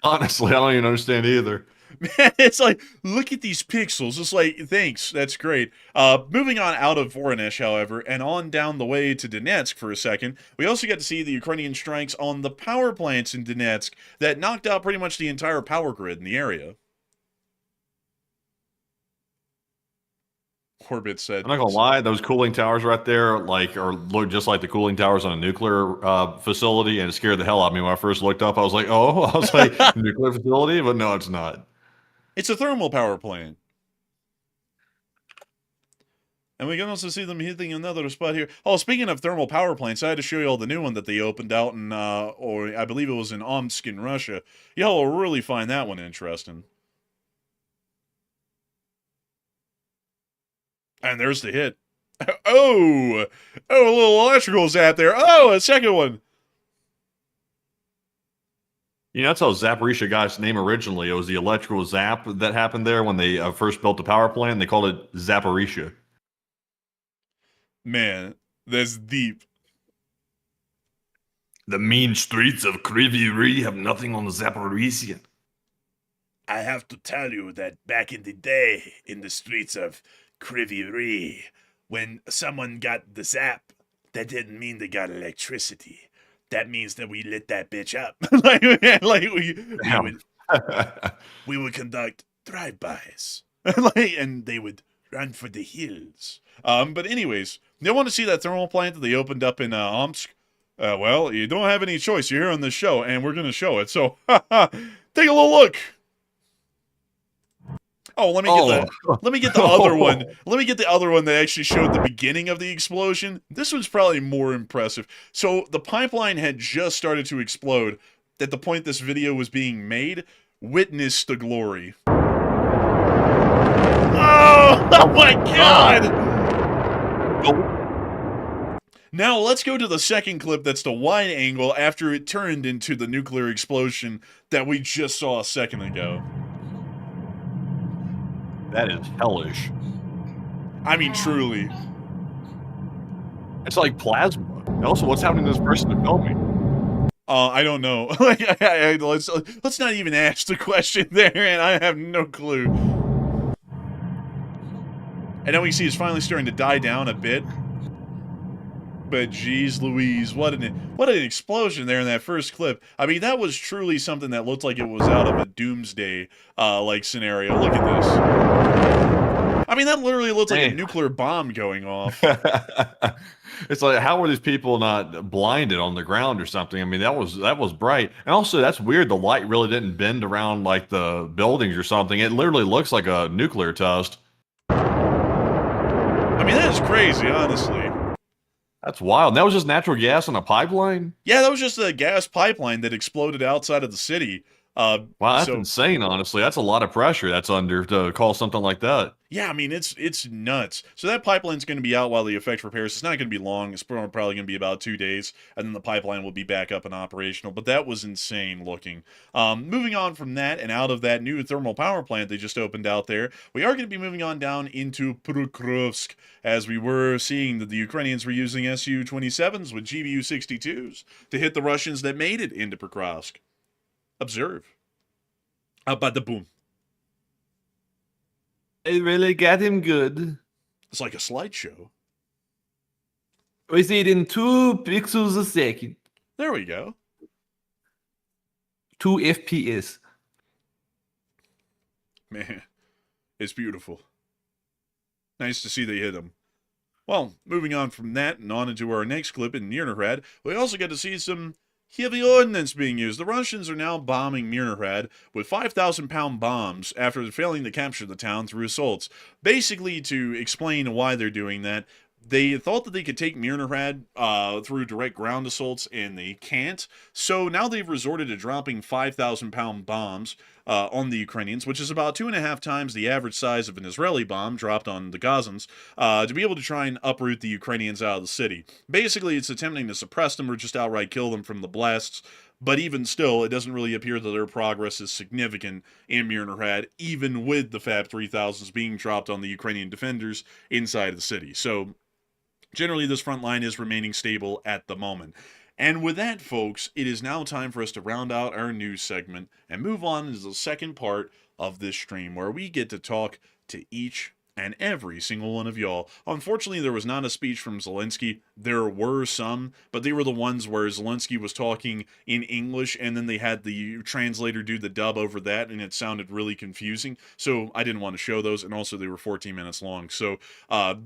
Honestly, I don't even understand either. Man, it's like, look at these pixels. It's like, thanks, that's great. Moving on out of Voronezh, however, and on down the way to Donetsk for a second, we also got to see the Ukrainian strikes on the power plants in Donetsk that knocked out pretty much the entire power grid in the area. Orbit said, I'm not gonna lie, those cooling towers right there, look just like the cooling towers on a nuclear facility, and it scared the hell out of me when I first looked up. I was like, nuclear facility, but no, it's not. it's a thermal power plant. And we can also see them hitting another spot here. Oh, speaking of thermal power plants, I had to show you all the new one that they opened out in, or I believe it was in Omsk in Russia. Y'all will really find that one interesting. And there's the hit. Oh, a little electrical zap there. Oh, a second one. You know, that's how Zaporizhia got its name originally. It was the electrical zap that happened there when they first built the power plant. They called it Zaporizhia. Man, that's deep. The mean streets of Kryvyi Rih have nothing on the Zaporizhia. I have to tell you that back in the day, in the streets of Kryvyi Rih, when someone got the zap, that didn't mean they got electricity. That means that we lit that bitch up. We would conduct drive-bys. And they would run for the hills. But anyways, you want to see that thermal plant that they opened up in Omsk? Well, you don't have any choice. You're here on this show, and we're going to show it. So, take a little look. Oh, let me get the other one. Let me get the other one that actually showed the beginning of the explosion. This one's probably more impressive. So the pipeline had just started to explode at the point this video was being made. Witness the glory. Oh my God! Now let's go to the second clip that's the wide angle after it turned into the nuclear explosion that we just saw a second ago. That is hellish. I mean, truly. It's like plasma. And also, what's happening to this person to filming? I don't know. Let's not even ask the question there, and I have no clue. And then we see it's finally starting to die down a bit. But geez Louise, what an explosion there in that first clip. I mean, that was truly something that looked like it was out of a doomsday like scenario. Look at this. I mean, that literally looked like a nuclear bomb going off. It's like, how were these people not blinded on the ground or something? I mean, that was bright. And also, that's weird. The light really didn't bend around like the buildings or something. It literally looks like a nuclear test. I mean, that is crazy, honestly. That's wild. And that was just natural gas on a pipeline? Yeah, that was just a gas pipeline that exploded outside of the city. Wow, that's insane, honestly. That's a lot of pressure that's under to call something like that. Yeah, I mean, it's nuts. So that pipeline's going to be out while the effect repairs. It's not going to be long. It's probably going to be about 2 days, and then the pipeline will be back up and operational. But that was insane looking. Moving on from that and out of that new thermal power plant they just opened out there, we are going to be moving on down into Pokrovsk, as we were seeing that the Ukrainians were using Su-27s with GBU-62s to hit the Russians that made it into Pokrovsk. Observe. About the boom. They really got him good. It's like a slideshow. We see it in 2 pixels a second. There we go. 2 FPS. Man, it's beautiful. Nice to see they hit him. Well, moving on from that and on into our next clip in Myrnohrad, we also get to see some heavy ordnance being used. The Russians are now bombing Myrnohrad with 5,000-pound bombs after failing to capture the town through assaults. Basically, to explain why they're doing that, they thought that they could take Myrnohrad through direct ground assaults, and they can't. So now they've resorted to dropping 5,000-pound bombs on the Ukrainians, which is about 2.5 times the average size of an Israeli bomb dropped on the Gazans, to be able to try and uproot the Ukrainians out of the city. Basically, it's attempting to suppress them or just outright kill them from the blasts. But even still, it doesn't really appear that their progress is significant in Myrnohrad, even with the Fab 3000s being dropped on the Ukrainian defenders inside the city. So, generally, this front line is remaining stable at the moment. And with that, folks, it is now time for us to round out our news segment and move on to the second part of this stream, where we get to talk to each and every single one of y'all. Unfortunately, there was not a speech from Zelensky. There were some, but they were the ones where Zelensky was talking in English, and then they had the translator do the dub over that, and it sounded really confusing. So I didn't want to show those, and also they were 14 minutes long. So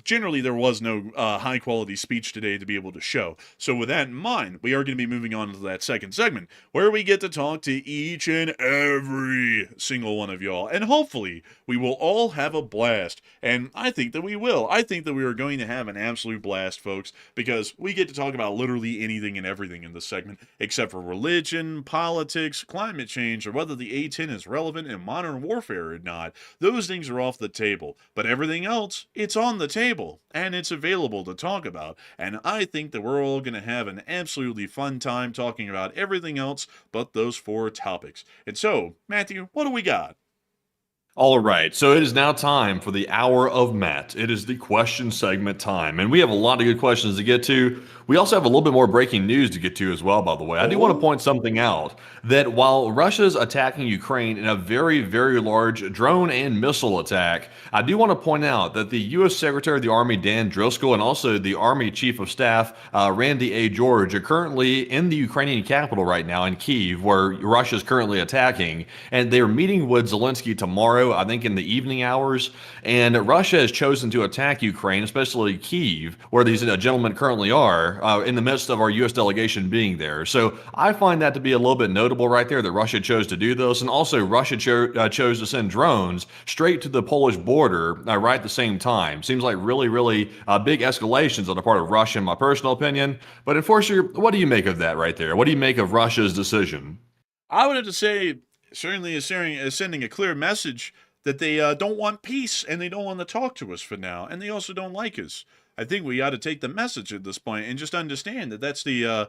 generally, there was no high-quality speech today to be able to show. So with that in mind, we are going to be moving on to that second segment, where we get to talk to each and every single one of y'all, and hopefully, we will all have a blast. And I think that we will. I think that we are going to have an absolute blast, folks, because we get to talk about literally anything and everything in this segment, except for religion, politics, climate change, or whether the A-10 is relevant in modern warfare or not. Those things are off the table. But everything else, it's on the table, and it's available to talk about. And I think that we're all going to have an absolutely fun time talking about everything else but those 4 topics. And so, Matthew, what do we got? All right, so it is now time for the Hour of Matt. It is the question segment time, and we have a lot of good questions to get to. We also have a little bit more breaking news to get to as well, by the way. I do want to point something out, that while Russia's attacking Ukraine in a very, very large drone and missile attack, I do want to point out that the U.S. Secretary of the Army, Dan Driscoll, and also the Army Chief of Staff, Randy A. George, are currently in the Ukrainian capital right now in Kyiv, where Russia is currently attacking, and they're meeting with Zelensky tomorrow, I think in the evening hours, and Russia has chosen to attack Ukraine, especially Kyiv, where these gentlemen currently are, in the midst of our U.S. delegation being there. So I find that to be a little bit notable right there, that Russia chose to do this, and also Russia chose to send drones straight to the Polish border right at the same time. Seems like really, really big escalations on the part of Russia, in my personal opinion. But Enforcer, what do you make of that right there? What do you make of Russia's decision? I would have to say, certainly is sending a clear message that they don't want peace and they don't want to talk to us for now, and they also don't like us. I think we ought to take the message at this point and just understand that that's the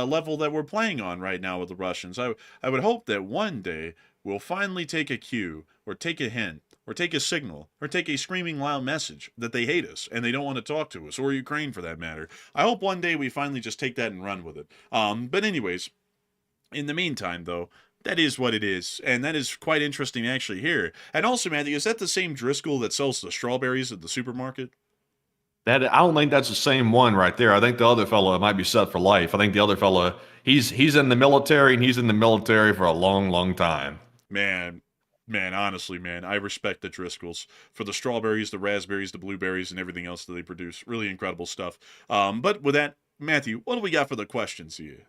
level that we're playing on right now with the Russians. I would hope that one day we'll finally take a cue or take a hint or take a signal or take a screaming loud message that they hate us and they don't want to talk to us, or Ukraine for that matter. I hope one day we finally just take that and run with it. But anyways, in the meantime, though, that is what it is, and that is quite interesting actually here. And also, Matthew, is that the same Driscoll that sells the strawberries at the supermarket? I don't think that's the same one right there. I think the other fellow might be set for life. I think the other fellow, he's in the military, and he's in the military for a long, long time. Man, honestly, man, I respect the Driscolls for the strawberries, the raspberries, the blueberries, and everything else that they produce. Really incredible stuff. But with that, Matthew, what do we got for the questions here?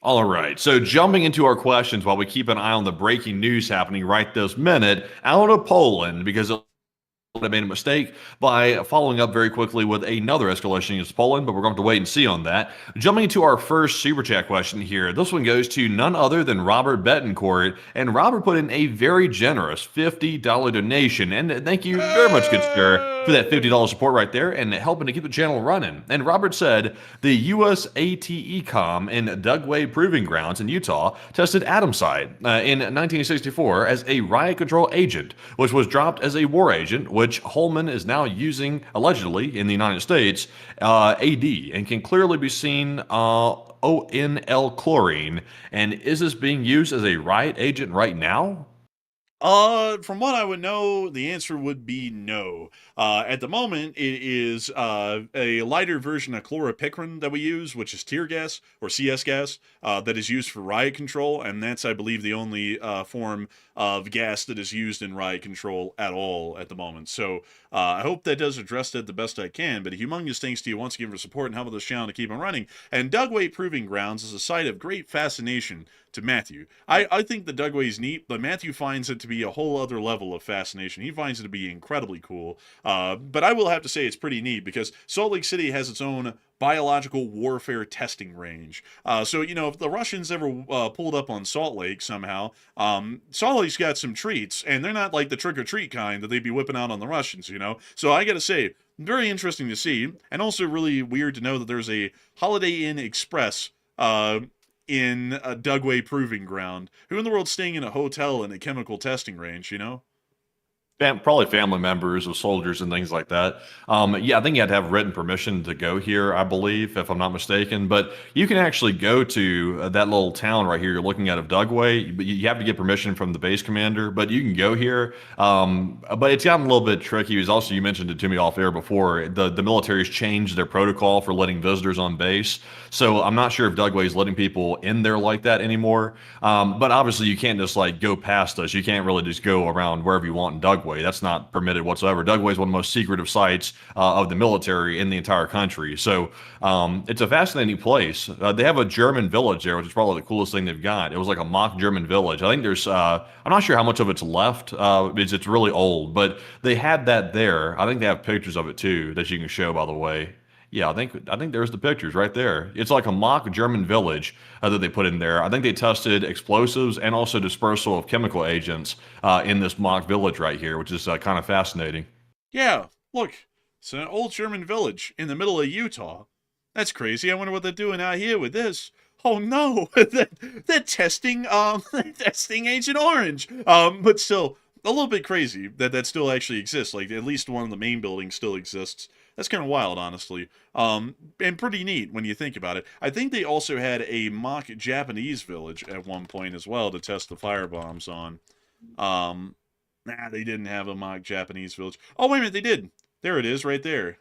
All right, so jumping into our questions while we keep an eye on the breaking news happening right this minute out of Poland, because I made a mistake by following up very quickly with another escalation against Poland, but we're going to have to wait and see on that. Jumping into our first Super Chat question here. This one goes to none other than Robert Betancourt, and Robert put in a very generous $50 donation, and thank you very much, good sir, for that $50 support right there and helping to keep the channel running. And Robert said, the U.S. ATECOM in Dugway Proving Grounds in Utah tested Atomside in 1964 as a riot control agent, which was dropped as a war agent, which Holman is now using, allegedly, in the United States, AD, and can clearly be seen ONL chlorine. And is this being used as a riot agent right now? From what I would know, the answer would be no. At the moment, it is a lighter version of chloropicrin that we use, which is tear gas or CS gas that is used for riot control, and that's, I believe, the only form of gas that is used in riot control at all at the moment. So I hope that does address that the best I can, but a humongous thanks to you once again for support and helping this channel to keep on running. And Dugway Proving Grounds is a site of great fascination to Matthew. I think the Dugway is neat, but Matthew finds it to be a whole other level of fascination. He finds it to be incredibly cool. But I will have to say it's pretty neat because Salt Lake City has its own biological warfare testing range. So, if the Russians ever pulled up on Salt Lake somehow, Salt Lake's got some treats, and they're not like the trick-or-treat kind that they'd be whipping out on the Russians. So I gotta say, very interesting to see, and also really weird to know that there's a Holiday Inn Express in a Dugway Proving Ground. Who in the world's staying in a hotel in a chemical testing range? Probably family members of soldiers and things like that. Yeah, I think you had to have written permission to go here, I believe, if I'm not mistaken. But you can actually go to that little town right here you're looking at of Dugway. But you have to get permission from the base commander. But you can go here. But it's gotten a little bit tricky. You mentioned it to me off air before. The military's changed their protocol for letting visitors on base. So I'm not sure if Dugway's letting people in there like that anymore. But obviously you can't just go past us. You can't really just go around wherever you want in Dugway. That's not permitted whatsoever. Dugway is one of the most secretive sites of the military in the entire country. So it's a fascinating place. They have a German village there, which is probably the coolest thing they've got. It was like a mock German village. I think there's, I'm not sure how much of it's left. It's really old, but they had that there. I think they have pictures of it too that you can show, by the way. Yeah, I think there's the pictures right there. It's like a mock German village that they put in there. I think they tested explosives and also dispersal of chemical agents in this mock village right here, which is kind of fascinating. Yeah, look, it's an old German village in the middle of Utah. That's crazy. I wonder what they're doing out here with this. Oh no, they're testing testing Agent Orange. But still, a little bit crazy that still actually exists. Like at least one of the main buildings still exists. That's kind of wild, honestly, and pretty neat when you think about it. I think they also had a mock Japanese village at one point as well to test the firebombs on. They didn't have a mock Japanese village. Oh, wait a minute, they did. There it is, right there.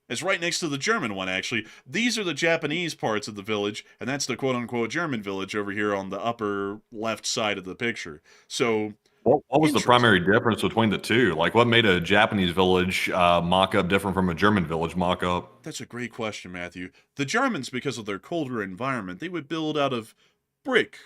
It's right next to the German one, actually. These are the Japanese parts of the village, and that's the quote-unquote German village over here on the upper left side of the picture. So... What was the primary difference between the two? Like, what made a Japanese village mock-up different from a German village mock-up? That's a great question, Matthew. The Germans, because of their colder environment, they would build out of brick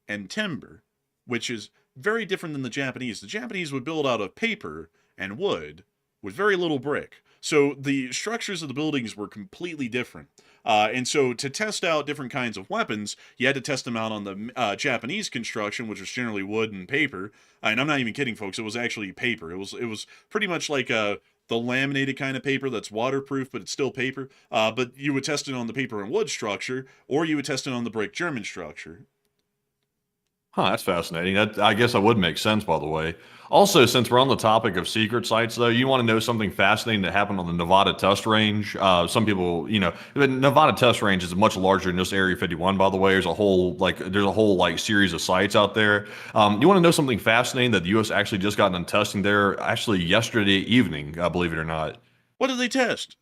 and timber, which is very different than the Japanese. The Japanese would build out of paper and wood with very little brick. So the structures of the buildings were completely different. And so to test out different kinds of weapons, you had to test them out on the Japanese construction, which was generally wood and paper. And I'm not even kidding, folks. It was actually paper. It was pretty much like the laminated kind of paper that's waterproof, but it's still paper. But you would test it on the paper and wood structure, or you would test it on the brick German structure. Huh, that's fascinating. I guess that would make sense, by the way. Also, since we're on the topic of secret sites, though, you want to know something fascinating that happened on the Nevada test range. Some people, the Nevada test range is much larger than just Area 51, by the way. There's a whole series of sites out there. You want to know something fascinating that the U.S. actually just got done testing there, actually yesterday evening, believe it or not. What did they test?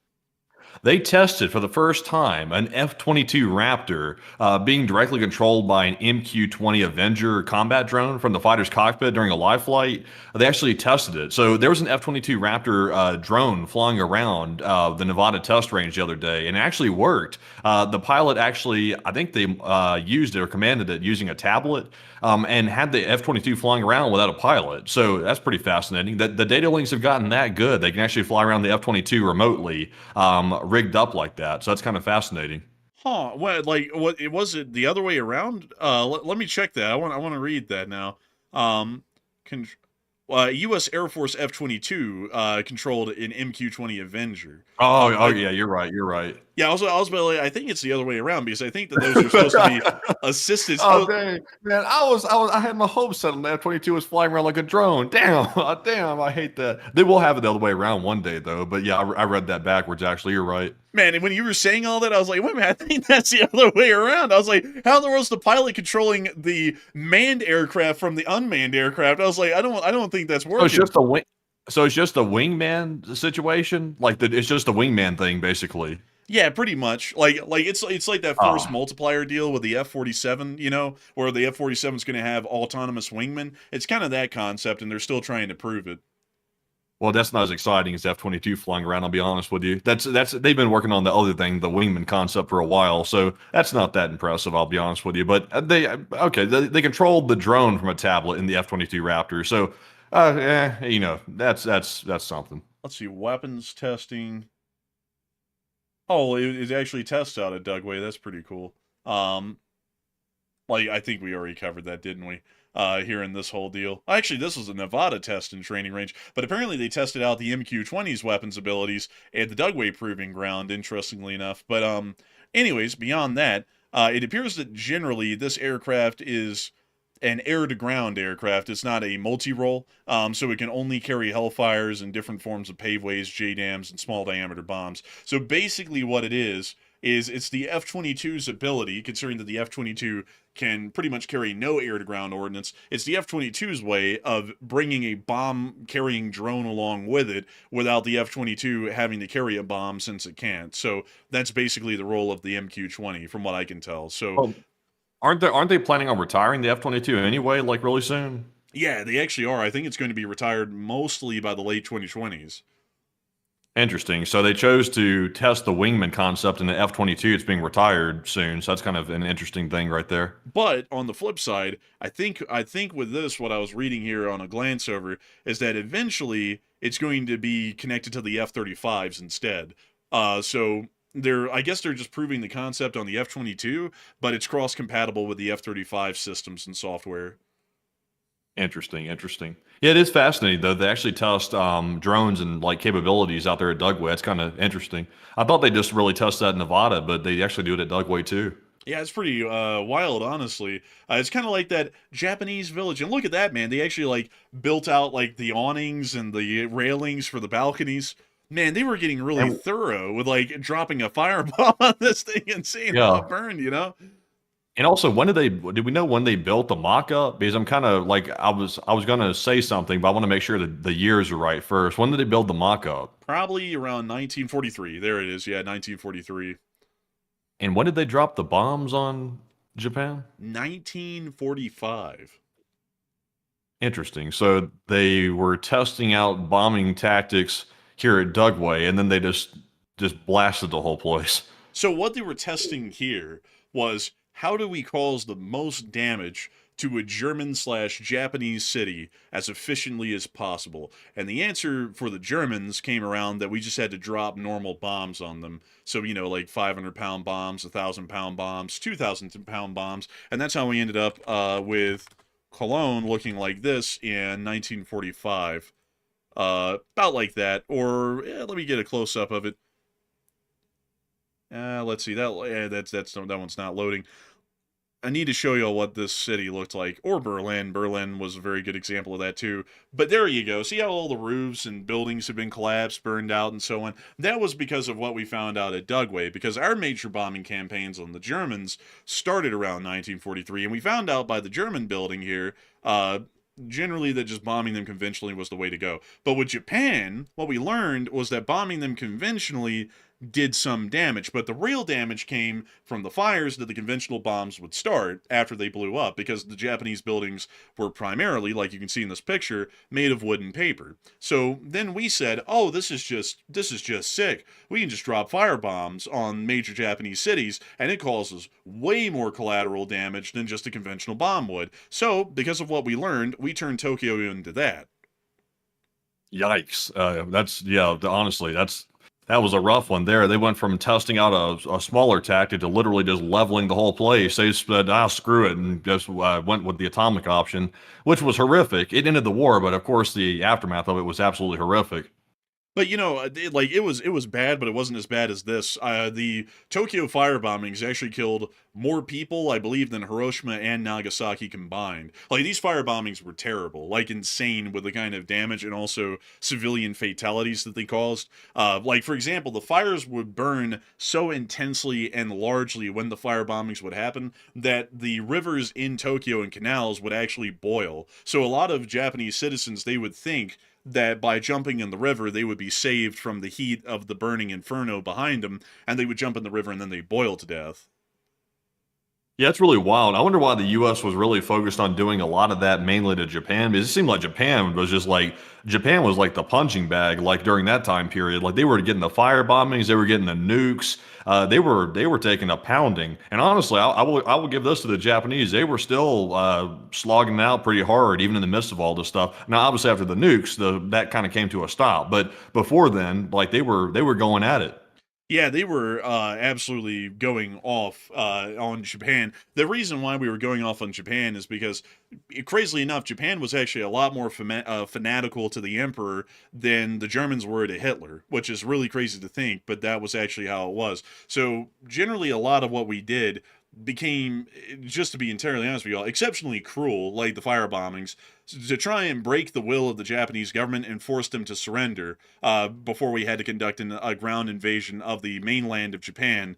They tested for the first time an F-22 Raptor being directly controlled by an MQ-20 Avenger combat drone from the fighter's cockpit during a live flight. They actually tested it. So there was an F-22 Raptor drone flying around the Nevada test range the other day, and it actually worked. The pilot actually, I think they used it or commanded it using a tablet and had the F-22 flying around without a pilot. So that's pretty fascinating. The data links have gotten that good. They can actually fly around the F-22 remotely, rigged up like that. So that's kind of fascinating. Huh? What was it the other way around? Let me check that. I want to read that now. U.S. Air Force F-22 controlled an MQ-20 Avenger. Oh yeah, you're right. Yeah, I think it's the other way around because I think that those are supposed to be assisted. Oh dang, man! I had my hopes set on the F-22 was flying around like a drone. Damn, I hate that. They will have it the other way around one day though. But yeah, I read that backwards. Actually, you're right. Man, and when you were saying all that, I was like, wait a minute, I think that's the other way around. I was like, how in the world is the pilot controlling the manned aircraft from the unmanned aircraft? I was like, I don't think that's working. So it's just a wingman situation? It's just a wingman thing, basically. Yeah, pretty much. Like it's like that force multiplier deal with the F-47, where the F-47 is going to have autonomous wingmen. It's kind of that concept, and they're still trying to prove it. Well, that's not as exciting as F-22 flying around. I'll be honest with you. That's they've been working on the other thing, the wingman concept, for a while, so that's not that impressive. I'll be honest with you. But they controlled the drone from a tablet in the F-22 Raptor, so that's something. Let's see, weapons testing. Oh, it actually tests out at Dugway. That's pretty cool. Like, I think we already covered that, didn't we? Here in this whole deal. Actually, this was a Nevada test and training range, but apparently they tested out the MQ-20's weapons abilities at the Dugway Proving Ground, interestingly enough. But, anyways, beyond that, it appears that generally this aircraft is an air-to-ground aircraft. It's not a multi-role, so it can only carry Hellfires and different forms of paveways, JDAMs, and small-diameter bombs. So basically what it is it's the F-22's ability, considering that the F-22 can pretty much carry no air-to-ground ordnance. It's the F-22's way of bringing a bomb-carrying drone along with it without the F-22 having to carry a bomb since it can't. So that's basically the role of the MQ-20, from what I can tell. So, Well, aren't they planning on retiring the F-22 anyway, like really soon? yeah, they actually are. I think it's going to be retired mostly by the late 2020s. Interesting. So they chose to test the wingman concept in the F-22. It's being retired soon, so that's kind of an interesting thing right there. But on the flip side, I think with this, what I was reading here on a glance over is that eventually it's going to be connected to the F-35s instead. So I guess they're just proving the concept on the F-22, but it's cross-compatible with the F-35 systems and software. Interesting. Yeah, it is fascinating though. They actually test drones and like capabilities out there at Dugway. It's kind of interesting. I thought they just really test that in Nevada, but they actually do it at Dugway too. Yeah, it's pretty wild, honestly. It's kind of like that Japanese village, and look at that, man. They actually like built out like the awnings and the railings for the balconies. Man, they were getting really And thorough with like dropping a firebomb on this thing and seeing how yeah, it burned. You know? and also did we know when they built the mock-up? Because I'm kind of like I was gonna say something, but I want to make sure that the years are right first. When did they build the mock-up? Probably around 1943. There it is. Yeah, 1943. And when did they drop the bombs on Japan? 1945. Interesting. So they were testing out bombing tactics here at Dugway, and then they just blasted the whole place. So what they were testing here was how do we cause the most damage to a German/Japanese city as efficiently as possible? And the answer for the Germans came around that we just had to drop normal bombs on them. So, you know, like 500-pound bombs, 1,000-pound bombs, 2,000-pound bombs. And that's how we ended up with Cologne looking like this in 1945. About like that. Or, let me get a close-up of it. Let's see. That one's not loading. I need to show you all what this city looked like. Or Berlin. Berlin was a very good example of that too. But there you go. See how all the roofs and buildings have been collapsed, burned out, and so on? That was because of what we found out at Dugway, because our major bombing campaigns on the Germans started around 1943, and we found out by the German building here, generally that just bombing them conventionally was the way to go. But with Japan, what we learned was that bombing them conventionally did some damage, but the real damage came from the fires that the conventional bombs would start after they blew up, because the Japanese buildings were primarily, like you can see in this picture, made of wood and paper. So then we said, oh, this is just sick. We can just drop fire bombs on major Japanese cities, and it causes way more collateral damage than just a conventional bomb would. So, because of what we learned, we turned Tokyo into that. Yikes! Honestly, that was a rough one there. They went from testing out a smaller tactic to literally just leveling the whole place. They said, screw it, and just went with the atomic option, which was horrific. It ended the war, but of course the aftermath of it was absolutely horrific. But you know, it was bad, but it wasn't as bad as this. The Tokyo fire bombings actually killed more people, I believe, than Hiroshima and Nagasaki combined. Like, these fire bombings were terrible, like insane with the kind of damage and also civilian fatalities that they caused. Like, for example, the fires would burn so intensely and largely when the fire bombings would happen that the rivers in Tokyo and canals would actually boil. So a lot of Japanese citizens, they would think that by jumping in the river, they would be saved from the heat of the burning inferno behind them, and they would jump in the river and then they'd boil to death. Yeah, it's really wild. I wonder why the U.S. was really focused on doing a lot of that mainly to Japan. Because it seemed like Japan was like the punching bag, like during that time period. Like they were getting the fire bombings, they were getting the nukes. They were taking a pounding. And honestly, I will give this to the Japanese. They were still slogging it out pretty hard, even in the midst of all this stuff. Now, obviously, after the nukes, that kind of came to a stop. But before then, like they were going at it. Yeah, they were absolutely going off on Japan. The reason why we were going off on Japan is because, crazily enough, Japan was actually a lot more fanatical to the emperor than the Germans were to Hitler, which is really crazy to think, but that was actually how it was. So, generally, a lot of what we did became, just to be entirely honest with y'all, exceptionally cruel, like the fire bombings, to try and break the will of the Japanese government and force them to surrender before we had to conduct a ground invasion of the mainland of Japan,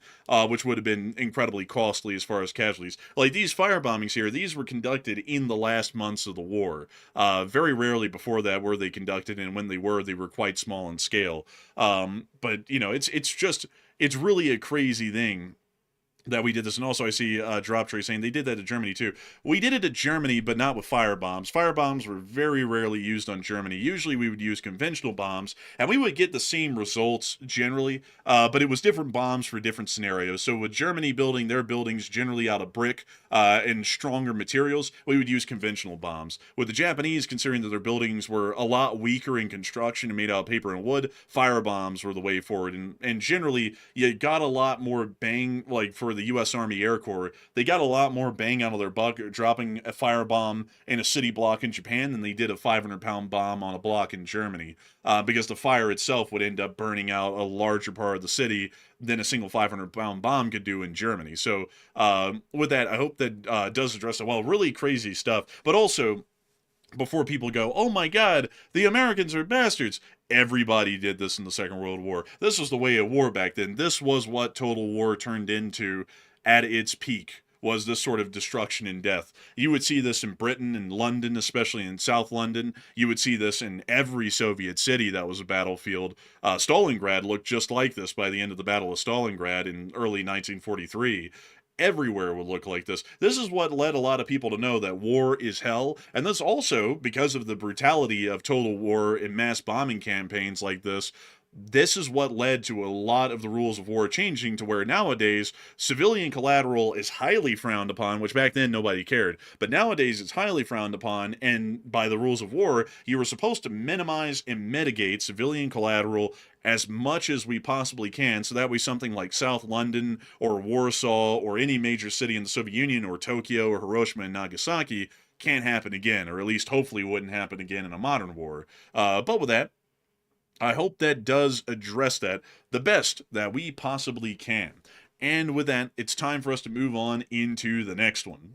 which would have been incredibly costly as far as casualties. Like these fire bombings here, these were conducted in the last months of the war. Very rarely before that were they conducted, and when they were quite small in scale. But you know, it's really a crazy thing that we did this. And also I see Drop Tray saying they did that to Germany too. We did it to Germany, but not with fire bombs. Fire bombs were very rarely used on Germany. Usually we would use conventional bombs, and we would get the same results generally, but it was different bombs for different scenarios. So with Germany building their buildings generally out of brick and stronger materials, we would use conventional bombs. With the Japanese, considering that their buildings were a lot weaker in construction and made out of paper and wood, fire bombs were the way forward. And generally, you got a lot more bang, like for the U.S. Army Air Corps, they got a lot more bang out of their buck dropping a firebomb in a city block in Japan than they did a 500-pound bomb on a block in Germany, because the fire itself would end up burning out a larger part of the city than a single 500-pound bomb could do in Germany. So with that, I hope that does address it well. Really crazy stuff, but also, before people go, oh my god, the Americans are bastards. Everybody did this in the Second World War. This was the way of war back then. This was what total war turned into at its peak, was this sort of destruction and death. You would see this in Britain and London, especially in South London. You would see this in every Soviet city that was a battlefield. Stalingrad looked just like this by the end of the Battle of Stalingrad in early 1943. Everywhere would look like this. This is what led a lot of people to know that war is hell. And this also, because of the brutality of total war and mass bombing campaigns like this is what led to a lot of the rules of war changing to where nowadays civilian collateral is highly frowned upon, which back then nobody cared. But nowadays it's highly frowned upon, and by the rules of war, you were supposed to minimize and mitigate civilian collateral as much as we possibly can, so that way something like South London or Warsaw or any major city in the Soviet Union or Tokyo or Hiroshima and Nagasaki can't happen again, or at least hopefully wouldn't happen again in a modern war. But with that, I hope that does address that the best that we possibly can. And with that, it's time for us to move on into the next one.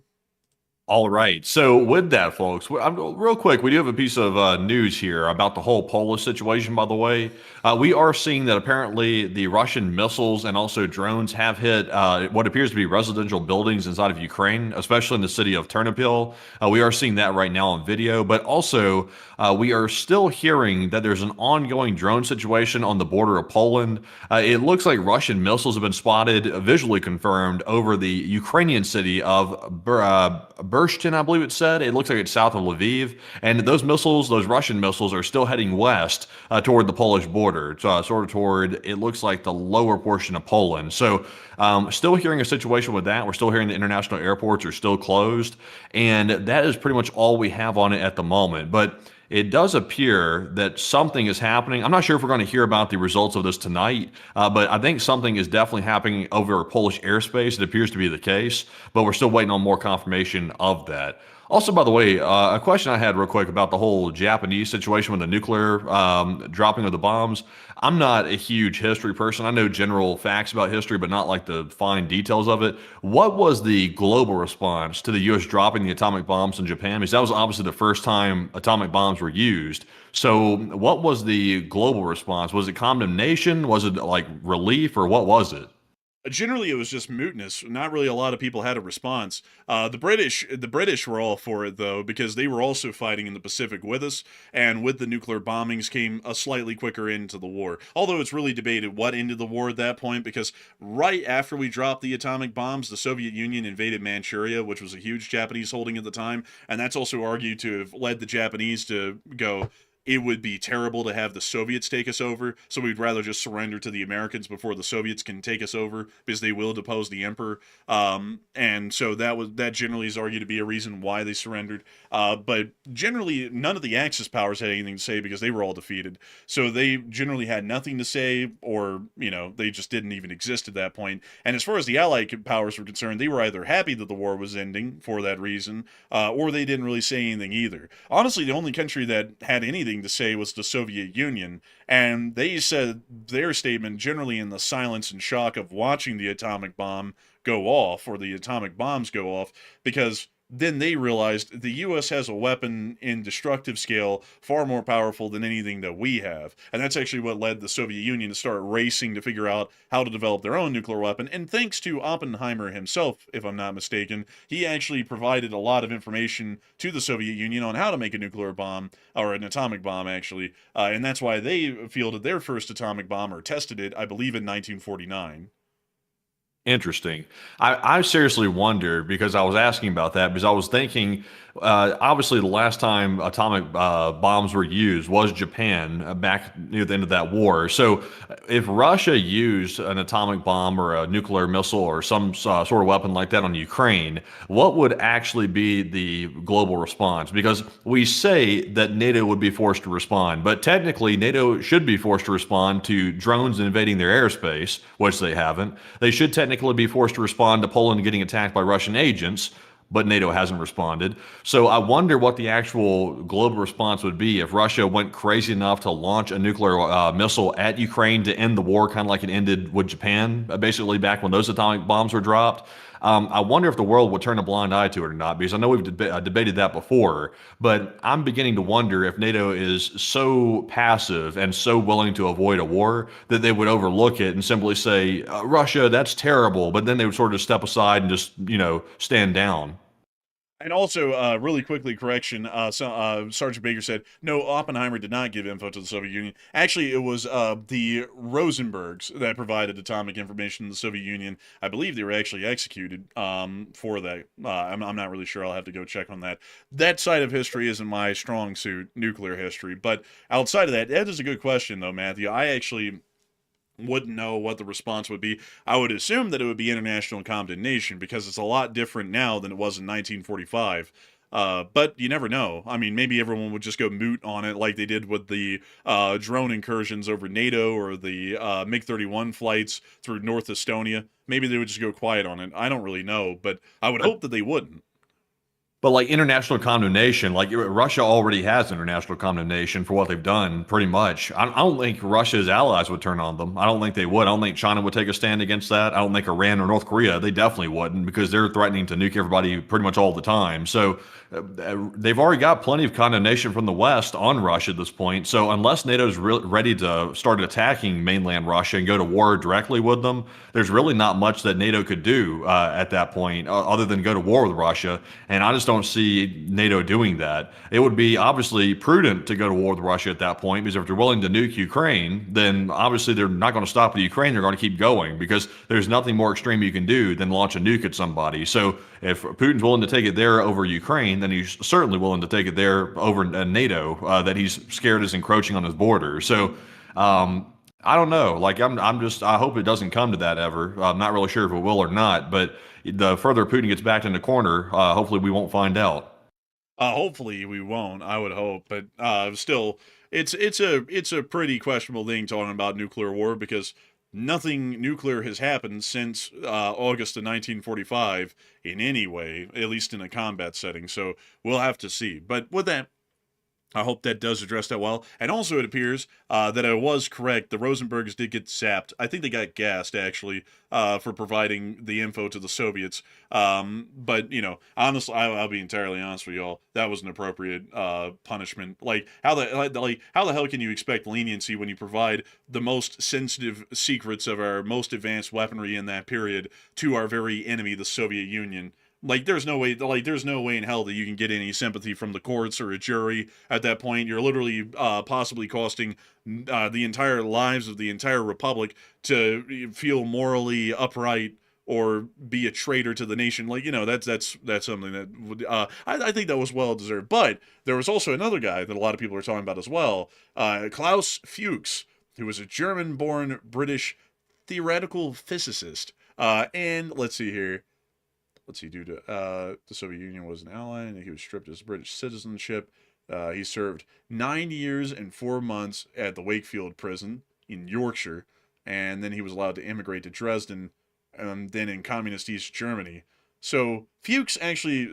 All right. So with that, folks, real quick, we do have a piece of news here about the whole Polish situation, by the way. We are seeing that apparently the Russian missiles and also drones have hit what appears to be residential buildings inside of Ukraine, especially in the city of Ternopil. We are seeing that right now on video, but also we are still hearing that there's an ongoing drone situation on the border of Poland. It looks like Russian missiles have been spotted, visually confirmed, over the Ukrainian city of Burstin, I believe it said. It looks like it's south of Lviv. And those missiles, those Russian missiles, are still heading west toward the Polish border, sort of toward, it looks like, the lower portion of Poland. So still hearing a situation with that. We're still hearing the international airports are still closed. And that is pretty much all we have on it at the moment. But it does appear that something is happening. I'm not sure if we're going to hear about the results of this tonight, but I think something is definitely happening over Polish airspace. It appears to be the case, but we're still waiting on more confirmation of that. Also, by the way, a question I had real quick about the whole Japanese situation with the nuclear dropping of the bombs. I'm not a huge history person. I know general facts about history, but not like the fine details of it. What was the global response to the U.S. dropping the atomic bombs in Japan? Because that was obviously the first time atomic bombs were used. So what was the global response? Was it condemnation? Was it like relief, or what was it? Generally, it was just mutinous. Not really a lot of people had a response. The British were all for it though, because they were also fighting in the Pacific with us, and with the nuclear bombings came a slightly quicker end to the war. Although it's really debated what ended the war at that point, because right after we dropped the atomic bombs, the Soviet Union invaded Manchuria, which was a huge Japanese holding at the time, and that's also argued to have led the Japanese to go, it would be terrible to have the Soviets take us over, so we'd rather just surrender to the Americans before the Soviets can take us over, because they will depose the emperor. And so that generally is argued to be a reason why they surrendered. But generally, none of the Axis powers had anything to say because they were all defeated. So they generally had nothing to say, or they just didn't even exist at that point. And as far as the Allied powers were concerned, they were either happy that the war was ending for that reason, or they didn't really say anything either. Honestly, the only country that had anything to say was the Soviet Union, and they said their statement generally in the silence and shock of watching the atomic bomb go off, or the atomic bombs go off, because then they realized the U.S. has a weapon in destructive scale far more powerful than anything that we have. And that's actually what led the Soviet Union to start racing to figure out how to develop their own nuclear weapon. And thanks to Oppenheimer himself, if I'm not mistaken, he actually provided a lot of information to the Soviet Union on how to make a nuclear bomb, or an atomic bomb, actually. And that's why they fielded their first atomic bomb, or tested it, I believe, in 1949. Interesting. I seriously wonder, because I was asking about that because I was thinking, obviously the last time atomic bombs were used was Japan, back near the end of that war. So if Russia used an atomic bomb or a nuclear missile or some sort of weapon like that on Ukraine, what would actually be the global response? Because we say that NATO would be forced to respond, but technically NATO should be forced to respond to drones invading their airspace, which they haven't. They should technically be forced to respond to Poland getting attacked by Russian agents, but NATO hasn't responded. So I wonder what the actual global response would be if Russia went crazy enough to launch a nuclear missile at Ukraine to end the war, kind of like it ended with Japan, basically back when those atomic bombs were dropped. I wonder if the world would turn a blind eye to it or not, because I know we've debated that before, but I'm beginning to wonder if NATO is so passive and so willing to avoid a war that they would overlook it and simply say, Russia, that's terrible, but then they would sort of step aside and just, stand down. And also, really quickly, correction. Sergeant Baker said, no, Oppenheimer did not give info to the Soviet Union. Actually, it was the Rosenbergs that provided atomic information to the Soviet Union. I believe they were actually executed for that. I'm not really sure. I'll have to go check on that. That side of history isn't my strong suit, nuclear history. But outside of that, that is a good question, though, Matthew. I actually wouldn't know what the response would be. I would assume that it would be international condemnation, because it's a lot different now than it was in 1945. But you never know. I mean, maybe everyone would just go moot on it like they did with the drone incursions over NATO, or the MiG-31 flights through North Estonia. Maybe they would just go quiet on it. I don't really know, but I would hope that they wouldn't. But like international condemnation, like Russia already has international condemnation for what they've done, pretty much. I don't think Russia's allies would turn on them. I don't think they would. I don't think China would take a stand against that. I don't think Iran or North Korea, they definitely wouldn't, because they're threatening to nuke everybody pretty much all the time. So they've already got plenty of condemnation from the West on Russia at this point. So unless NATO's ready to start attacking mainland Russia and go to war directly with them, there's really not much that NATO could do at that point, other than go to war with Russia. And I just don't see NATO doing that. It would be obviously prudent to go to war with Russia at that point, because if they're willing to nuke Ukraine, then obviously they're not going to stop with Ukraine. They're going to keep going, because there's nothing more extreme you can do than launch a nuke at somebody. So if Putin's willing to take it there over Ukraine, then he's certainly willing to take it there over NATO, that he's scared is encroaching on his border. So I don't know. Like I hope it doesn't come to that ever. I'm not really sure if it will or not, but the further Putin gets backed in the corner, hopefully we won't find out. Hopefully we won't. I would hope, but still, it's a pretty questionable thing talking about nuclear war, because nothing nuclear has happened since August of 1945 in any way, at least in a combat setting. So we'll have to see. But with that, I hope that does address that well. And also, it appears that I was correct. The Rosenbergs did get sapped. I think they got gassed, actually, for providing the info to the Soviets. But, you know, honestly, I'll be entirely honest with y'all. That was an appropriate punishment. Like, how the hell can you expect leniency when you provide the most sensitive secrets of our most advanced weaponry in that period to our very enemy, the Soviet Union? Like, there's no way, in hell that you can get any sympathy from the courts or a jury at that point. You're literally possibly costing the entire lives of the entire republic to feel morally upright or be a traitor to the nation. Like, you know, that's something that would, I think that was well deserved. But there was also another guy that a lot of people are talking about as well, Klaus Fuchs, who was a German-born British theoretical physicist. And let's see here. Due to the Soviet Union was an ally, and he was stripped of his British citizenship. He served 9 years and 4 months at the Wakefield prison in Yorkshire, and then he was allowed to immigrate to Dresden, then in communist East Germany. So Fuchs actually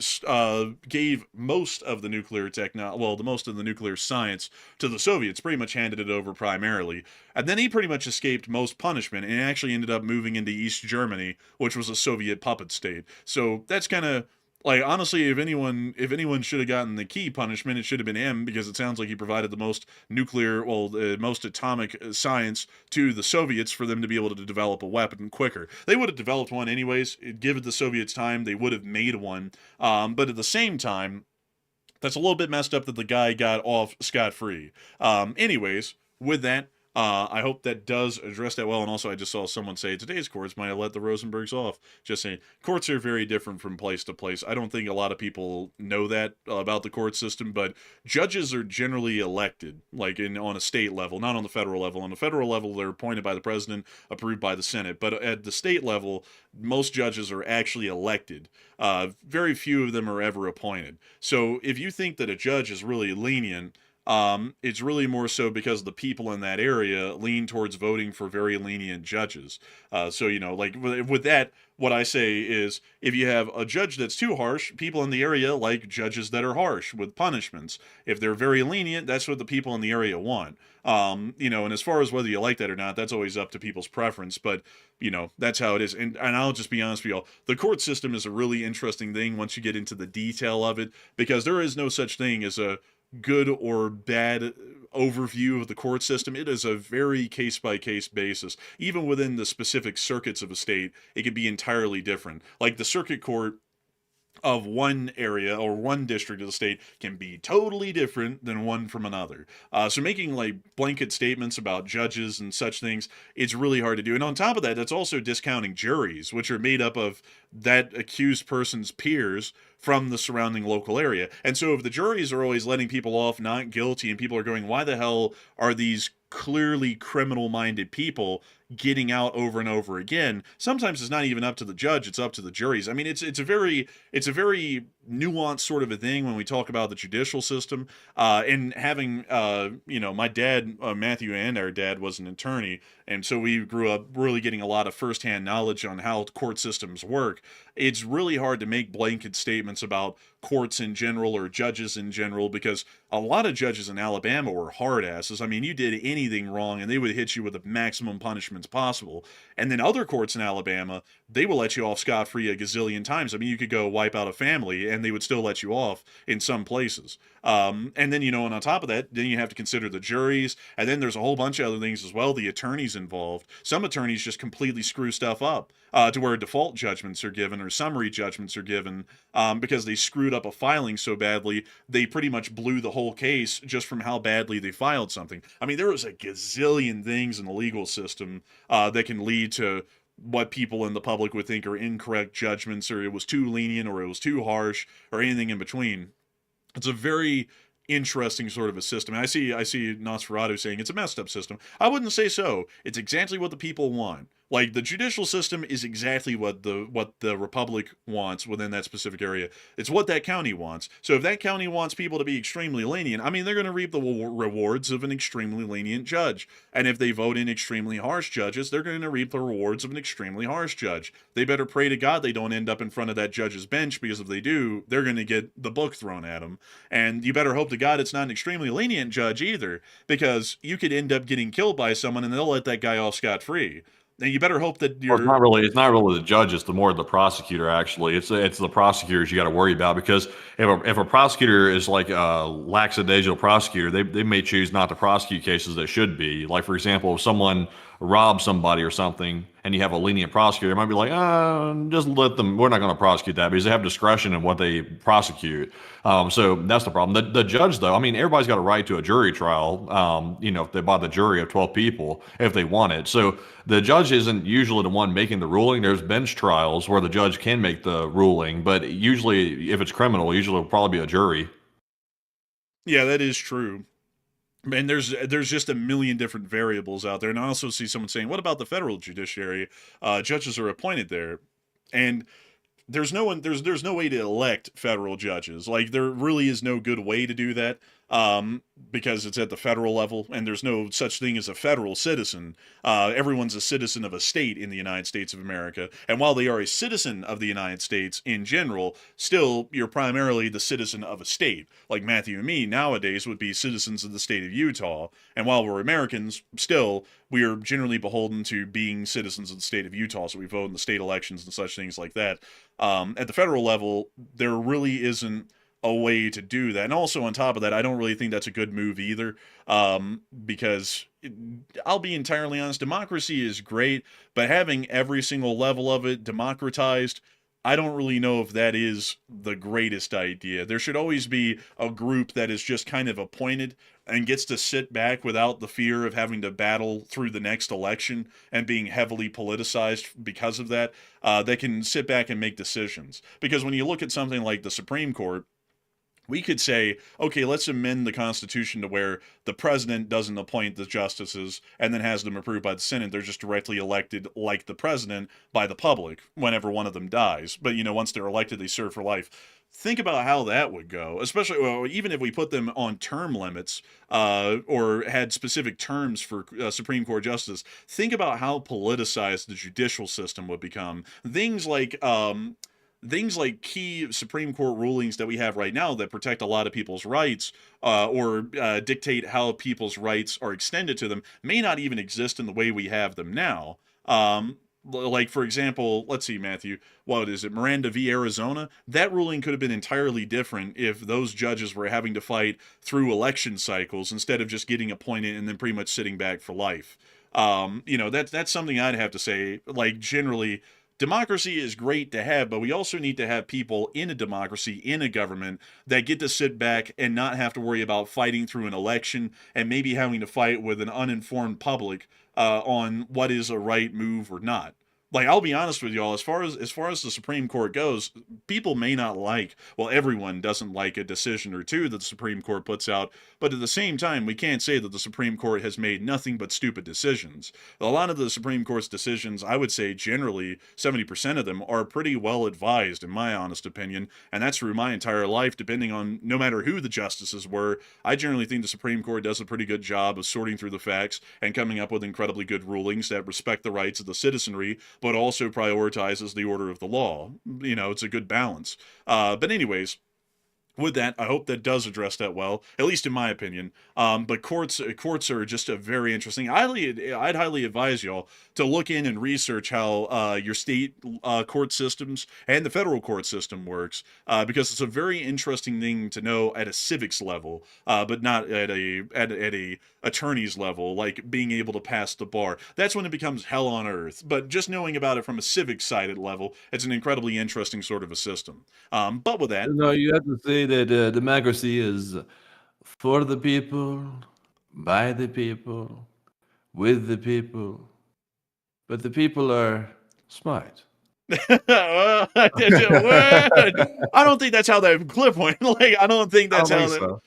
gave most of the nuclear the most of the nuclear science to the Soviets, pretty much handed it over primarily. And then he pretty much escaped most punishment and actually ended up moving into East Germany, which was a Soviet puppet state. So that's kind of, like, honestly, if anyone should have gotten the key punishment, it should have been him, because it sounds like he provided the most most atomic science to the Soviets for them to be able to develop a weapon quicker. They would have developed one anyways. Given the Soviets time, they would have made one. But at the same time, that's a little bit messed up that the guy got off scot-free. Anyways, with that, I hope that does address that well. And also, I just saw someone say today's courts might have let the Rosenbergs off. Just saying, courts are very different from place to place. I don't think a lot of people know that about the court system, but judges are generally elected, like on a state level, not on the federal level. On the federal level, they're appointed by the president, approved by the Senate. But at the state level, most judges are actually elected. Very few of them are ever appointed. So if you think that a judge is really lenient, it's really more so because the people in that area lean towards voting for very lenient judges. So, you know, like with that, what I say is, if you have a judge that's too harsh, people in the area like judges that are harsh with punishments. If they're very lenient, that's what the people in the area want. You know, and as far as whether you like that or not, that's always up to people's preference. But, you know, that's how it is. And I'll just be honest with y'all, the court system is a really interesting thing once you get into the detail of it, because there is no such thing as a good or bad overview of the court system. It is a very case-by-case basis. Even within the specific circuits of a state, it can be entirely different. Like, the circuit court of one area or one district of the state can be totally different than one from another. So making, like, blanket statements about judges and such things, it's really hard to do. And on top of that, that's also discounting juries, which are made up of that accused person's peers from the surrounding local area. And so if the juries are always letting people off not guilty, and people are going, why the hell are these clearly criminal-minded people getting out over and over again? Sometimes it's not even up to the judge, it's up to the juries. I mean, it's a very nuanced sort of a thing when we talk about the judicial system. And having you know, my dad, Matthew, and our dad was an attorney, and so we grew up really getting a lot of firsthand knowledge on how court systems work. It's really hard to make blanket statements about courts in general or judges in general, because a lot of judges in Alabama were hard asses. I mean, you did anything wrong and they would hit you with the maximum punishments possible. And then other courts in Alabama, they will let you off scot-free a gazillion times. I mean, you could go wipe out a family and they would still let you off in some places. And then, you know, and on top of that, then you have to consider the juries, and then there's a whole bunch of other things as well, the attorneys involved. Some attorneys just completely screw stuff up to where default judgments are given or summary judgments are given because they screwed up a filing so badly, they pretty much blew the whole case just from how badly they filed something. I mean, there was a gazillion things in the legal system that can lead to what people in the public would think are incorrect judgments, or it was too lenient, or it was too harsh, or anything in between. It's a very interesting sort of a system. And I see Nosferatu saying it's a messed up system. I wouldn't say so. It's exactly what the people want. Like the judicial system is exactly what the republic wants within that specific area. It's what that county wants. So if that county wants people to be extremely lenient, I mean, they're going to reap the rewards of an extremely lenient judge. And if they vote in extremely harsh judges, they're going to reap the rewards of an extremely harsh judge. They better pray to God they don't end up in front of that judge's bench, because if they do, they're going to get the book thrown at them. And you better hope to God it's not an extremely lenient judge either, because you could end up getting killed by someone and they'll let that guy off scot-free. Now you better hope that Well, it's not really the judge. It's more the prosecutor. Actually, it's the prosecutors you got to worry about, because if a prosecutor is like a lackadaisical prosecutor, they may choose not to prosecute cases that should be. Like, for example, if someone robs somebody or something, and you have a lenient prosecutor, it might be like, just let them. We're not going to prosecute that, because they have discretion in what they prosecute. So that's the problem. The judge, though, I mean, everybody's got a right to a jury trial. If they by the jury of 12 people, if they want it. So the judge isn't usually the one making the ruling. There's bench trials where the judge can make the ruling, but usually, if it's criminal, usually it'll probably be a jury. Yeah, that is true. And there's just a million different variables out there. And I also see someone saying, what about the federal judiciary? Judges are appointed there. And there's no way to elect federal judges. Like, there really is no good way to do that, because it's at the federal level, and there's no such thing as a federal citizen. Everyone's a citizen of a state in the United States of America, and while they are a citizen of the United States in general, still, you're primarily the citizen of a state. Like Matthew and me nowadays would be citizens of the state of Utah, and while we're Americans, still, we are generally beholden to being citizens of the state of Utah, so we vote in the state elections and such things like that. At the federal level, there really isn't a way to do that. And also, on top of that, I don't really think that's a good move either, because I'll be entirely honest, democracy is great, but having every single level of it democratized, I don't really know if that is the greatest idea. There should always be a group that is just kind of appointed and gets to sit back without the fear of having to battle through the next election and being heavily politicized because of that. They can sit back and make decisions. Because when you look at something like the Supreme Court, we could say, okay, let's amend the Constitution to where the president doesn't appoint the justices and then has them approved by the Senate. They're just directly elected, like the president, by the public whenever one of them dies. But, once they're elected, they serve for life. Think about how that would go, especially even if we put them on term limits, or had specific terms for Supreme Court justice. Think about how politicized the judicial system would become. Things like key Supreme Court rulings that we have right now that protect a lot of people's rights, or dictate how people's rights are extended to them, may not even exist in the way we have them now. Like, for example, let's see, Matthew, what is it, Miranda v. Arizona? That ruling could have been entirely different if those judges were having to fight through election cycles instead of just getting appointed and then pretty much sitting back for life. That's something I'd have to say. Like, generally, democracy is great to have, but we also need to have people in a democracy, in a government, that get to sit back and not have to worry about fighting through an election and maybe having to fight with an uninformed public on what is a right move or not. Like, I'll be honest with y'all, as far as the Supreme Court goes, people may not like, well, everyone doesn't like a decision or two that the Supreme Court puts out, but at the same time, we can't say that the Supreme Court has made nothing but stupid decisions. A lot of the Supreme Court's decisions, I would say generally 70% of them are pretty well advised, in my honest opinion, and that's through my entire life, depending on no matter who the justices were. I generally think the Supreme Court does a pretty good job of sorting through the facts and coming up with incredibly good rulings that respect the rights of the citizenry, but also prioritizes the order of the law. It's a good balance. But anyways, with that, I hope that does address that well, at least in my opinion. But courts are just a very interesting. I'd highly advise y'all to look in and research how your state court systems and the federal court system works, because it's a very interesting thing to know at a civics level, but not at a attorney's level, like being able to pass the bar. That's when it becomes hell on earth. But just knowing about it from a civic sided level, it's an incredibly interesting sort of a system. But with that, No, you have to say that democracy is for the people, by the people, with the people, but the people are smart. I don't think that's how that clip went. Like, I don't think that's how that. So.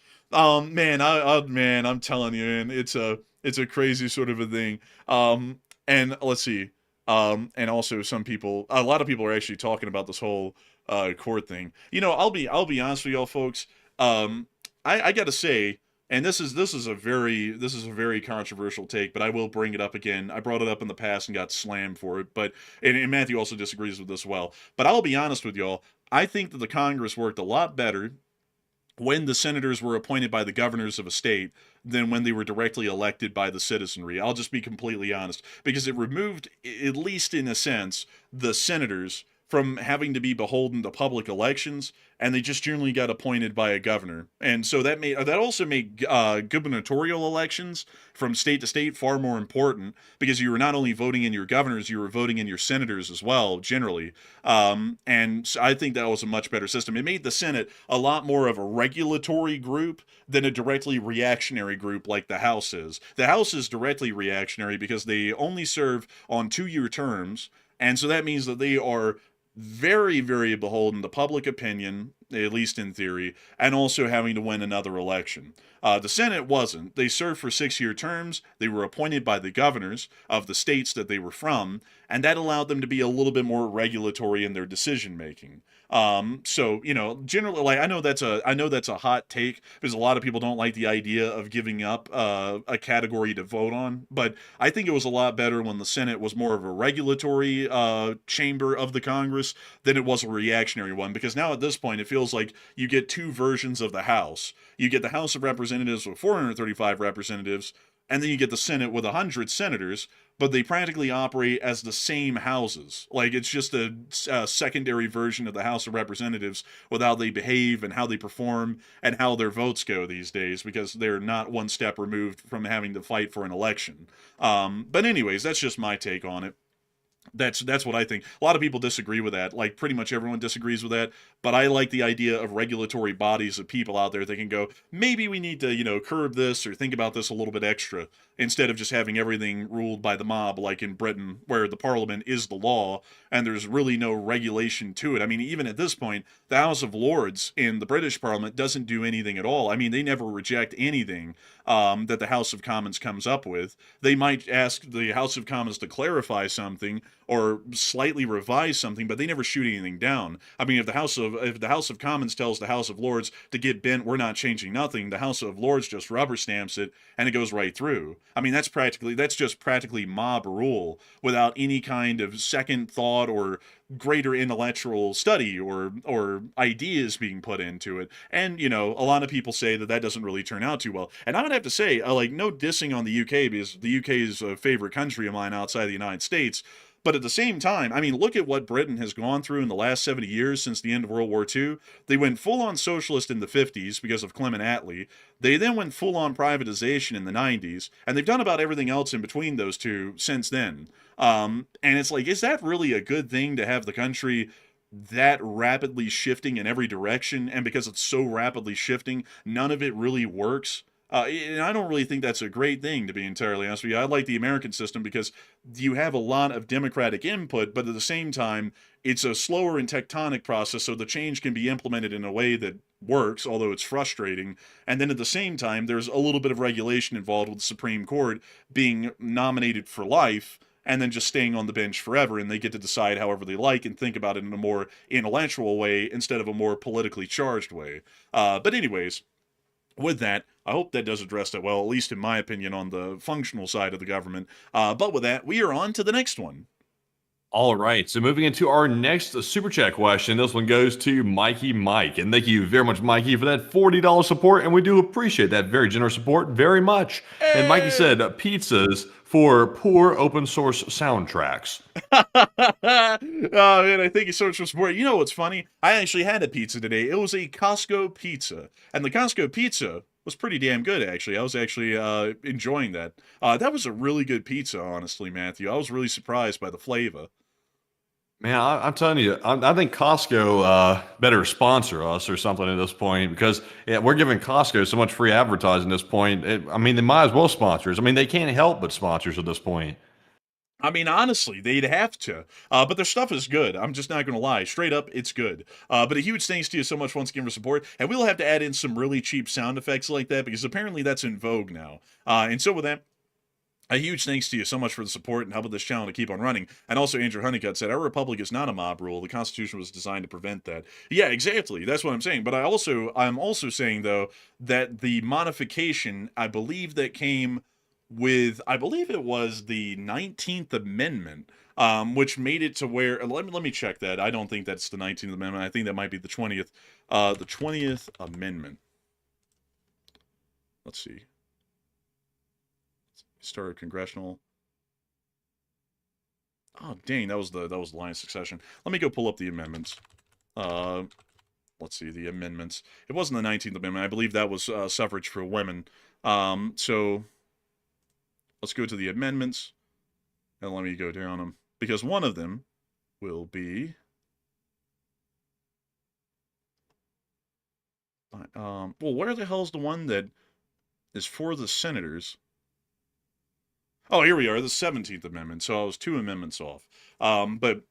Man, I'm telling you, man, it's a crazy sort of a thing. And let's see. And also a lot of people are actually talking about this whole court thing. I'll be honest with y'all folks. I gotta say, and this is a very controversial take, but I will bring it up again. I brought it up in the past and got slammed for it, and Matthew also disagrees with this well. But I'll be honest with y'all. I think that the Congress worked a lot better when the senators were appointed by the governors of a state than when they were directly elected by the citizenry. I'll just be completely honest, because it removed, at least in a sense, the senators from having to be beholden to public elections, and they just generally got appointed by a governor. And so that also made gubernatorial elections from state to state far more important, because you were not only voting in your governors, you were voting in your senators as well, generally. And so I think that was a much better system. It made the Senate a lot more of a regulatory group than a directly reactionary group like the House is. The House is directly reactionary because they only serve on 2-year terms, and so that means that they are very, very beholden to public opinion, at least in theory, and also having to win another election. The Senate wasn't. They served for 6-year terms. They were appointed by the governors of the states that they were from, and that allowed them to be a little bit more regulatory in their decision making. So generally, like I know that's a hot take because a lot of people don't like the idea of giving up a category to vote on, but I think it was a lot better when the Senate was more of a regulatory chamber of the Congress than it was a reactionary one, because now at this point it feels like you get two versions of the House. You get the House of Representatives with 435 representatives, and then you get the Senate with 100 senators, but they practically operate as the same houses. Like, it's just a secondary version of the House of Representatives with how they behave and how they perform and how their votes go these days, because they're not one step removed from having to fight for an election. But anyways, that's just my take on it. That's what I think. A lot of people disagree with that. Like, pretty much everyone disagrees with that. But I like the idea of regulatory bodies of people out there that can go, maybe we need to, curb this or think about this a little bit extra, instead of just having everything ruled by the mob, like in Britain, where the parliament is the law and there's really no regulation to it. I mean, even at this point, the House of Lords in the British Parliament doesn't do anything at all. I mean, they never reject anything that the House of Commons comes up with. They might ask the House of Commons to clarify something or slightly revise something, but they never shoot anything down. I mean, if the House of Commons tells the House of Lords to get bent, we're not changing nothing, the House of Lords just rubber stamps it and it goes right through. I mean, that's just practically mob rule without any kind of second thought or greater intellectual study or ideas being put into it. And a lot of people say that doesn't really turn out too well. And I would have to say, like, no dissing on the UK, because the UK is a favorite country of mine outside the United States. But at the same time, I mean, look at what Britain has gone through in the last 70 years since the end of World War II. They went full-on socialist in the 50s because of Clement Attlee. They then went full-on privatization in the 90s, and they've done about everything else in between those two since then. And it's like, is that really a good thing to have the country that rapidly shifting in every direction? And because it's so rapidly shifting, none of it really works. And I don't really think that's a great thing, to be entirely honest with you. I like the American system because you have a lot of democratic input, but at the same time, it's a slower and tectonic process, so the change can be implemented in a way that works, although it's frustrating. And then at the same time, there's a little bit of regulation involved with the Supreme Court being nominated for life and then just staying on the bench forever, and they get to decide however they like and think about it in a more intellectual way instead of a more politically charged way. But anyways, with that, I hope that does address that well, at least in my opinion, on the functional side of the government. But with that, we are on to the next one. All right, so moving into our next super chat question. This one goes to Mikey Mike. And thank you very much, Mikey, for that $40 support. And we do appreciate that very generous support very much. Hey! And Mikey said pizzas for poor open source soundtracks. Oh, man, I thank you so much for support. You know what's funny? I actually had a pizza today. It was a Costco pizza. And the Costco pizza was pretty damn good, actually. I was actually enjoying that. That was a really good pizza, honestly, Matthew. I was really surprised by the flavor. Man, I'm telling you, I think Costco better sponsor us or something at this point, because we're giving Costco so much free advertising at this point. I mean, they might as well sponsor us. I mean, they can't help but sponsors at this point. I mean, honestly, they'd have to. But their stuff is good. I'm just not going to lie. Straight up, it's good. But a huge thanks to you so much once again for support. And we'll have to add in some really cheap sound effects like that, because apparently that's in vogue now. And so with that, A huge thanks to you so much for the support and helping this channel to keep on running. And also, Andrew Honeycutt said, our republic is not a mob rule. The Constitution was designed to prevent that. Yeah, exactly. That's what I'm saying. But I'm also saying, though, that the modification, I believe that came with, I believe it was the 19th Amendment, which made it to where, let me check that. I don't think that's the 19th Amendment. I think that might be the 20th Amendment. Let's see. Started congressional. Oh dang, that was the line of succession. Let me go pull up the amendments. Let's see the amendments. It wasn't the 19th Amendment. I believe that was suffrage for women. So let's go to the amendments and let me go down them because one of them will be. Well, where the hell is the one that is for the senators? Oh, here we are, the 17th Amendment. So I was 2 amendments off. But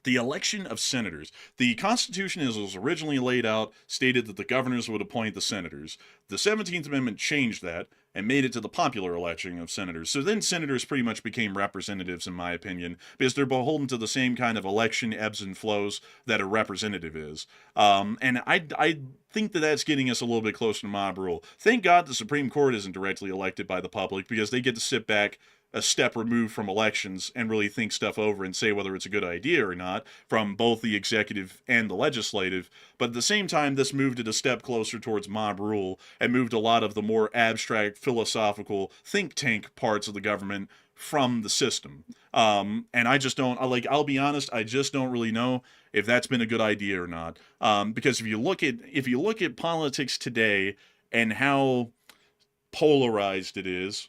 the election of senators. The Constitution, as it was originally laid out, stated that the governors would appoint the senators. The 17th Amendment changed that and made it to the popular election of senators. So then senators pretty much became representatives, in my opinion, because they're beholden to the same kind of election ebbs and flows that a representative is. And I think that that's getting us a little bit closer to mob rule. Thank God the Supreme Court isn't directly elected by the public because they get to sit back a step removed from elections and really think stuff over and say whether it's a good idea or not from both the executive and the legislative. But at the same time, this moved it a step closer towards mob rule and moved a lot of the more abstract, philosophical, think tank parts of the government from the system. And I just don't, I'll be honest, I just don't really know if that's been a good idea or not. Because if you look at politics today and how polarized it is,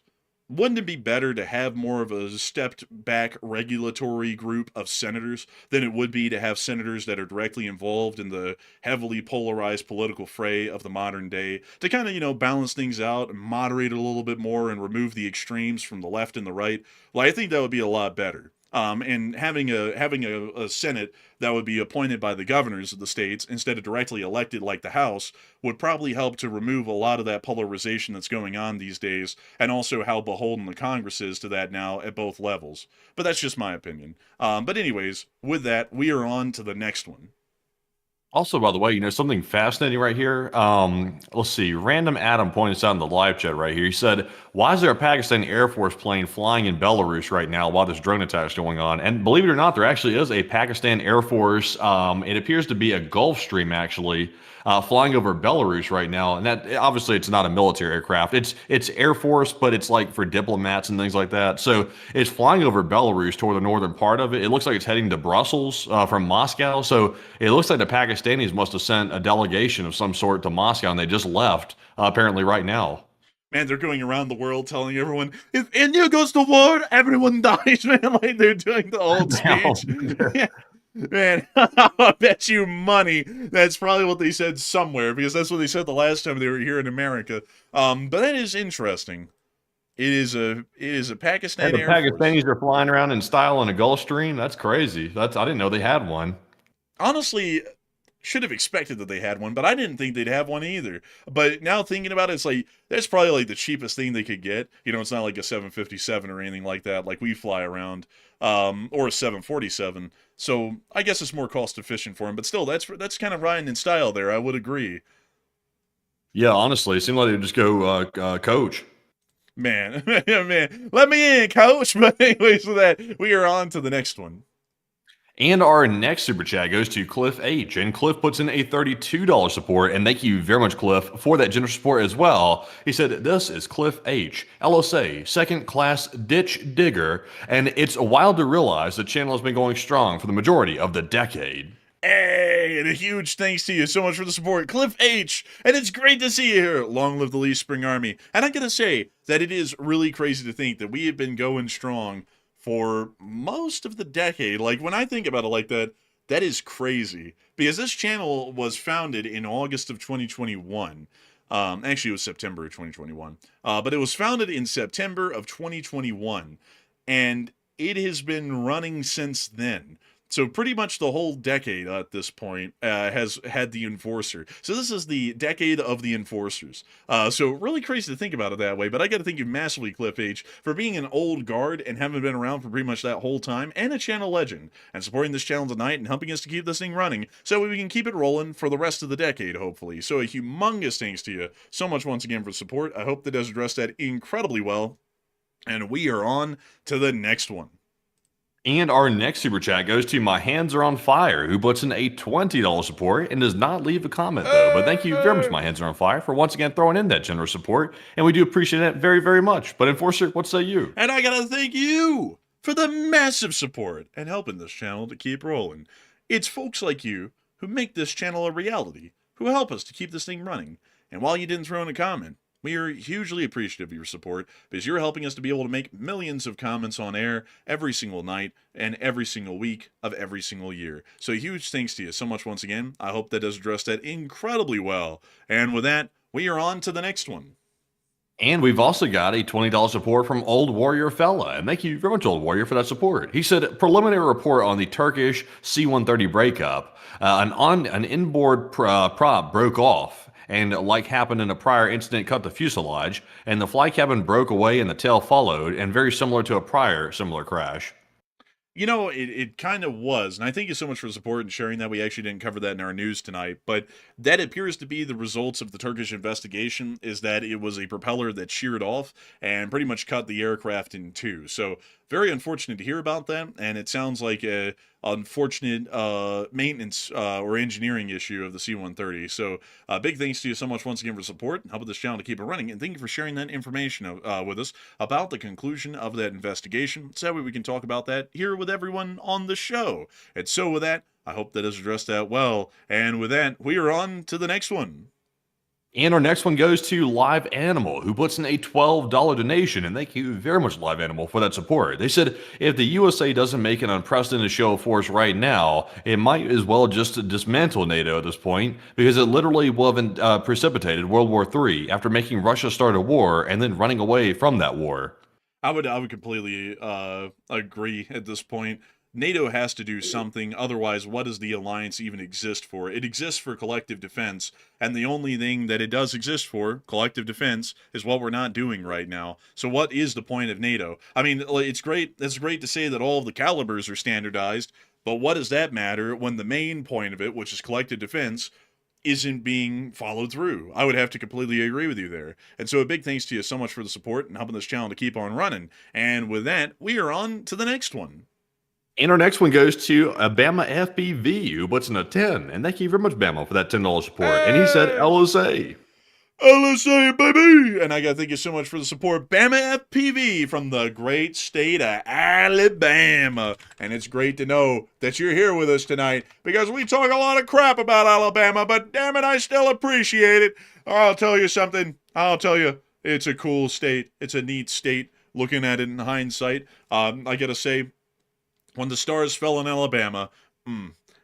wouldn't it be better to have more of a stepped back regulatory group of senators than it would be to have senators that are directly involved in the heavily polarized political fray of the modern day to kind of, balance things out and moderate it a little bit more and remove the extremes from the left and the right? Well, I think that would be a lot better. And having a Senate that would be appointed by the governors of the states instead of directly elected like the House would probably help to remove a lot of that polarization that's going on these days, and also how beholden the Congress is to that now at both levels. But that's just my opinion. But anyways, with that, we are on to the next one. Also, by the way, something fascinating right here. Let's see. Random Adam pointed this out in the live chat right here. He said, why is there a Pakistan Air Force plane flying in Belarus right now while this drone attack is going on? And believe it or not, there actually is a Pakistan Air Force. It appears to be a Gulfstream, actually, flying over Belarus right now. And that obviously it's not a military aircraft. It's Air Force, but it's like for diplomats and things like that. So it's flying over Belarus toward the northern part of it. It looks like it's heading to Brussels from Moscow. So it looks like the Pakistanis must have sent a delegation of some sort to Moscow, and they just left apparently right now. Man, they're going around the world telling everyone, if India goes to war, everyone dies, man. Like they're doing the old speech. Yeah. Man, I bet you money that's probably what they said somewhere, because that's what they said the last time they were here in America. But that is interesting. It is a Pakistan Air Force. The Pakistanis are flying around in style in a Gulfstream. That's crazy. I didn't know they had one. Honestly, should have expected that they had one, but I didn't think they'd have one either. But now thinking about it, it's like that's probably like the cheapest thing they could get. It's not like a 757 or anything like that, like we fly around, or a 747. So I guess it's more cost efficient for them. But still, that's kind of riding in style there. I would agree. Yeah, honestly, it seemed like they'd just go coach. Man, man, let me in, coach. But anyways, with that, we are on to the next one. And our next super chat goes to Cliff H. And Cliff puts in a $32 support. And thank you very much, Cliff, for that generous support as well. He said, this is Cliff H., LSA, second class ditch digger. And it's wild to realize the channel has been going strong for the majority of the decade. Hey, and a huge thanks to you so much for the support, Cliff H. And it's great to see you here. Long live the Lee Spring Army. And I'm going to say that it is really crazy to think that we have been going strong for most of the decade. Like, when I think about it like that, that is crazy. Because this channel was founded in August of 2021. Actually, it was September of 2021. But it was founded in September of 2021. And it has been running since then. So pretty much the whole decade at this point has had the enforcer. So this is the decade of the enforcers. So really crazy to think about it that way, but I got to thank you massively, Cliff H, for being an old guard and having been around for pretty much that whole time, and a channel legend, and supporting this channel tonight and helping us to keep this thing running so we can keep it rolling for the rest of the decade, hopefully. So a humongous thanks to you so much once again for support. I hope that does address that incredibly well, and we are on to the next one. And our next super chat goes to My Hands Are on Fire, who puts in a $20 support and does not leave a comment, though. But thank you very much, My Hands Are on Fire, for once again throwing in that generous support. And we do appreciate it very, very much. But Enforcer, what say you? And I gotta thank you for the massive support and helping this channel to keep rolling. It's folks like you who make this channel a reality, who help us to keep this thing running. And while you didn't throw in a comment, we are hugely appreciative of your support because you're helping us to be able to make millions of comments on air every single night and every single week of every single year. So huge thanks to you so much once again. I hope that does address that incredibly well. And with that, we are on to the next one. And we've also got a $20 support from Old Warrior Fella. And thank you very much, Old Warrior, for that support. He said, preliminary report on the Turkish C-130 breakup. An inboard prop broke off. And like happened in a prior incident, cut the fuselage, and the fly cabin broke away and the tail followed, and very similar to a prior similar crash. You know, it kind of was, and I thank you so much for the support and sharing that. We actually didn't cover that in our news tonight, but that appears to be the results of the Turkish investigation, is that it was a propeller that sheared off and pretty much cut the aircraft in two. So very unfortunate to hear about that, and it sounds like a unfortunate maintenance or engineering issue of the C-130. So big thanks to you so much once again for support and helping this channel to keep it running, and thank you for sharing that information with us about the conclusion of that investigation, so that way we can talk about that here with everyone on the show. And so with that, I hope that has addressed that well, and with that, we are on to the next one. And our next one goes to Live Animal, who puts in a $12 donation, and thank you very much, Live Animal, for that support. They said, if the USA doesn't make an unprecedented show of force right now, it might as well just dismantle NATO at this point, because it literally will have precipitated World War III after making Russia start a war and then running away from that war. I would completely agree at this point. NATO has to do something, otherwise what does the alliance even exist for? It exists for collective defense, and the only thing that it does exist for, collective defense, is what we're not doing right now. So what is the point of NATO? I mean, it's great to say that all of the calibers are standardized, but what does that matter when the main point of it, which is collective defense, isn't being followed through? I would have to completely agree with you there. And so a big thanks to you so much for the support and helping this channel to keep on running. And with that, we are on to the next one. And our next one goes to Bama FPV, who puts in a 10. And thank you very much, Bama, for that $10 support. And he said, LSA. LSA, baby! And I gotta thank you so much for the support, Bama FPV, from the great state of Alabama. And it's great to know that you're here with us tonight, because we talk a lot of crap about Alabama, but damn it, I still appreciate it. I'll tell you something. It's a cool state. It's a neat state, looking at it in hindsight. I gotta say, when the stars fell in Alabama,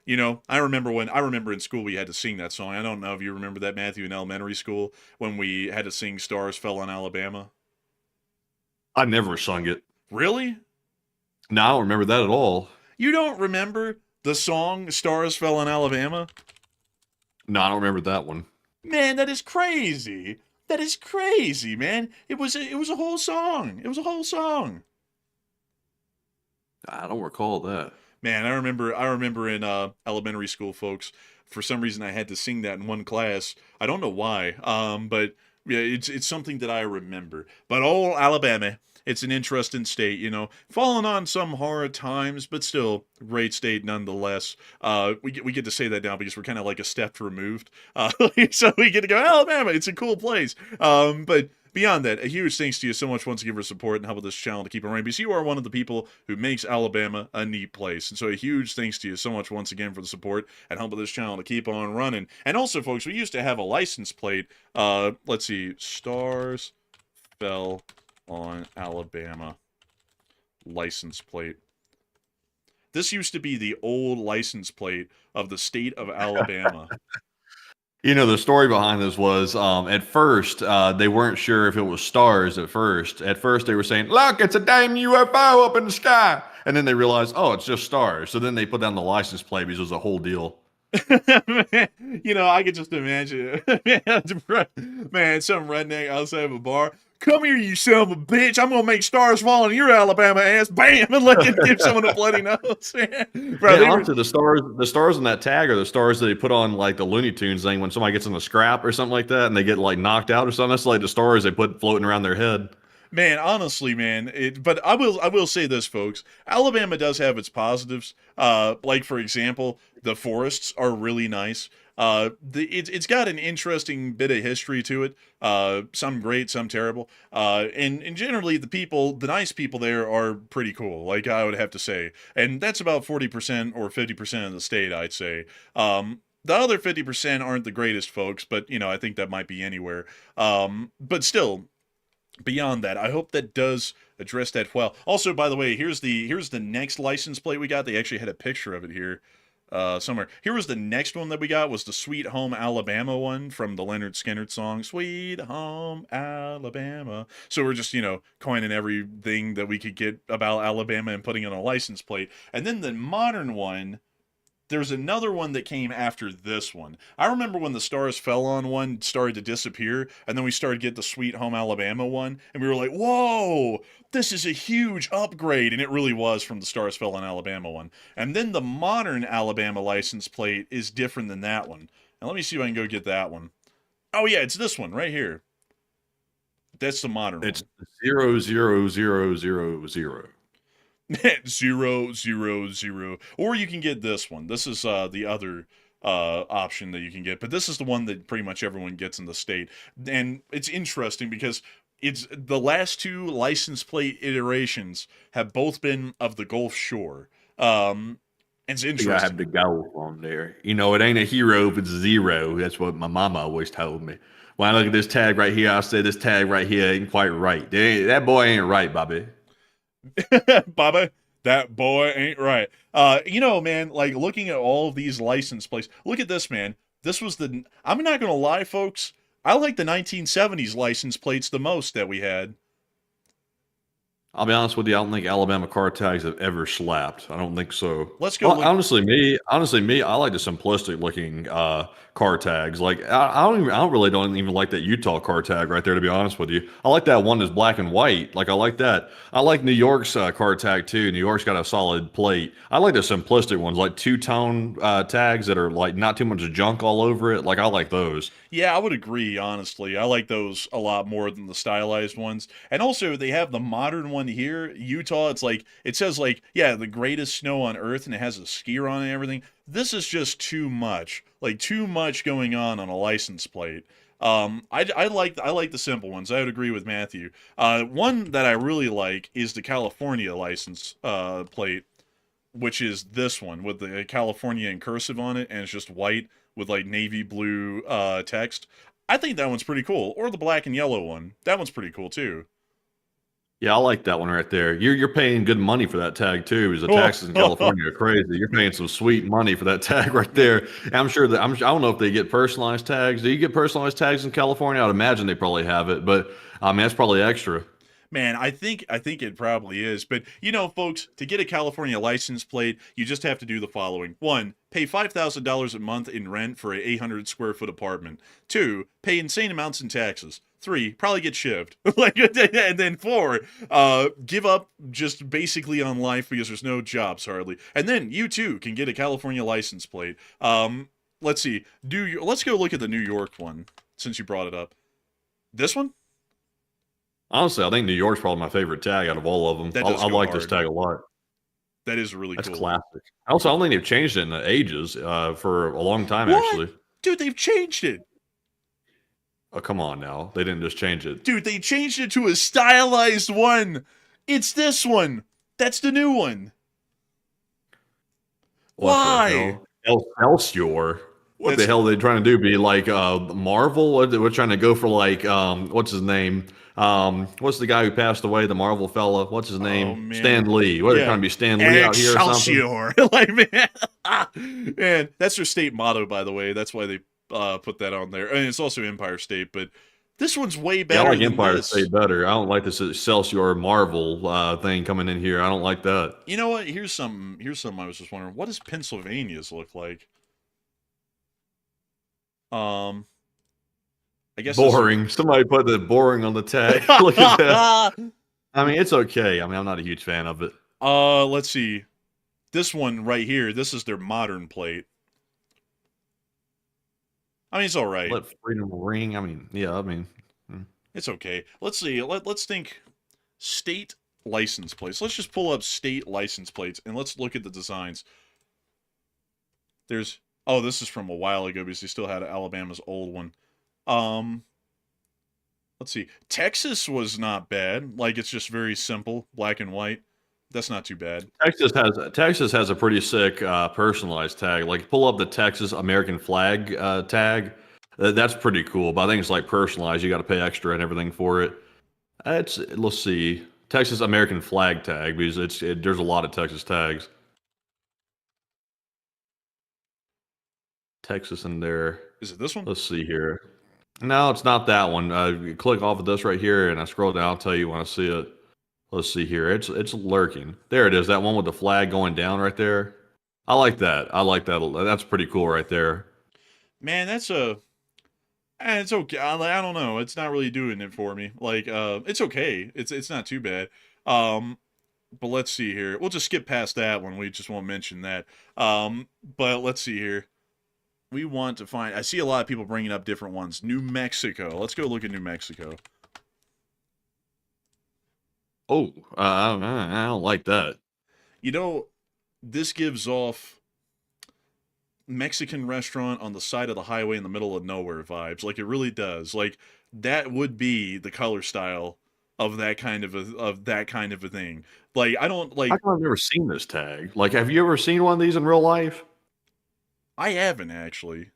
you know, I remember in school we had to sing that song. I don't know if you remember that, Matthew, in elementary school, when we had to sing Stars Fell in Alabama. I never sung it. Really? No, I don't remember that at all. You don't remember the song Stars Fell in Alabama? No, I don't remember that one. Man, that is crazy. That is crazy, man. It was a whole song. It was a whole song. I don't recall that. Man, I remember in elementary school, folks, for some reason I had to sing that in one class. I don't know why, but yeah, it's something that I remember. But Alabama, it's an interesting state, you know, fallen on some hard times, but still great state nonetheless. We get to say that now because we're kind of like a step removed. So we get to go, Alabama, it's a cool place. But beyond that, a huge thanks to you so much once again for support and helping this channel to keep it running, because you are one of the people who makes Alabama a neat place. And so a huge thanks to you so much once again for the support and helping this channel to keep on running. And also, folks, we used to have a license plate. Let's see, Stars Fell on Alabama license plate. This used to be the old license plate of the state of Alabama. You know, the story behind this was, at first, they weren't sure if it was stars at first. At first, they were saying, look, it's a damn UFO up in the sky. And then they realize, oh, it's just stars. So then they put down the license plate because it was a whole deal. You know, I could just imagine it. Man, some redneck outside of a bar. Come here, you son of a bitch. I'm going to make stars fall on your Alabama ass. Bam. And let him give someone a bloody nose. Bro, Yeah, honestly, the stars on that tag are the stars that they put on like the Looney Tunes thing when somebody gets in a scrap or something like that and they get like knocked out or something. That's like the stars they put floating around their head. Man, honestly, man, but I will say this, folks. Alabama does have its positives. Like for example, the forests are really nice. It's got an interesting bit of history to it. Some great, some terrible. And generally the nice people there are pretty cool. Like I would have to say, and that's about 40% or 50% of the state, I'd say. The other 50% aren't the greatest folks, but you know I think that might be anywhere. But still. Beyond that, I hope that does address that well. Also, by the way, here's the next license plate we got. They actually had a picture of it here somewhere. Here was the next one that we got was the Sweet Home Alabama one from the Leonard Skinner song, Sweet Home Alabama. So we're just, coining everything that we could get about Alabama and putting on a license plate. And then the modern one, there's another one that came after this one. I remember when the Stars Fell on one started to disappear, and then we started to get the Sweet Home Alabama one, and we were like, whoa, this is a huge upgrade, and it really was from the Stars Fell on Alabama one. And then the modern Alabama license plate is different than that one. Now let me see if I can go get that one. Oh yeah, it's this one right here. That's the modern It's one. 00000. 000, or you can get this one. This is the other option that you can get, but this is the one that pretty much everyone gets in the state. And it's interesting because it's the last two license plate iterations have both been of the Gulf Shore. It's interesting. I have the Gulf on there. It ain't a hero if it's a zero. That's what my mama always told me. When I look at this tag right here, I say this tag right here ain't quite right. That boy ain't right, Bobby. Baba, that boy ain't right. Man, like looking at all of these license plates, look at this, man. I'm not gonna lie, folks, I like the 1970s license plates the most that we had. I'll be honest with you, I don't think Alabama car tags have ever slapped. I don't think so. Let's go. Honestly, me, I like the simplistic looking car tags. Like I don't even like that Utah car tag right there, to be honest with you. I like that one that's black and white. Like I like that. I like New York's car tag too. New York's got a solid plate. I like the simplistic ones, like two-tone tags that are like not too much junk all over it. Like I like those. Yeah, I would agree, honestly. I like those a lot more than the stylized ones. And also, they have the modern one here. Utah, it says the greatest snow on earth, and it has a skier on it and everything. This is just too much. Like, too much going on a license plate. I like the simple ones. I would agree with Matthew. One that I really like is the California license plate, which is this one with the California in cursive on it, and it's just white with like navy blue text. I think that one's pretty cool. Or the black and yellow one. That one's pretty cool too. Yeah, I like that one right there. You're paying good money for that tag too, because the taxes in California are crazy. You're paying some sweet money for that tag right there. And I'm sure that I don't know if they get personalized tags. Do you get personalized tags in California? I'd imagine they probably have it, but I mean that's probably extra. Man, I think it probably is. But folks, to get a California license plate, you just have to do the following. 1, pay $5,000 a month in rent for an 800 square foot apartment. 2, pay insane amounts in taxes. 3, probably get shivved. And then 4, give up just basically on life because there's no jobs hardly. And then you too can get a California license plate. Let's see. Let's go look at the New York one since you brought it up. This one? Honestly, I think New York's probably my favorite tag out of all of them. I like this tag a lot. That is really cool. That's classic. Also, I don't think they've changed it in the ages for a long time, what? Actually. Dude, they've changed it. Oh, come on now. They didn't just change it. Dude, they changed it to a stylized one. It's this one. That's the new one. Why? Excelsior. What the hell are they trying to do? Be like Marvel? We're trying to go for like what's his name? What's the guy who passed away? The Marvel fella. What's his name? Stan Lee. What are they trying to be Stan Lee out here or something? Man, that's their state motto, by the way. That's why they put that on there. And it's also Empire State, but This one's way Yeah, I better like than Empire this. State better. I don't like this Excelsior Marvel thing coming in here. I don't like that. You know what? Here's something I was just wondering. What does Pennsylvania's look like? I guess Boring. Somebody put the boring on the tag. Look at that. I mean, it's okay. I mean, I'm not a huge fan of it. Let's see. This one right here, this is their modern plate. I mean, it's all right. Let freedom ring. I mean, yeah, I mean. It's okay. Let's see. Let's think state license plates. Let's just pull up state license plates and let's look at the designs. There's this is from a while ago because they still had Alabama's old one. Let's see. Texas was not bad. Like it's just very simple, black and white. That's not too bad. Texas has a pretty sick personalized tag. Like pull up the Texas American flag tag. That's pretty cool. But I think it's like personalized. You got to pay extra and everything for it. Let's see, Texas American flag tag because there's a lot of Texas tags. Texas in there. Is it this one? Let's see here. No, it's not that one. You click off of this right here, and I scroll down. I'll tell you when I see it. Let's see here. It's lurking. There it is. That one with the flag going down right there. I like that. I like that. That's pretty cool right there. Man, it's okay. I don't know. It's not really doing it for me. Like, it's okay. It's not too bad. But let's see here. We'll just skip past that one. We just won't mention that. But let's see here. We want to find. I see a lot of people bringing up different ones. New Mexico. Let's go look at New Mexico. Oh, I don't like that. You know, this gives off Mexican restaurant on the side of the highway in the middle of nowhere vibes. Like it really does. Like that would be the color style of that kind of a thing. Like I don't like. How come I've never seen this tag? Like, have you ever seen one of these in real life? I haven't actually.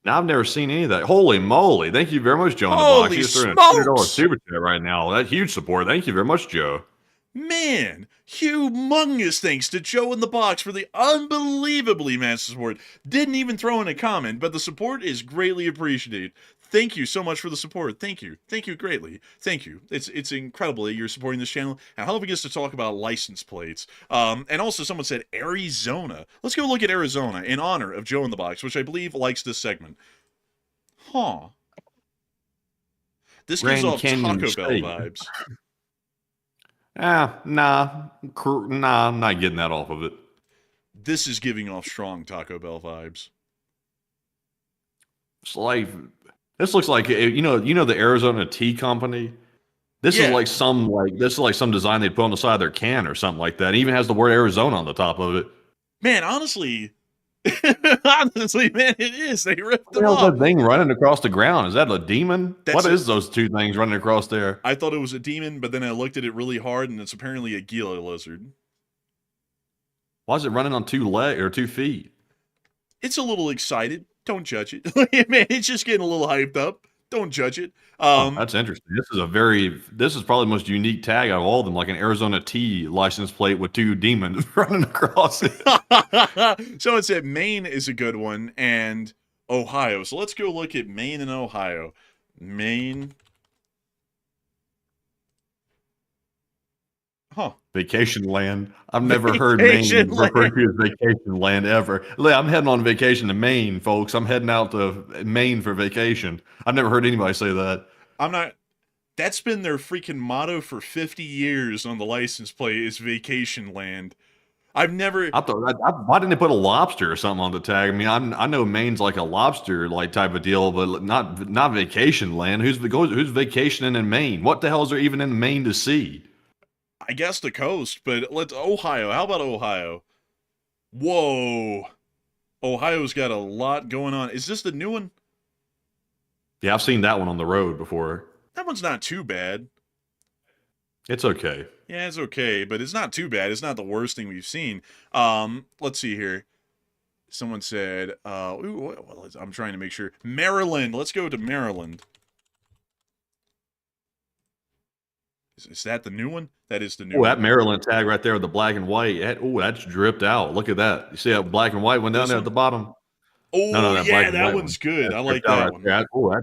Now, I've never seen any of that. Holy moly! Thank you very much, Joe. Holy He's throwing a smokes! $200 super chat right now. That huge support. Thank you very much, Joe. Man, humongous thanks to Joe in the Box for the unbelievably massive support. Didn't even throw in a comment, but the support is greatly appreciated. Thank you so much for the support. Thank you. Thank you greatly. Thank you. It's incredible that you're supporting this channel. And I hope it gets to talk about license plates. And also someone said Arizona. Let's go look at Arizona in honor of Joe in the Box, which I believe likes this segment. Huh. This gives off Taco Bell vibes. Nah, I'm not getting that off of it. This is giving off strong Taco Bell vibes. It's like this looks like you know the Arizona Tea Company. This is like some design they put on the side of their can or something like that. It even has the word Arizona on the top of it. Man, honestly, man, it is. They ripped them What off. that thing running across the ground? Is that a demon? What is those two things running across there? I thought it was a demon, but then I looked at it really hard, and it's apparently a Gila lizard. Why is it running on 2 feet? It's a little excited. Don't judge it. Man, it's just getting a little hyped up. Don't judge it. That's interesting. This is probably the most unique tag out of all of them, like an Arizona Tea license plate with 2 demons running across it. So it said Maine is a good one and Ohio. So let's go look at Maine and Ohio. Maine. Huh. Vacation land. I've never heard Maine referred to as vacation land ever. I'm heading on vacation to Maine, folks. I'm heading out to Maine for vacation. I've never heard anybody say that. I'm not. That's been their freaking motto for 50 years on the license plate is vacation land. I've never. Why didn't they put a lobster or something on the tag? I mean, I know Maine's like a lobster like type of deal, but not vacation land. Who's vacationing in Maine? What the hell is there even in Maine to see? I guess the coast, but Ohio. How about Ohio? Whoa. Ohio's got a lot going on. Is this the new one? Yeah, I've seen that one on the road before. That one's not too bad. It's okay. Yeah, it's okay, but it's not too bad. It's not the worst thing we've seen. Let's see here. Someone said, I'm trying to make sure. Maryland. Let's go to Maryland. Is that the new one? That is the new one. That Maryland tag right there with the black and white. That's dripped out. Look at that. You see that black and white one down there at the bottom? Oh, No, that black yeah, and that white one's one. good. That's I like tripped out that right one.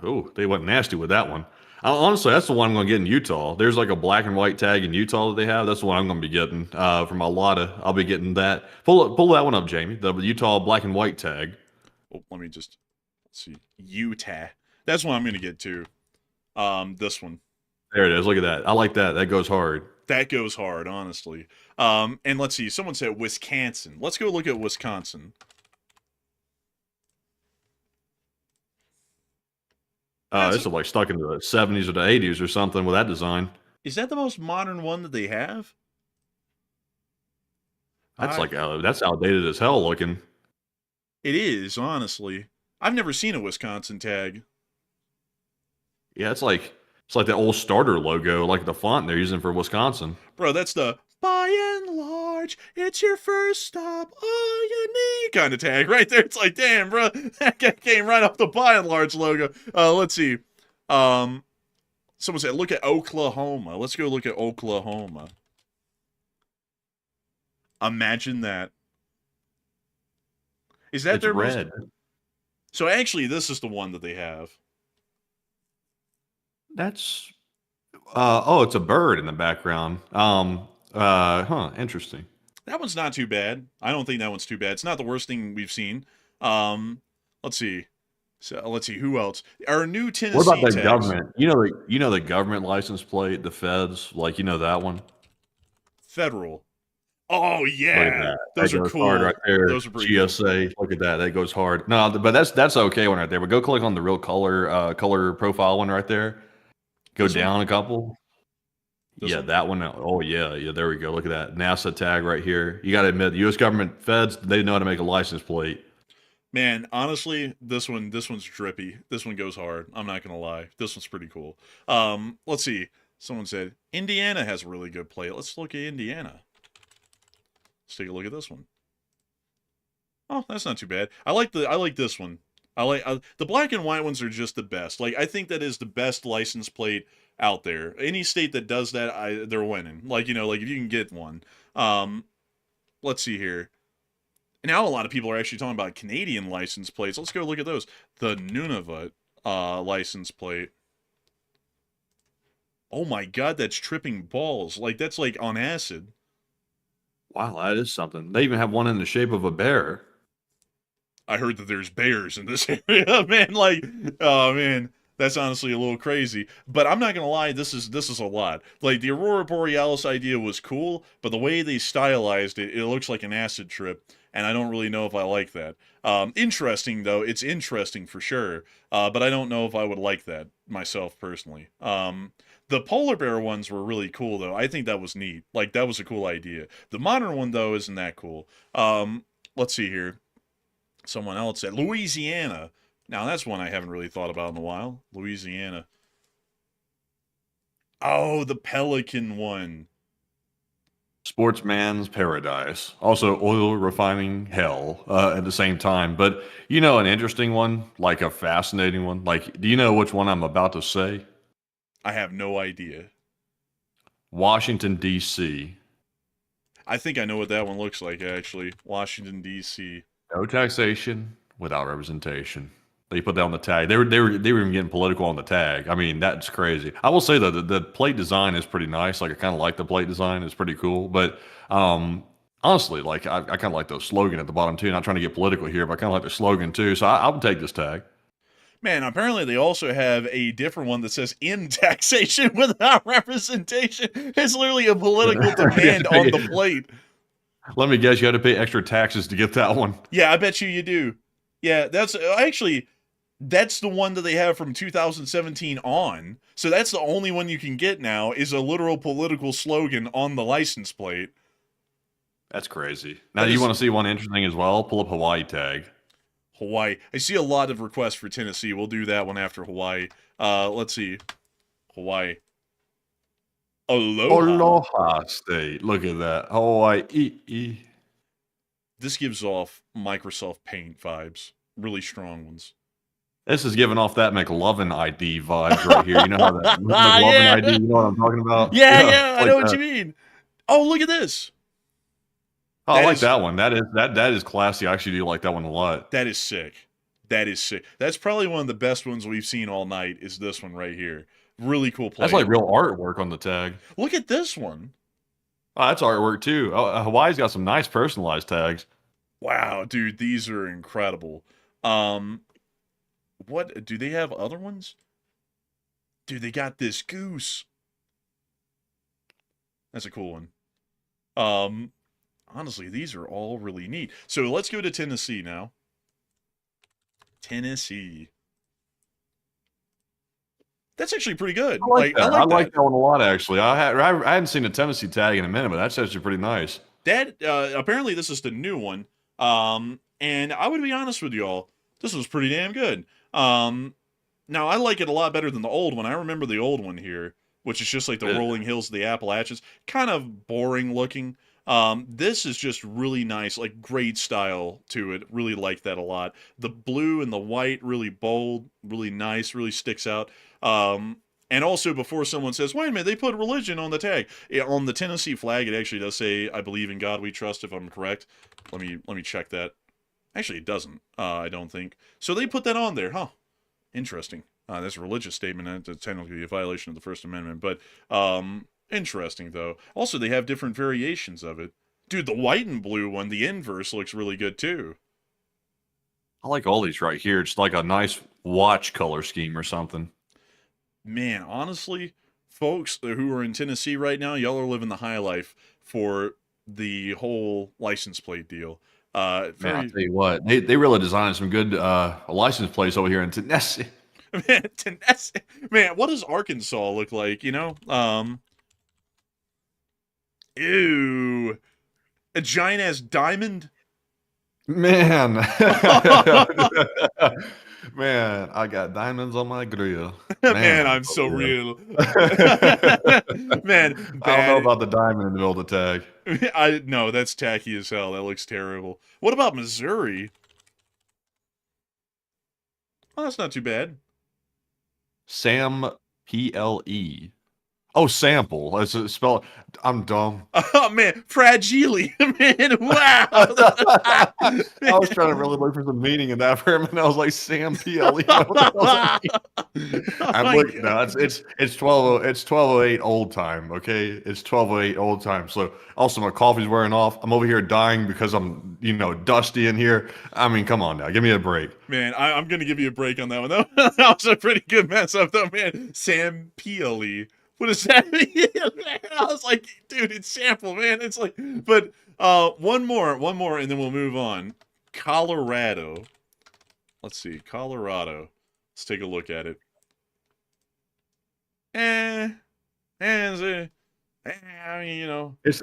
there. They went nasty with that one. Honestly, that's the one I'm going to get in Utah. There's like a black and white tag in Utah that they have. That's the one I'm going to be getting from a lot of. I'll be getting that. Pull that one up, Jamie. The Utah black and white tag. Oh, let me just see. Utah. That's what I'm going to get too. This one. There it is. Look at that. I like that. That goes hard. That goes hard, honestly. And let's see. Someone said Wisconsin. Let's go look at Wisconsin. This is like stuck in the 70s or the 80s or something with that design. Is that the most modern one that they have? That's that's outdated as hell looking. It is, honestly. I've never seen a Wisconsin tag. Yeah, it's like the old starter logo, like the font they're using for Wisconsin. Bro, that's the by and large, it's your first stop, all you need kind of tag right there. It's like, damn, bro, that guy came right off the by and large logo. Let's see. Someone said, look at Oklahoma. Let's go look at Oklahoma. Imagine that. Is that It's their red. So actually, this is the one that they have. That's it's a bird in the background. Interesting. That one's not too bad. I don't think that one's too bad. It's not the worst thing we've seen. Let's see. So let's see who else. Our new Tennessee What about the tags. government? You know the government license plate, the feds, like that one. Federal. Oh Look at yeah, that. those That are goes cool. hard right there. Those are pretty cool. GSA. Look at that. That goes hard. No, but that's okay one right there. But go click on the real color profile one right there. Go This down a couple. This Yeah, one? that one. Oh yeah. There we go. Look at that NASA tag right here. You got to admit, the U.S. government feds, they know how to make a license plate. Man, honestly, this one's drippy. This one goes hard. I'm not gonna lie. This one's pretty cool. Let's see. Someone said Indiana has a really good plate. Let's look at Indiana. Let's take a look at this one. Oh, that's not too bad. I like this one. The black and white ones are just the best. Like, I think that is the best license plate out there. Any state that does that, they're winning. Like, like if you can get one. Let's see here. Now a lot of people are actually talking about Canadian license plates. Let's go look at those. The Nunavut license plate. Oh my god, that's tripping balls. Like, that's like on acid. Wow, that is something. They even have one in the shape of a bear. I heard that there's bears in this area, man. Like, oh man, that's honestly a little crazy. But I'm not gonna lie, this is a lot. Like, the Aurora Borealis idea was cool, but the way they stylized it, it looks like an acid trip, and I don't really know if I like that. Interesting though, it's interesting for sure. But I don't know if I would like that myself personally. The polar bear ones were really cool though. I think that was neat. Like, that was a cool idea. The modern one though isn't that cool. Let's see here. Someone else said Louisiana. Now, that's one I haven't really thought about in a while. Louisiana. Oh, the Pelican one. Sportsman's paradise. Also, oil refining hell at the same time. But, an interesting one, like a fascinating one. Like, do you know which one I'm about to say? I have no idea. Washington, D.C. I think I know what that one looks like, actually. Washington, D.C. No taxation without representation. They put that on the tag. They were even getting political on the tag. I mean, that's crazy. I will say though, the plate design is pretty nice. Like, I kind of like the plate design. It's pretty cool. But honestly, like, I kind of like the slogan at the bottom too. Not trying to get political here, but I kind of like the slogan too. So I would take this tag. Man, apparently they also have a different one that says in taxation without representation. It's literally a political demand on the plate. Let me guess, you had to pay extra taxes to get that one. Yeah, I bet you do. Yeah, that's the one that they have from 2017 on. So that's the only one you can get now, is a literal political slogan on the license plate. That's crazy. Now, do you want to see one interesting as well? Pull up Hawaii tag. Hawaii. I see a lot of requests for Tennessee. We'll do that one after Hawaii. Let's see. Hawaii. Aloha State. Look at that. Hawaii. This gives off Microsoft Paint vibes. Really strong ones. This is giving off that McLovin ID vibes right here. You know how that McLovin ID, you know what I'm talking about? Yeah, I know what that. you mean. Oh, look at this. Oh, I That like is that one. That is classy. I actually do like that one a lot. that is sick. That is sick. That's probably one of the best ones we've seen all night. Is this one right here? Really cool That's plate. like real artwork on the tag. Look at this one. Oh, that's artwork too. Oh, Hawaii's got some nice personalized tags. Wow, dude, these are incredible. Um, what do they have other ones? Dude, they got this goose. That's a cool one. Um, honestly, these are all really neat. So let's go to Tennessee now. Tennessee. That's actually pretty good. I like that. I like that. that one a lot, actually. I hadn't seen a Tennessee tag in a minute, but that's actually pretty nice. That apparently this is the new one. And I would be honest with y'all, this was pretty damn good. Now I like it a lot better than the old one. I remember the old one here, which is just like the Yeah. rolling hills of the Appalachians, kind of boring looking. This is just really nice, like great style to it. Really like that a lot. The blue and the white, really bold, really nice, really sticks out. And also, before someone says, "Wait a minute, they put religion on the tag," on the Tennessee flag, it actually does say, "I believe in God we trust." If I'm correct, let me check that. Actually, it doesn't. I don't think so. They put that on there, huh? Interesting. That's a religious statement, and it's technically a violation of the First Amendment. But interesting though. Also, they have different variations of it. Dude, the white and blue one, the inverse, looks really good too. I like all these right here. It's like a nice watch color scheme or something. Man, honestly, folks who are in Tennessee right now, y'all are living the high life for the whole license plate deal. Man, I'll Very tell you what, they really designed some good license plates over here in Tennessee. man, Tennessee. Man, what does Arkansas look like? Ew, a giant ass diamond. Man, man, I got diamonds on my grill. Man, I'm for so real. real. Man, I don't know bad. about the diamond in the middle of the tag. I no, that's tacky as hell. That looks terrible. What about Missouri? Oh, that's not too bad. Sam PLE. Oh, sample. That's a spell. I'm dumb. Oh man, fragile. Man, wow. I was trying to really look for some meaning in that for a minute. I was like, Sam PLE. What the hell does that mean? I'm looking now. It's 12:08 old time. Okay, it's 12:08 old time. So also my coffee's wearing off. I'm over here dying because I'm dusty in here. I mean, come on now, give me a break. Man, I'm gonna give you a break on that one though. That was a pretty good mess up though, man. Sam Peely. What does that mean? I was like, dude, it's sample, man. It's like, but one more, and then we'll move on. Colorado. Let's see, Colorado. Let's take a look at it. I mean,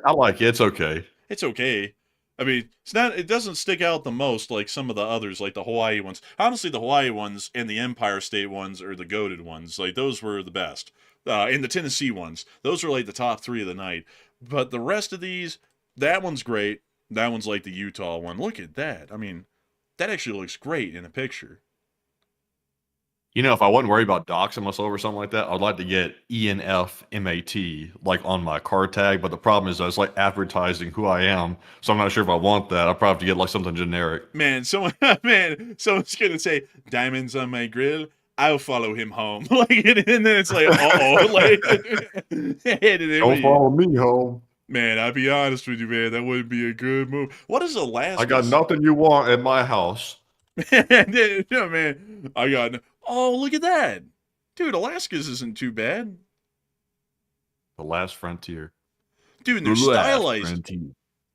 I like it. It's okay. it's okay. I mean, it doesn't stick out the most like some of the others, like the Hawaii ones. Honestly, the Hawaii ones and the Empire State ones are the goated ones. Like, those were the best. And the Tennessee ones, those are like the top three of the night. But the rest of these, that one's great. That one's like the Utah one. Look at that. I mean, that actually looks great in a picture. If I wasn't worried about doxing myself or something like that, I'd like to get ENFMAT like on my car tag. But the problem is, it's like advertising who I am, so I'm not sure if I want that. I'll probably have to get like something generic. Man, someone's gonna say diamonds on my grill. I'll follow him home. Like, and then it's like, like, Don't follow me home. Man, I'll be honest with you, man. That wouldn't be a good move. What is Alaska? I got nothing you want at my house. No, man. Oh, look at that. Dude, Alaska's isn't too bad. The last frontier. Dude, and The last frontier.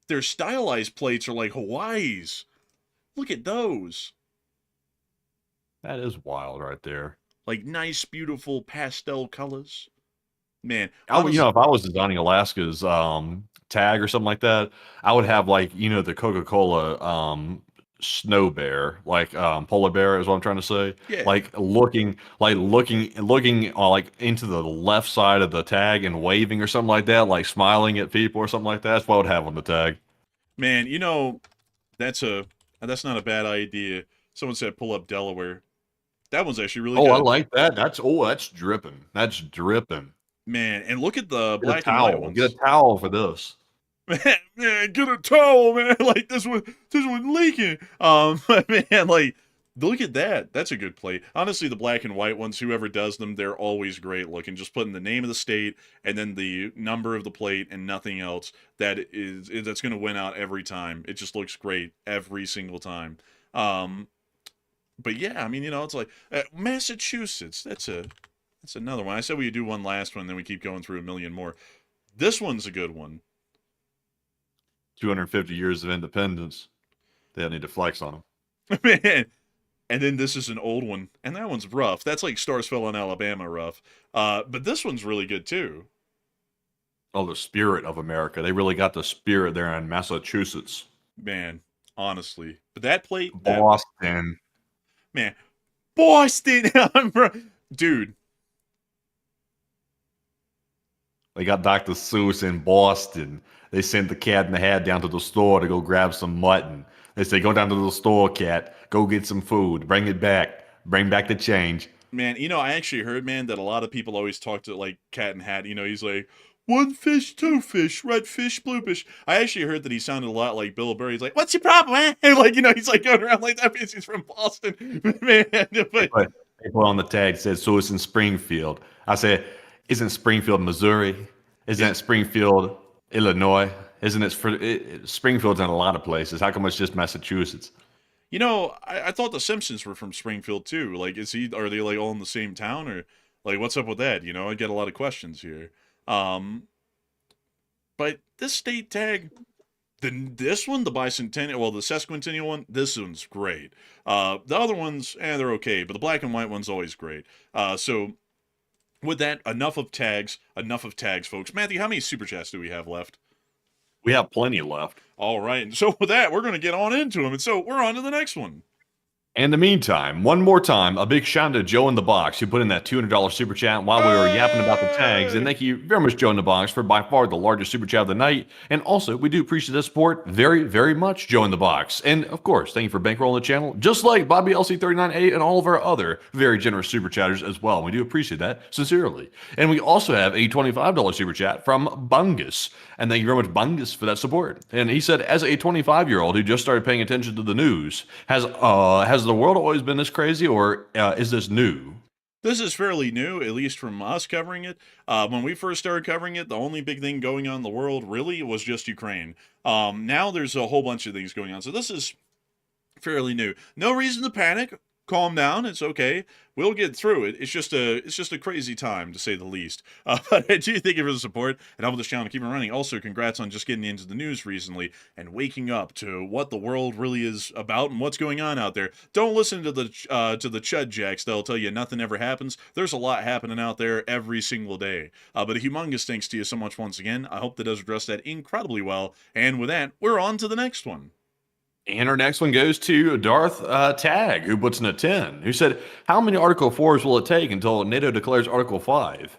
their stylized plates are like Hawaii's. Look at those. That is wild right there. Like nice, beautiful pastel colors. Man, If I was designing Alaska's tag or something like that, I would have like the Coca-Cola snow bear, like polar bear is what I'm trying to say. Yeah. Like looking like into the left side of the tag and waving or something like that, like smiling at people or something like that. That's what I would have on the tag. Man, that's not a bad idea. Someone said pull up Delaware. That one's actually really good. I like that. That's dripping. That's dripping. Man, and look at the Get a black and white towel. ones. Get a towel for this. Man, get a towel, man. Like this one leaking. Man, like look at that. That's a good plate. Honestly, the black and white ones, whoever does them, they're always great looking. Just putting the name of the state and then the number of the plate and nothing else. That's going to win out every time. It just looks great every single time. But yeah, I mean, it's like Massachusetts. That's another one. I said we do one last one, then we keep going through a million more. This one's a good one. 250 years of independence. They don't need to flex on them. Man. And then this is an old one, and that one's rough. That's like Stars Fell on Alabama rough. But this one's really good too. Oh, the spirit of America. They really got the spirit there in Massachusetts. Man, honestly. But that plate... Boston. Man. Boston! Dude. They got Dr. Seuss in Boston. They sent the Cat in the Hat down to the store to go grab some mutton. They say, go down to the store, Cat. Go get some food. Bring it back. Bring back the change. Man, I actually heard, man, that a lot of people always talk to, like, Cat and Hat. He's like, one fish, two fish, red fish, blue fish. I actually heard that he sounded a lot like Bill Burr. He's like, what's your problem, man? And like, he's like going around like that because he's from Boston. Man, but... They put on the tag, said, so it's in Springfield. I said, isn't Springfield, Missouri? Isn't it Springfield, Illinois? Isn't it Springfield's in a lot of places? How come it's just Massachusetts? I thought the Simpsons were from Springfield too. Like, are they like all in the same town, or like what's up with that? I get a lot of questions here. But this state tag, this one, the bicentennial, well, the sesquicentennial one, this one's great. The other ones, they're okay, but the black and white one's always great. So with that, enough of tags, folks. Matthew, how many super chats do we have left? We have plenty left. All right. And so with that, we're going to get on into them. And so we're on to the next one. In the meantime, one more time, a big shout out to Joe in the Box who put in that $200 super chat while we were yapping about the tags. And thank you very much, Joe in the Box, for by far the largest super chat of the night. And also, we do appreciate the support very, very much, Joe in the Box. And of course, thank you for bankrolling the channel, just like Bobby LC398 and all of our other very generous super chatters as well. We do appreciate that sincerely. And we also have a $25 super chat from Bungus. And thank you very much, Bungus, for that support. And he said, as a 25-year-old who just started paying attention to the news, has the world always been this crazy, or is this new? This is fairly new, at least from us covering it. When we first started covering it, the only big thing going on in the world really was just Ukraine. Now there's a whole bunch of things going on. So this is fairly new. No reason to panic. Calm down. It's okay. We'll get through it. It's just a crazy time, to say the least. But I do thank you for the support and help this channel keep it running. Also, congrats on just getting into the news recently and waking up to what the world really is about and what's going on out there. Don't listen to the chud jacks. They'll tell you nothing ever happens. There's a lot happening out there every single day. But a humongous thanks to you so much once again. I hope that does address that incredibly well. And with that, we're on to the next one. And our next one goes to Darth Tag, who puts in a 10, who said, how many Article 4s will it take until NATO declares Article 5?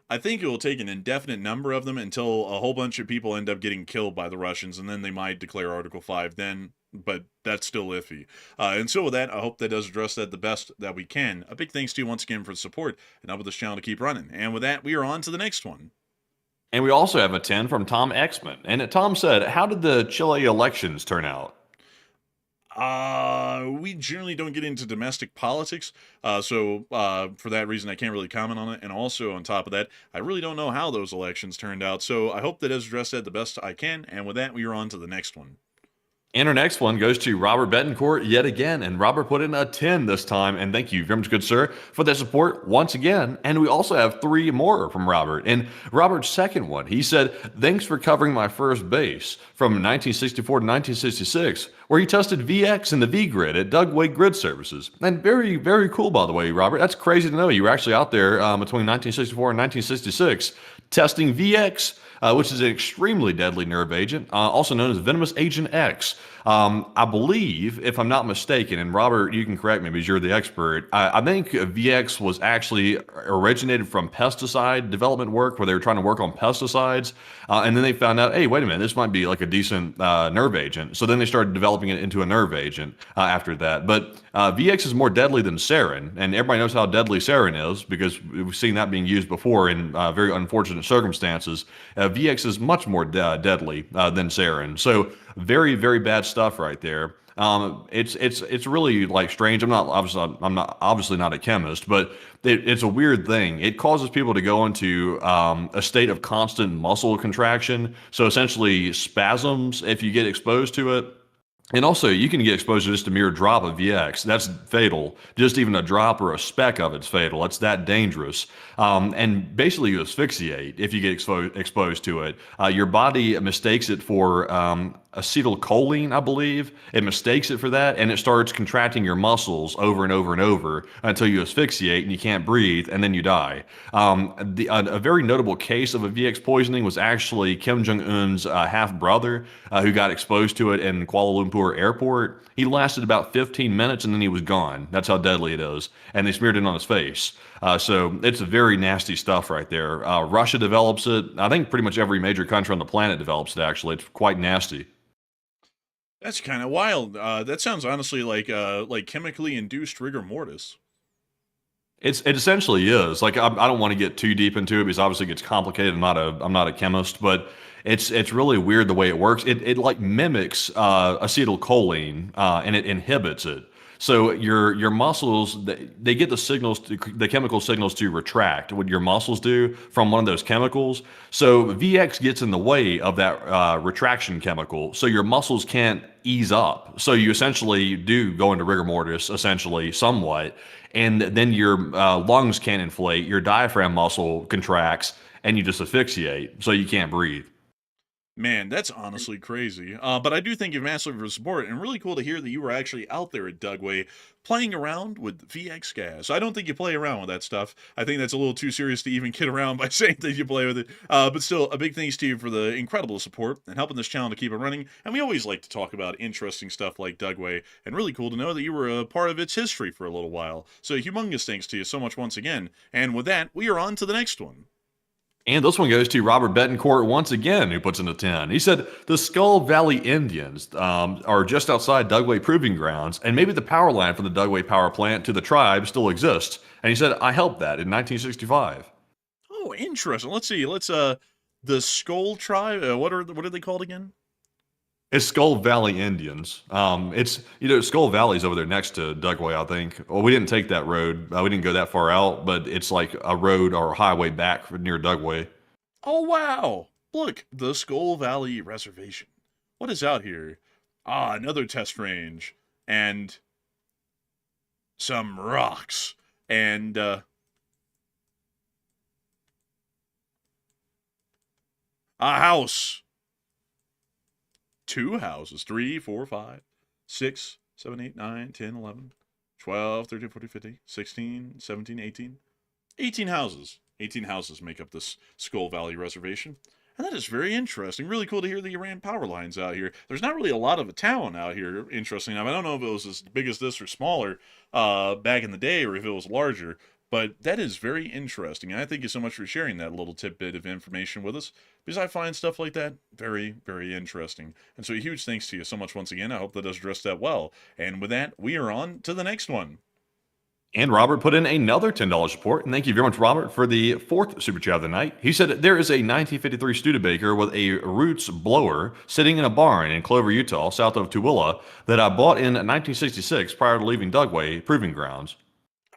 I think it will take an indefinite number of them until a whole bunch of people end up getting killed by the Russians, and then they might declare Article 5 then, but that's still iffy. And so with that, I hope that does address that the best that we can. A big thanks to you once again for the support, and help this channel to keep running. And with that, we are on to the next one. And we also have a 10 from Tom Exman. And Tom said, how did the Chile elections turn out? We generally don't get into domestic politics, so for that reason I can't really comment on it. And also on top of that, I really don't know how those elections turned out, so I hope that has addressed that the best I can. And with that, we are on to the next one. And our next one goes to Robert Betancourt yet again. And Robert put in a 10 this time. And thank you very much, good sir, for that support once again. And we also have 3 more from Robert. And Robert's second one, he said, thanks for covering my first base from 1964 to 1966, where he tested VX and the V-Grid at Doug Wade Grid Services. And very, very cool, by the way, Robert. That's crazy to know you were actually out there between 1964 and 1966 testing VX, which is an extremely deadly nerve agent, also known as venomous agent X. I believe, if I'm not mistaken, and Robert, you can correct me because you're the expert, I think VX was actually originated from pesticide development work where they were trying to work on pesticides, and then they found out, hey, wait a minute, this might be like a decent nerve agent. So then they started developing it into a nerve agent after that. But VX is more deadly than sarin, and everybody knows how deadly sarin is because we've seen that being used before in very unfortunate circumstances. VX is much more deadly than sarin. So very, very bad stuff right there. It's really like strange. I'm not obviously not a chemist, but it's a weird thing. It causes people to go into a state of constant muscle contraction. So essentially spasms if you get exposed to it. And also, you can get exposed to just a mere drop of VX. That's fatal. Just even a drop or a speck of it's fatal. It's that dangerous. And basically, you asphyxiate if you get exposed to it. Your body mistakes it for acetylcholine, I believe. It mistakes it for that, and it starts contracting your muscles over and over and over until you asphyxiate and you can't breathe, and then you die. A very notable case of a VX poisoning was actually Kim Jong-un's half brother who got exposed to it in Kuala Lumpur airport. He lasted about 15 minutes and then he was gone. That's how deadly it is. And they smeared it on his face. So it's very nasty stuff right there. Russia develops it. I think pretty much every major country on the planet develops it, actually. It's quite nasty. That's kind of wild. That sounds honestly like chemically induced rigor mortis. It essentially is. Like I don't want to get too deep into it because obviously it gets complicated. I'm not a chemist, but it's really weird the way it works. It like mimics acetylcholine and it inhibits it. So your muscles they get the chemical signals to retract. What your muscles do from one of those chemicals. So VX gets in the way of that retraction chemical. So your muscles can't ease up. So you essentially do go into rigor mortis, essentially somewhat, and then your lungs can't inflate. Your diaphragm muscle contracts, and you just asphyxiate. So you can't breathe. Man, that's honestly crazy. But I do thank you massively for the support, and really cool to hear that you were actually out there at Dugway playing around with VX gas. I don't think you play around with that stuff. I think that's a little too serious to even kid around by saying that you play with it. But still, a big thanks to you for the incredible support and helping this channel to keep it running. And we always like to talk about interesting stuff like Dugway, and really cool to know that you were a part of its history for a little while. So humongous thanks to you so much once again. And with that, we are on to the next one. And this one goes to Robert Betancourt once again, who puts in a 10. He said, the Skull Valley Indians are just outside Dugway Proving Grounds, and maybe the power line from the Dugway power plant to the tribe still exists. And he said, I helped that in 1965. Oh, interesting. Let's see. The Skull Tribe, what are they called again? It's Skull Valley Indians. It's, Skull Valley's over there next to Dugway, I think. Well, we didn't take that road. We didn't go that far out, but it's like a road or a highway back near Dugway. Oh, wow. Look, the Skull Valley Reservation. What is out here? Ah, another test range. And some rocks. And, a house. 2 houses. 3, 4, 5, 6, 7, 8, 9, 10, 11, 12, 13, 14, 15, 16, 17, 18. 18 houses. 18 houses make up this Skull Valley Reservation. And that is very interesting. Really cool to hear that you ran power lines out here. There's not really a lot of a town out here, interesting enough. I don't know if it was as big as this or smaller back in the day or if it was larger. But that is very interesting. And I thank you so much for sharing that little tidbit of information with us, because I find stuff like that very, very interesting. And so a huge thanks to you so much once again. I hope that does address that well. And with that, we are on to the next one. And Robert put in another $10 support. And thank you very much, Robert, for the 4th super chat of the night. He said, there is a 1953 Studebaker with a roots blower sitting in a barn in Clover, Utah, south of Tooele, that I bought in 1966 prior to leaving Dugway Proving Grounds.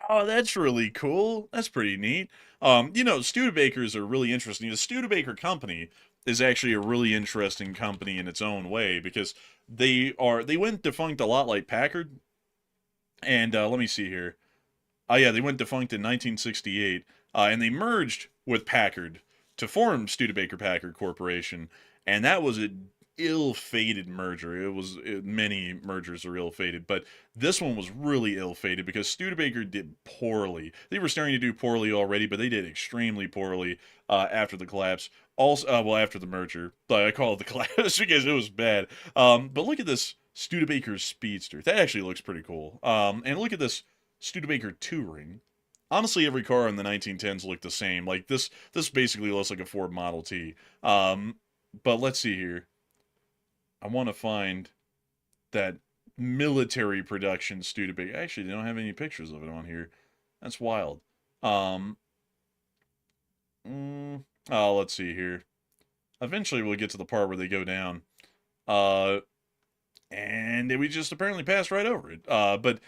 Oh, that's really cool. That's pretty neat. Studebakers are really interesting. The Studebaker company is actually a really interesting company in its own way, because they went defunct a lot like Packard. And let me see here. Oh yeah, they went defunct in 1968, and they merged with Packard to form Studebaker Packard Corporation, and that was an ill-fated merger. Many mergers are ill-fated, but this one was really ill-fated because Studebaker did poorly. They were starting to do poorly already, but they did extremely poorly after the collapse. Also, after the merger, but I call it the collapse because it was bad. But look at this Studebaker Speedster. That actually looks pretty cool. And look at this Studebaker Touring. Honestly, every car in the 1910s looked the same. Like this basically looks like a Ford Model T. But let's see here. I want to find that military production Studebaker. Actually, they don't have any pictures of it on here. That's wild. Let's see here. eventually we'll get to the part where they go down. And we just apparently passed right over it. But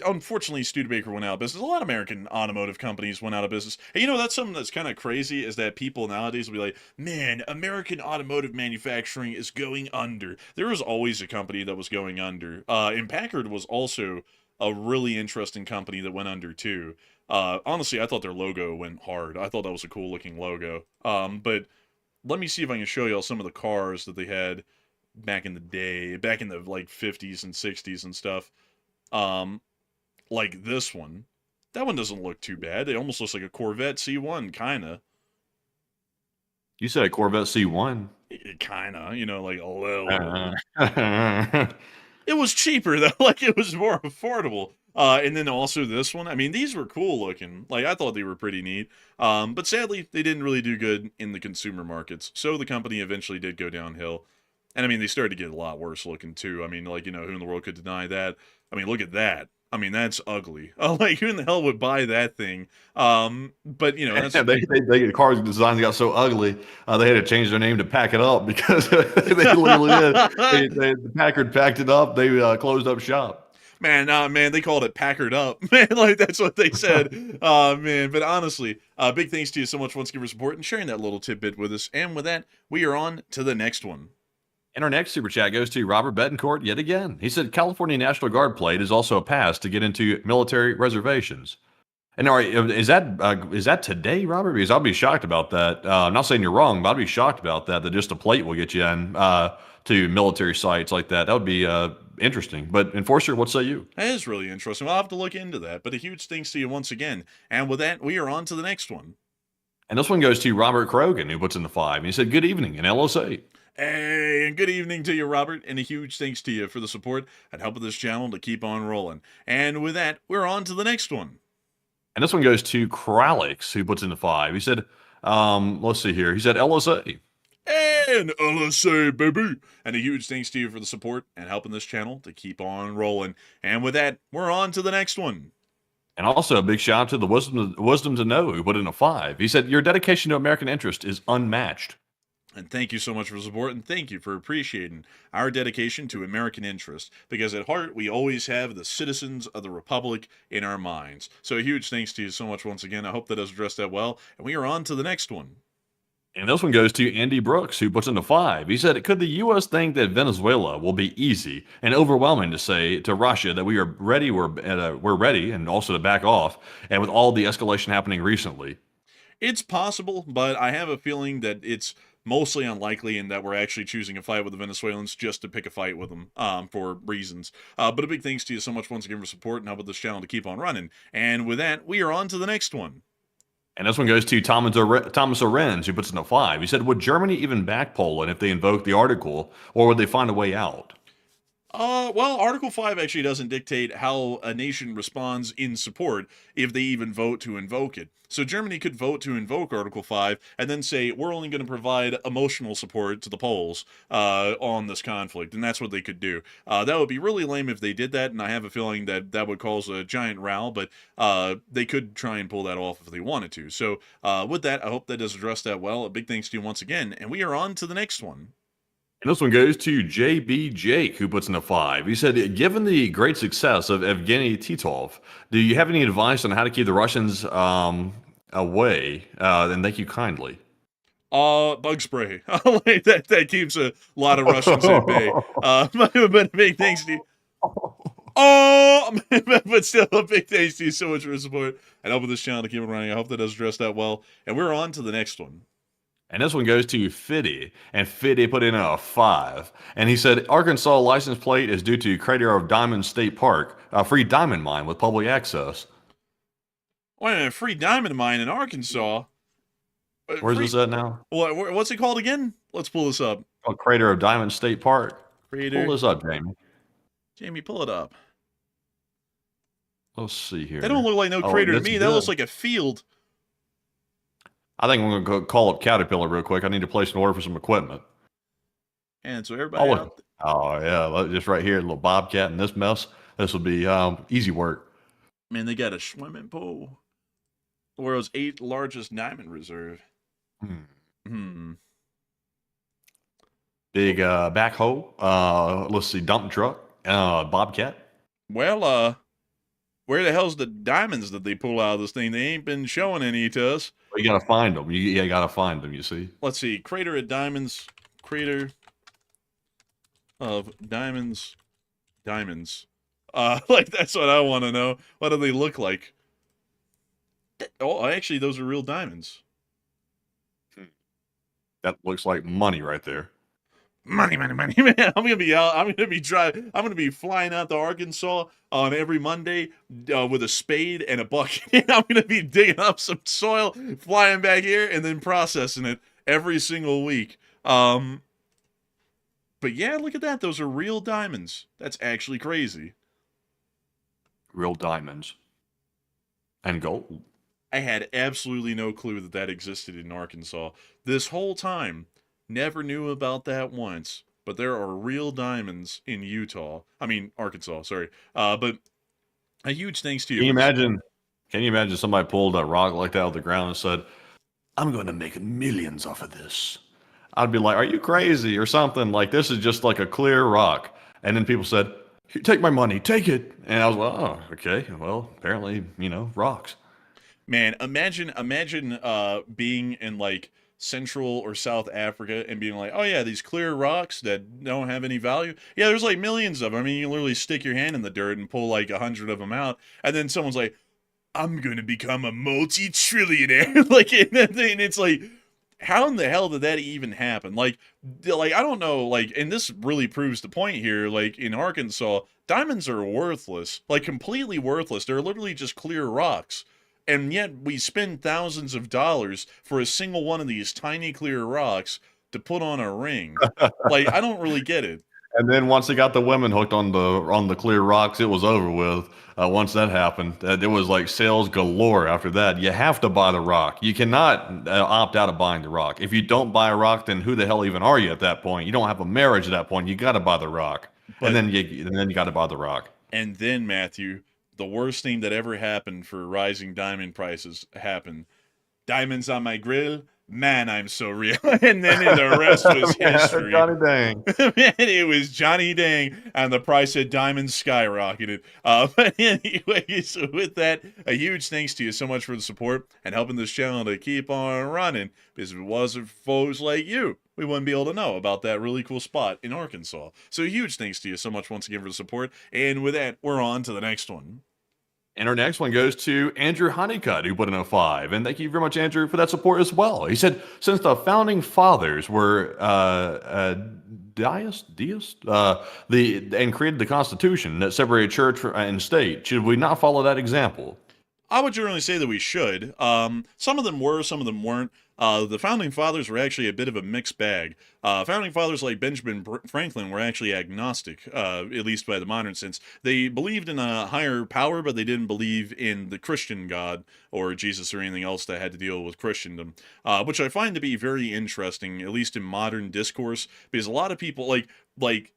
unfortunately, Studebaker went out of business. A lot of American automotive companies went out of business. And that's something that's kind of crazy is that people nowadays will be like, man, American automotive manufacturing is going under. There was always a company that was going under. And Packard was also a really interesting company that went under too. Honestly, I thought their logo went hard. I thought that was a cool looking logo. But let me see if I can show y'all some of the cars that they had back in the day, back in the like 50s and 60s and stuff. Like this one. That one doesn't look too bad. It almost looks like a Corvette C1, kinda. You said a Corvette C1. Kinda, like a little. Uh-huh. It was cheaper though, like it was more affordable. And then also this one. I mean, these were cool looking. Like I thought they were pretty neat. But sadly, they didn't really do good in the consumer markets. So the company eventually did go downhill. And I mean, they started to get a lot worse looking too. I mean, like, who in the world could deny that? I mean, look at that. I mean, that's ugly. Like, who in the hell would buy that thing? But that's they cars designs got so ugly, they had to change their name to Pack It Up because they literally did. The Packard packed it up. They closed up shop. Man, they called it Packard Up. Man, like that's what they said. Man, but honestly, big thanks to you so much once again for support and sharing that little tidbit with us. And with that, we are on to the next one. And our next super chat goes to Robert Betancourt yet again. He said California National Guard plate is also a pass to get into military reservations. And is that today, Robert? Because I'll be shocked about that. I'm not saying you're wrong, but I'd be shocked about that just a plate will get you in to military sites like that. That would be interesting. But Enforcer, what say you? That is really interesting. We'll have to look into that. But a huge thanks to you once again. And with that, we are on to the next one. And this one goes to Robert Krogan, who puts in the 5. And he said, good evening in LSA. Hey, and good evening to you, Robert, and a huge thanks to you for the support and helping this channel to keep on rolling. And with that, we're on to the next one. And this one goes to Kralix, who puts in the 5. He said, let's see here. He said LSA. And LSA, baby. And a huge thanks to you for the support and helping this channel to keep on rolling. And with that, we're on to the next one. And also a big shout out to the Wisdom to Know, who put in a 5. He said, your dedication to American interest is unmatched. And thank you so much for the support, and thank you for appreciating our dedication to American interest, because at heart, we always have the citizens of the Republic in our minds. So a huge thanks to you so much once again. I hope that has addressed that well, and we are on to the next one. And this one goes to Andy Brooks, who puts in a 5. He said, could the U.S. think that Venezuela will be easy and overwhelming to say to Russia that we are ready, we're ready, and also to back off, and with all the escalation happening recently? It's possible, but I have a feeling that it's mostly unlikely in that we're actually choosing a fight with the Venezuelans just to pick a fight with them for reasons. But a big thanks to you so much once again for support and helping this channel to keep on running. And with that, we are on to the next one. And this one goes to Thomas Arends, who puts in a 5. He said, would Germany even back Poland if they invoke the article, or would they find a way out? Well, Article 5 actually doesn't dictate how a nation responds in support if they even vote to invoke it. So Germany could vote to invoke Article 5 and then say, we're only going to provide emotional support to the Poles on this conflict, and that's what they could do. That would be really lame if they did that, and I have a feeling that that would cause a giant row, but they could try and pull that off if they wanted to. So with that, I hope that does address that well. A big thanks to you once again, and we are on to the next one. And this one goes to JB Jake, who puts in a 5. He said, given the great success of Evgeny Titov, do you have any advice on how to keep the Russians away? And thank you kindly. Bug spray. that keeps a lot of Russians at bay. But big thanks to you. Oh, but still, a big thanks to you so much for your support and helping this channel to keep it running. I hope that does address that well. And we're on to the next one. And this one goes to Fiddy, and Fiddy put in a 5. And he said, Arkansas license plate is due to Crater of Diamond State Park, a free diamond mine with public access. Wait a minute, free diamond mine in Arkansas? Where's this at now? What's it called again? Let's pull this up. Called Crater of Diamond State Park. Crater. Pull this up, Jamie. Jamie, pull it up. Let's see here. That don't look like no crater to me. Good. That looks like a field. I think I'm going to go call up Caterpillar real quick. I need to place an order for some equipment. And so everybody yeah, just right here, a little Bobcat in this mess. This will be easy work. Man, they got a swimming pool. The world's 8th largest diamond reserve. big backhoe. Let's see, dump truck, bobcat. Well, where the hell's the diamonds that they pull out of this thing? They ain't been showing any to us. You gotta find them. You gotta find them. You see. Let's see. Crater of diamonds. Crater of diamonds. Diamonds. Like that's what I want to know. What do they look like? Oh, actually, those are real diamonds. That looks like money right there. Money, money, money, man. I'm gonna be out. I'm gonna be driving. I'm gonna be flying out to Arkansas on every Monday with a spade and a bucket. I'm gonna be digging up some soil, flying back here, and then processing it every single week. But yeah, look at that. Those are real diamonds. That's actually crazy. Real diamonds and gold. I had absolutely no clue that that existed in Arkansas this whole time. Never knew about that once, but there are real diamonds in Utah. I mean, Arkansas, sorry. But a huge thanks to you. Can you imagine somebody pulled a rock like that out of the ground and said, I'm going to make millions off of this? I'd be like, are you crazy or something? Like, this is just like a clear rock. And then people said, "Here, take my money, take it." And I was like, oh, okay. Well, apparently, rocks. Man, imagine being in like Central or South Africa and being like, oh yeah, these clear rocks that don't have any value. Yeah, there's like millions of them. I mean, you literally stick your hand in the dirt and pull like 100 of them out, and then someone's like, I'm gonna become a multi-trillionaire. Like, and it's like, how in the hell did that even happen? Like I don't know. Like, and this really proves the point here. Like in Arkansas, diamonds are worthless, like completely worthless. They're literally just clear rocks. And yet we spend thousands of dollars for a single one of these tiny clear rocks to put on a ring. Like, I don't really get it. And then once they got the women hooked on the clear rocks, it was over with. Once that happened, it was like sales galore after that. You have to buy the rock. You cannot opt out of buying the rock. If you don't buy a rock, then who the hell even are you at that point? You don't have a marriage at that point. You got to buy the rock. But, and then you got to buy the rock. And then, Matthew, the worst thing that ever happened for rising diamond prices happened. Diamonds on my grill. Man, I'm so real. And then the rest was history. Johnny Dang. Man, it was Johnny Dang, and the price of diamonds skyrocketed. But anyway, so with that, a huge thanks to you so much for the support and helping this channel to keep on running. Because if it wasn't for folks like you, we wouldn't be able to know about that really cool spot in Arkansas. So a huge thanks to you so much once again for the support. And with that, we're on to the next one. And our next one goes to Andrew Honeycutt, who put in a 5. And thank you very much, Andrew, for that support as well. He said, since the founding fathers were deists, and created the Constitution that separated church and state, should we not follow that example? I would generally say that we should. Some of them were, some of them weren't. The founding fathers were actually a bit of a mixed bag. Founding fathers like Benjamin Franklin were actually agnostic, at least by the modern sense. They believed in a higher power, but they didn't believe in the Christian God or Jesus or anything else that had to deal with Christendom, which I find to be very interesting, at least in modern discourse, because a lot of people like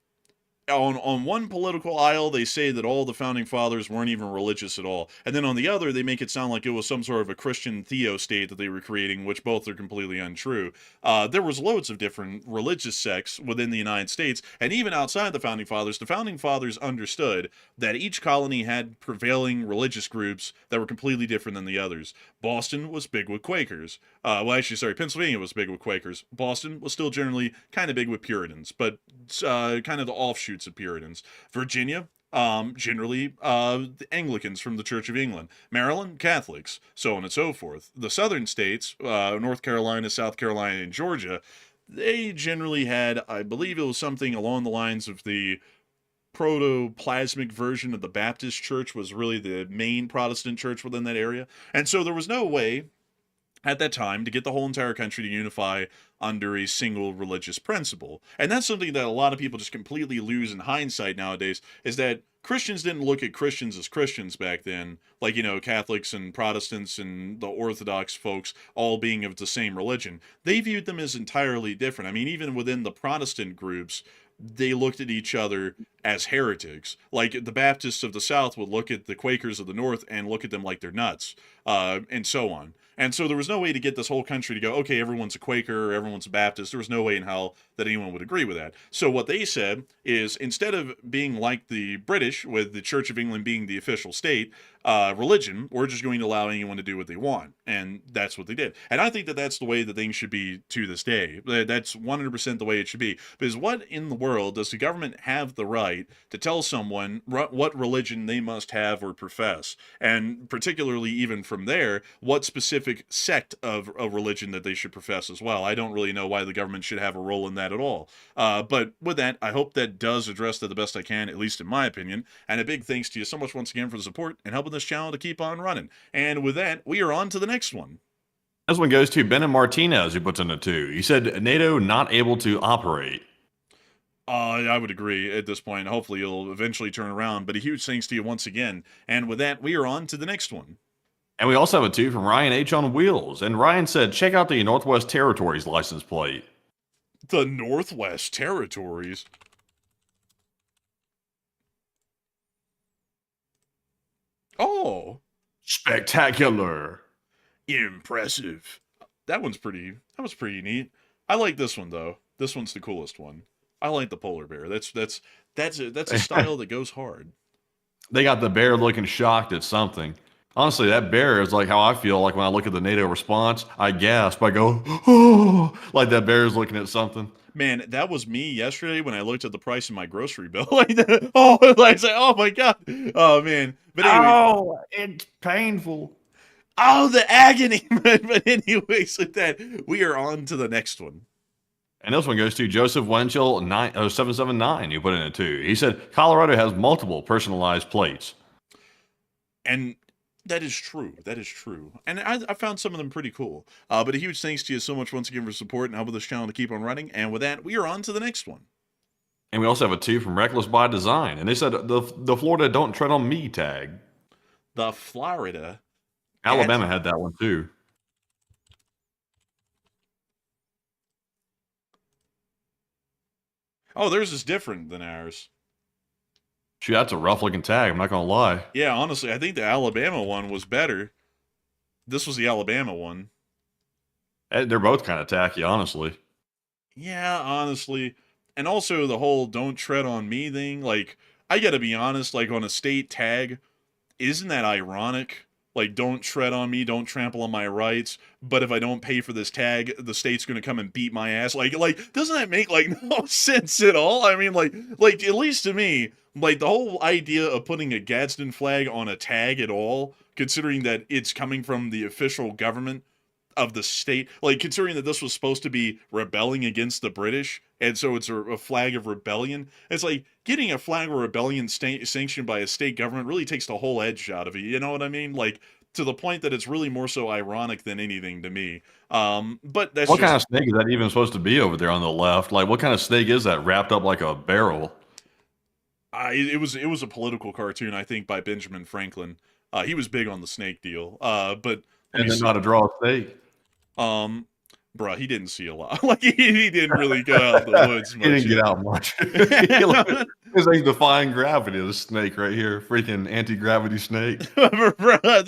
on one political aisle, they say that all the founding fathers weren't even religious at all. And then on the other, they make it sound like it was some sort of a Christian theostate that they were creating, which both are completely untrue. There was loads of different religious sects within the United States, and even outside the founding fathers understood that each colony had prevailing religious groups that were completely different than the others. Boston was big with Quakers. Pennsylvania was big with Quakers. Boston was still generally kind of big with Puritans, but kind of the offshoots of Puritans. Virginia, generally the Anglicans from the Church of England. Maryland, Catholics, so on and so forth. The southern states, North Carolina, South Carolina, and Georgia, they generally had, I believe it was something along the lines of the protoplasmic version of the Baptist church was really the main Protestant church within that area. And so there was no way at that time to get the whole entire country to unify under a single religious principle. And that's something that a lot of people just completely lose in hindsight nowadays, is that Christians didn't look at Christians as Christians back then, like, Catholics and Protestants and the Orthodox folks all being of the same religion. They viewed them as entirely different. I mean, even within the Protestant groups, they looked at each other as heretics. Like, the Baptists of the South would look at the Quakers of the North and look at them like they're nuts, and so on. And so there was no way to get this whole country to go, okay, everyone's a Quaker or everyone's a Baptist. There was no way in hell that anyone would agree with that. So what they said is, instead of being like the British, with the Church of England being the official state religion, we're just going to allow anyone to do what they want. And that's what they did. And I think that that's the way that things should be to this day. That's 100% the way it should be. Because what in the world does the government have the right to tell someone what religion they must have or profess? And particularly even from there, what specific sect of a religion that they should profess as well. I don't really know why the government should have a role in that at all. But with that, I hope that does address that the best I can, at least in my opinion. And a big thanks to you so much once again for the support and helping this channel to keep on running. And with that, we are on to the next one. This one goes to Ben Martinez, who puts in a 2. He said, NATO not able to operate. I would agree at this point. Hopefully it'll eventually turn around. But a huge thanks to you once again. And with that, we are on to the next one. And we also have a 2 from Ryan H. on Wheels. And Ryan said, check out the Northwest Territories license plate. The Northwest Territories? Oh. Spectacular. Impressive. That was pretty neat. I like this one though. This one's the coolest one. I like the polar bear. That's a style that goes hard. They got the bear looking shocked at something. Honestly, that bear is like how I feel like when I look at the NATO response. I gasp. I go, oh, like that bear is looking at something. Man, that was me yesterday when I looked at the price of my grocery bill. Like, I say, oh my god, oh man. But anyway, oh, it's painful. Oh, the agony. But anyways, with that, we are on to the next one. And this one goes to Joseph Wenchel 779. You put in a 2. He said Colorado has multiple personalized plates. And that is true. That is true. And I found some of them pretty cool. But a huge thanks to you so much once again for support and helping this channel to keep on running. And with that, we are on to the next one. And we also have a 2 from Reckless by Design. And they said the Florida Don't Tread on Me tag. The Florida. Alabama had that one too. Oh, theirs is different than ours. Shoot, that's a rough looking tag. I'm not going to lie. Yeah, honestly, I think the Alabama one was better. This was the Alabama one. They're both kind of tacky, honestly. Yeah, honestly. And also the whole don't tread on me thing. Like, I gotta be honest, like on a state tag, isn't that ironic? Like, don't tread on me, don't trample on my rights, but if I don't pay for this tag, the state's gonna come and beat my ass. Like, doesn't that make, like, no sense at all? I mean, like, at least to me, like, the whole idea of putting a Gadsden flag on a tag at all, considering that it's coming from the official government of the state, like, considering that this was supposed to be rebelling against the British, and so it's a flag of rebellion. It's like, getting a flag of rebellion sanctioned by a state government really takes the whole edge out of it, you know what I mean? Like, to the point that it's really more so ironic than anything to me. But that's what kind of snake is that even supposed to be over there on the left? Like, what kind of snake is that wrapped up like a barrel? It was a political cartoon, I think, by Benjamin Franklin. He was big on the snake deal. But and then not a draw snake. Bruh, he didn't see a lot. Like, he didn't really go out in the woods much. He didn't get out much. It's like defying gravity of the snake right here. Freaking anti-gravity snake. Bruh,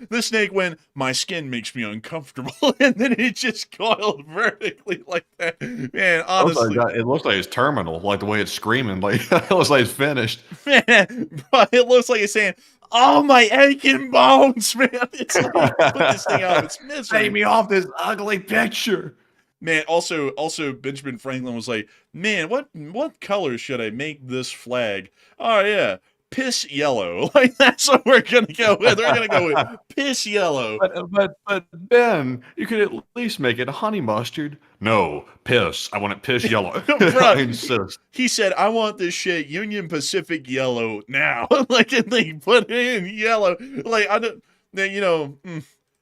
this snake went, my skin makes me uncomfortable. And then it just coiled vertically like that. Man, honestly. It looks like it's terminal, like the way it's screaming. Like, it looks like it's finished. Man, bruh, it looks like it's saying, oh, my aching bones, man. It's like, put this thing out of its misery. Take me off this ugly picture. Man, also Benjamin Franklin was like, man, what color should I make this flag? Oh, yeah, piss yellow. Like, that's what we're going to go with. We're going to go with piss yellow. But Ben, you could at least make it honey mustard. No, piss. I want it piss yellow. Bruh, I insist. He said, I want this shit Union Pacific yellow now. Like, and they put it in yellow. Like, I don't, you know,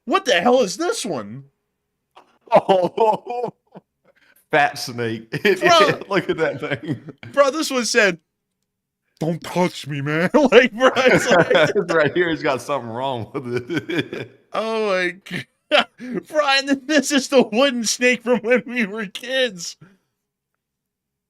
what the hell is this one? Oh, fat snake. Look at that thing. Bro, this one said, don't touch me, man. Like, bro, it's like, right here, he's got something wrong with it. Oh my god. Brian, this is the wooden snake from when we were kids.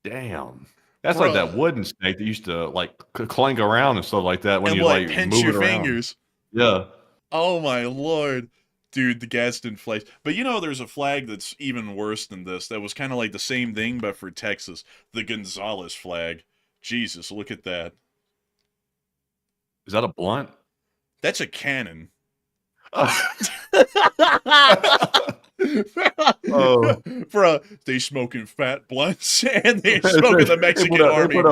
Damn. That's like that wooden snake that used to like clank around and stuff like that when and you like pinch move your it around. fingers. Yeah. Oh my lord. Dude, the Gadsden flag. But you know, there's a flag that's even worse than this. That was kind of like the same thing, but for Texas. The Gonzales flag. Jesus, look at that. Is that a blunt? That's a cannon. Oh. Bro, they smoking fat blunts and they smoking the Mexican army.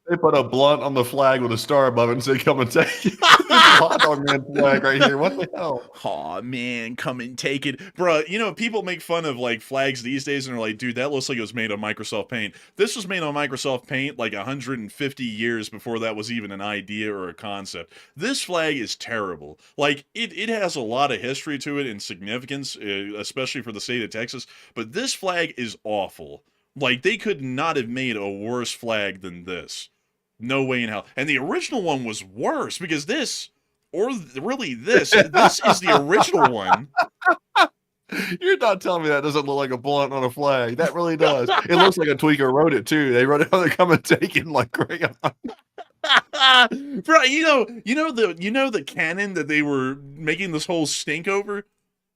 They put a blunt on the flag with a star above it and say, "Come and take it." This is a hot dog man flag right here. What the hell? Aw, man, come and take it. Bro, you know, people make fun of, like, flags these days, and they're like, dude, that looks like it was made on Microsoft Paint. This was made on Microsoft Paint, like, 150 years before that was even an idea or a concept. This flag is terrible. Like, it has a lot of history to it and significance, especially for the state of Texas, but this flag is awful. Like, they could not have made a worse flag than this. No way in hell. And the original one was worse, because this... Or really this is the original one. You're not telling me that doesn't look like a blunt on a flag. That really does. It looks like a tweaker wrote it too. They wrote it on the come and take it like crayon. Bro, you know the cannon that they were making this whole stink over?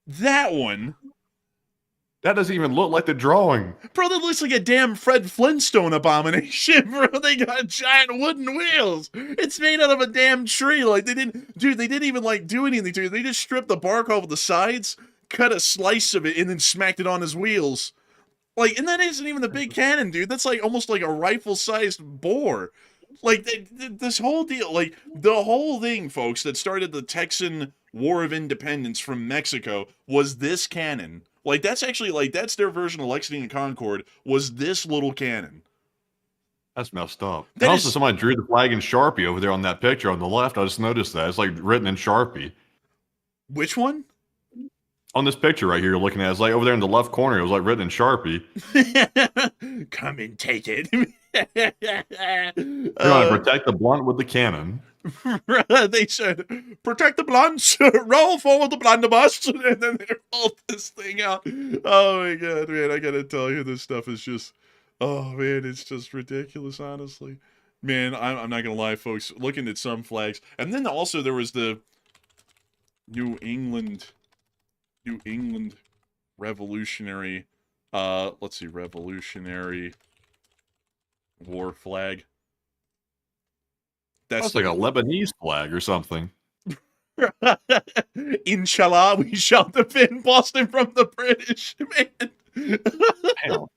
That one. That doesn't even look like the drawing. Bro, that looks like a damn Fred Flintstone abomination, bro. They got giant wooden wheels. It's made out of a damn tree. Like, they didn't even, like, do anything to it. They just stripped the bark off of the sides, cut a slice of it, and then smacked it on his wheels. Like, and that isn't even the big cannon, dude. That's, like, almost like a rifle-sized bore. Like, this whole deal, like, the whole thing, folks, that started the Texan War of Independence from Mexico was this cannon. Like, that's actually, like, that's their version of Lexington and Concord, was this little cannon. That's messed up. And also, somebody drew the flag in Sharpie over there on that picture on the left. I just noticed that. It's, like, written in Sharpie. Which one? On this picture right here you're looking at, it's, like, over there in the left corner. It was, like, written in Sharpie. Come and take it. You're going to protect the blunt with the cannon. They said, protect the blunts, roll forward the blunderbuss, and then they rolled this thing out. Oh my god, man, I gotta tell you, this stuff is just, oh man, it's just ridiculous, honestly. Man, I'm not gonna lie, folks, looking at some flags, and then also there was the New England Revolutionary, let's see, Revolutionary War flag. That's like a Lebanese flag or something. Inshallah, we shall defend Boston from the British, man. Oh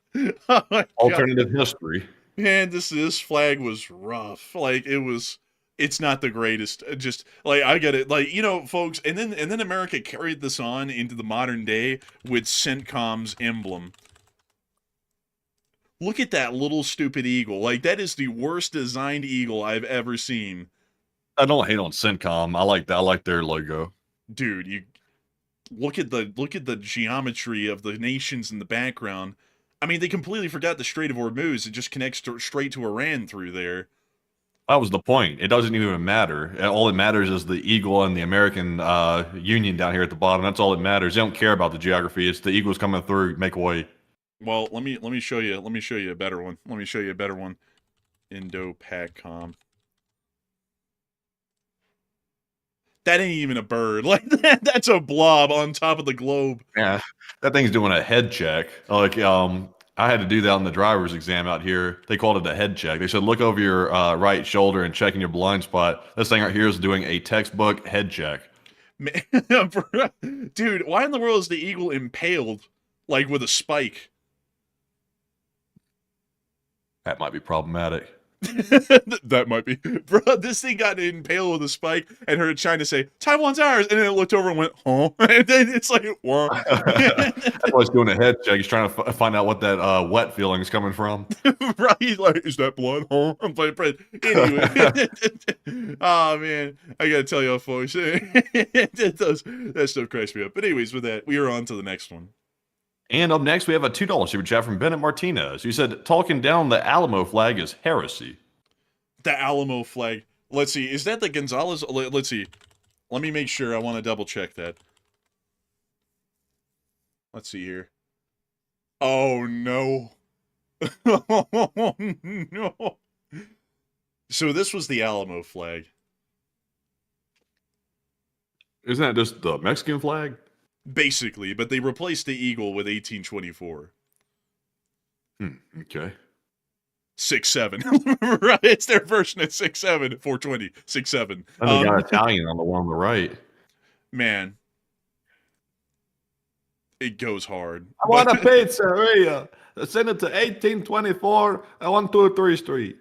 Alternative history. Man, this flag was rough. Like, it's not the greatest. Just like, I get it. Like, you know, folks, and then America carried this on into the modern day with CENTCOM's emblem. Look at that little stupid eagle. Like, that is the worst designed eagle I've ever seen. I don't hate on CENTCOM. I like that. I like their logo. Dude, you look at the geometry of the nations in the background. I mean, they completely forgot the Strait of Hormuz. It just connects straight to Iran through there. That was the point. It doesn't even matter. All that matters is the eagle and the American Union down here at the bottom. That's all that matters. They don't care about the geography. It's the eagles coming through. Make way. Well, let me show you a better one. Let me show you a better one. Indo-PACOM. That ain't even a bird. Like, that's a blob on top of the globe. Yeah, that thing's doing a head check. Like, I had to do that on the driver's exam out here. They called it a head check. They said, look over your right shoulder and checking your blind spot. This thing right here is doing a textbook head check. Dude, why in the world is the eagle impaled, like, with a spike? That might be problematic. That might be. Bro, this thing got impaled with a spike and heard China say, Taiwan's ours. And then it looked over and went, huh? And then it's like, what? That's why he's doing a head check. He's trying to find out what that wet feeling is coming from. Right? He's like, is that blood? Huh? I'm playing bread. Anyway. Oh, man. I got to tell y'all, folks. That stuff cracks me up. But anyways, with that, we are on to the next one. And up next, we have a $2 super chat from Bennett Martinez, who said, talking down the Alamo flag is heresy. The Alamo flag. Let's see. Is that the Gonzales? Let's see. Let me make sure. I want to double check that. Let's see here. Oh, no. Oh, no. So this was the Alamo flag. Isn't that just the Mexican flag? Basically, but they replaced the eagle with 1824. Okay. 6.7. Right, it's their version of 6.7, 420, 6.7. And they got Italian on the one on the right. Man, it goes hard. I want a pizzeria. Send it to 1824 123 Street.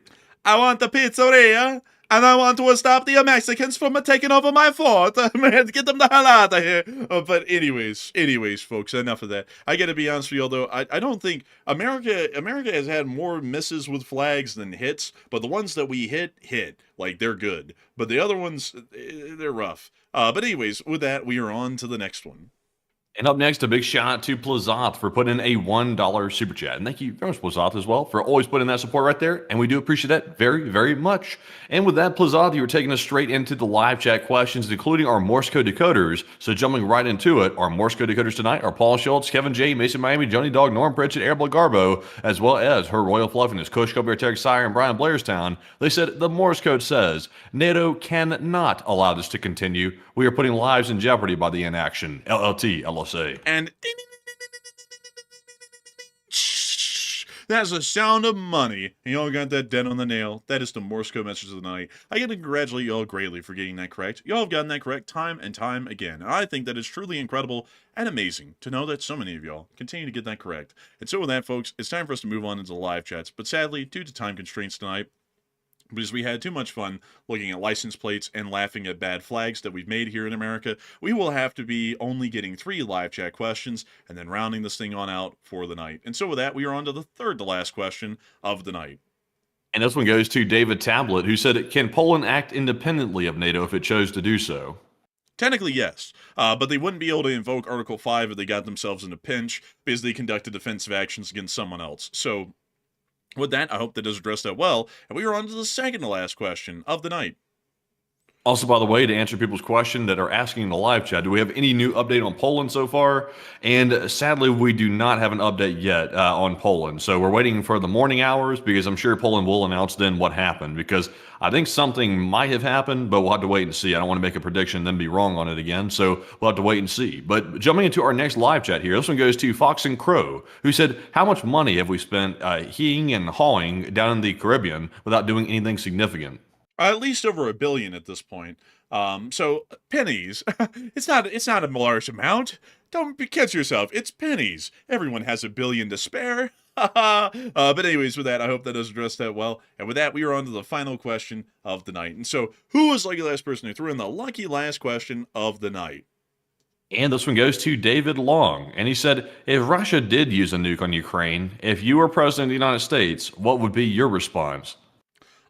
I want the pizzeria, and I want to stop the Mexicans from taking over my fort. Man, get them the hell out of here. But anyways, folks, enough of that. I gotta be honest with you, although I don't think America has had more misses with flags than hits, but the ones that we hit, like they're good. But the other ones, they're rough. But anyways, with that, we are on to the next one. And up next, a big shout out to Plazoth for putting in a $1 super chat. And thank you very much, Plazoth, as well, for always putting that support right there. And we do appreciate that very, very much. And with that, Plazoth, you were taking us straight into the live chat questions, including our Morse code decoders. So jumping right into it, our Morse code decoders tonight are Paul Schultz, Kevin J, Mason Miami, Johnny Dog, Norm Pritchett, Arable Garbo, as well as Her Royal Fluffiness, Kush, Kobe, Terek, Sire, and Brian Blairstown. They said the Morse code says NATO cannot allow this to continue. We are putting lives in jeopardy by the inaction. LLT, LSA. And that's the sound of money. And y'all got that dent on the nail. That is the Morse code message of the night. I gotta congratulate y'all greatly for getting that correct. Y'all have gotten that correct time and time again. And I think that is truly incredible and amazing to know that so many of y'all continue to get that correct. And so with that, folks, it's time for us to move on into the live chats. But sadly, due to time constraints tonight, because we had too much fun looking at license plates and laughing at bad flags that we've made here in America, we will have to be only getting 3 live chat questions and then rounding this thing on out for the night. And so with that, we are on to the third to last question of the night. And this one goes to David Tablet, who said, can Poland act independently of NATO if it chose to do so? Technically, yes, but they wouldn't be able to invoke Article 5 if they got themselves in a pinch because they conducted defensive actions against someone else. So with that, I hope that does address that well. And we are on to the second to last question of the night. Also, by the way, to answer people's question that are asking in the live chat, do we have any new update on Poland so far? And sadly, we do not have an update yet on Poland. So we're waiting for the morning hours because I'm sure Poland will announce then what happened, because I think something might have happened, but we'll have to wait and see. I don't want to make a prediction and then be wrong on it again. So we'll have to wait and see. But jumping into our next live chat here, this one goes to Fox and Crow, who said, how much money have we spent heeing and hawing down in the Caribbean without doing anything significant? At least over $1 billion at this point. So pennies. It's not a large amount. Don't catch yourself. It's pennies. Everyone has $1 billion to spare. But anyways, with that, I hope that does address that well. And with that, we are on to the final question of the night. And so, who was the lucky last person who threw in the lucky last question of the night? And this one goes to David Long. And he said, if Russia did use a nuke on Ukraine, if you were president of the United States, what would be your response?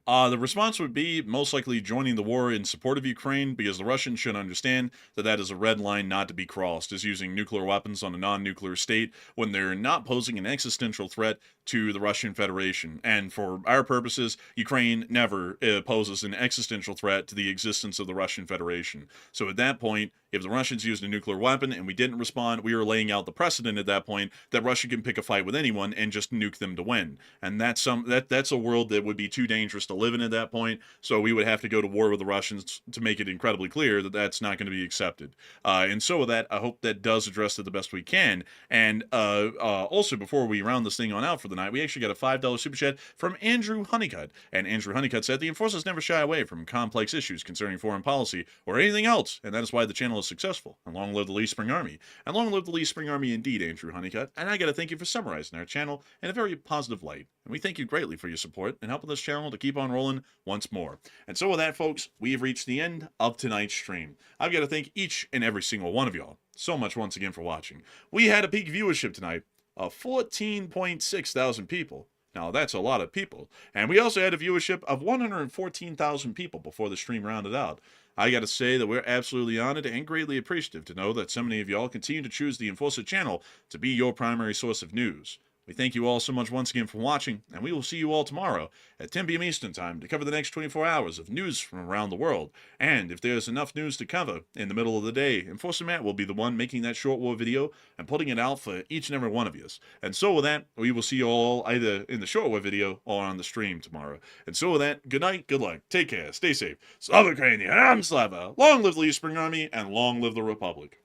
The response would be most likely joining the war in support of Ukraine, because the Russians should understand that that is a red line not to be crossed, is using nuclear weapons on a non-nuclear state when they're not posing an existential threat to the Russian Federation. And for our purposes, Ukraine never poses an existential threat to the existence of the Russian Federation. So at that point, if the Russians used a nuclear weapon and we didn't respond, we are laying out the precedent at that point that Russia can pick a fight with anyone and just nuke them to win. And that's a world that would be too dangerous to live in at that point. So we would have to go to war with the Russians to make it incredibly clear that that's not going to be accepted. And so with that, I hope that does address it the best we can. And also, before we round this thing on out for the night, we actually got a $5 super chat from Andrew Honeycutt. And Andrew Honeycutt said, the enforcers never shy away from complex issues concerning foreign policy or anything else, and that is why the channel is successful. And long live the Lee Spring Army. And long live the Lee Spring Army indeed, Andrew Honeycutt. And I got to thank you for summarizing our channel in a very positive light. And we thank you greatly for your support and helping this channel to keep on rolling once more. And so with that, folks, we have reached the end of tonight's stream. I've got to thank each and every single one of y'all so much once again for watching. We had a peak viewership tonight of 14.6 thousand people. Now, that's a lot of people. And we also had a viewership of 114,000 people before the stream rounded out. I got to say that we're absolutely honored and greatly appreciative to know that so many of y'all continue to choose the Enforcer channel to be your primary source of news. We thank you all so much once again for watching, and we will see you all tomorrow at 10 p.m. Eastern Time to cover the next 24 hours of news from around the world. And if there's enough news to cover in the middle of the day, Enforcer Matt will be the one making that short war video and putting it out for each and every one of you. And so with that, we will see you all either in the short war video or on the stream tomorrow. And so with that, good night, good luck, take care, stay safe. Slava Ukraine, I'm Slava. Long live the Lee Spring Army, and long live the Republic.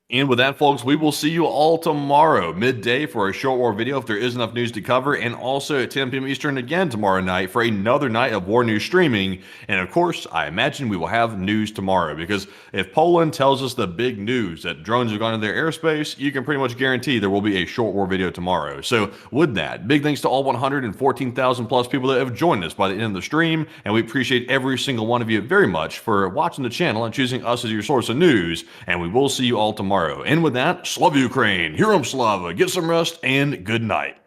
And with that, folks, we will see you all tomorrow, midday, for a short war video if there is enough news to cover, and also at 10 p.m. Eastern again tomorrow night for another night of war news streaming. And of course, I imagine we will have news tomorrow, because if Poland tells us the big news that drones have gone into their airspace, you can pretty much guarantee there will be a short war video tomorrow. So with that, big thanks to all 114,000 plus people that have joined us by the end of the stream, and we appreciate every single one of you very much for watching the channel and choosing us as your source of news, and we will see you all tomorrow. And with that, Slava Ukraine, Heroam Slava, get some rest, and good night.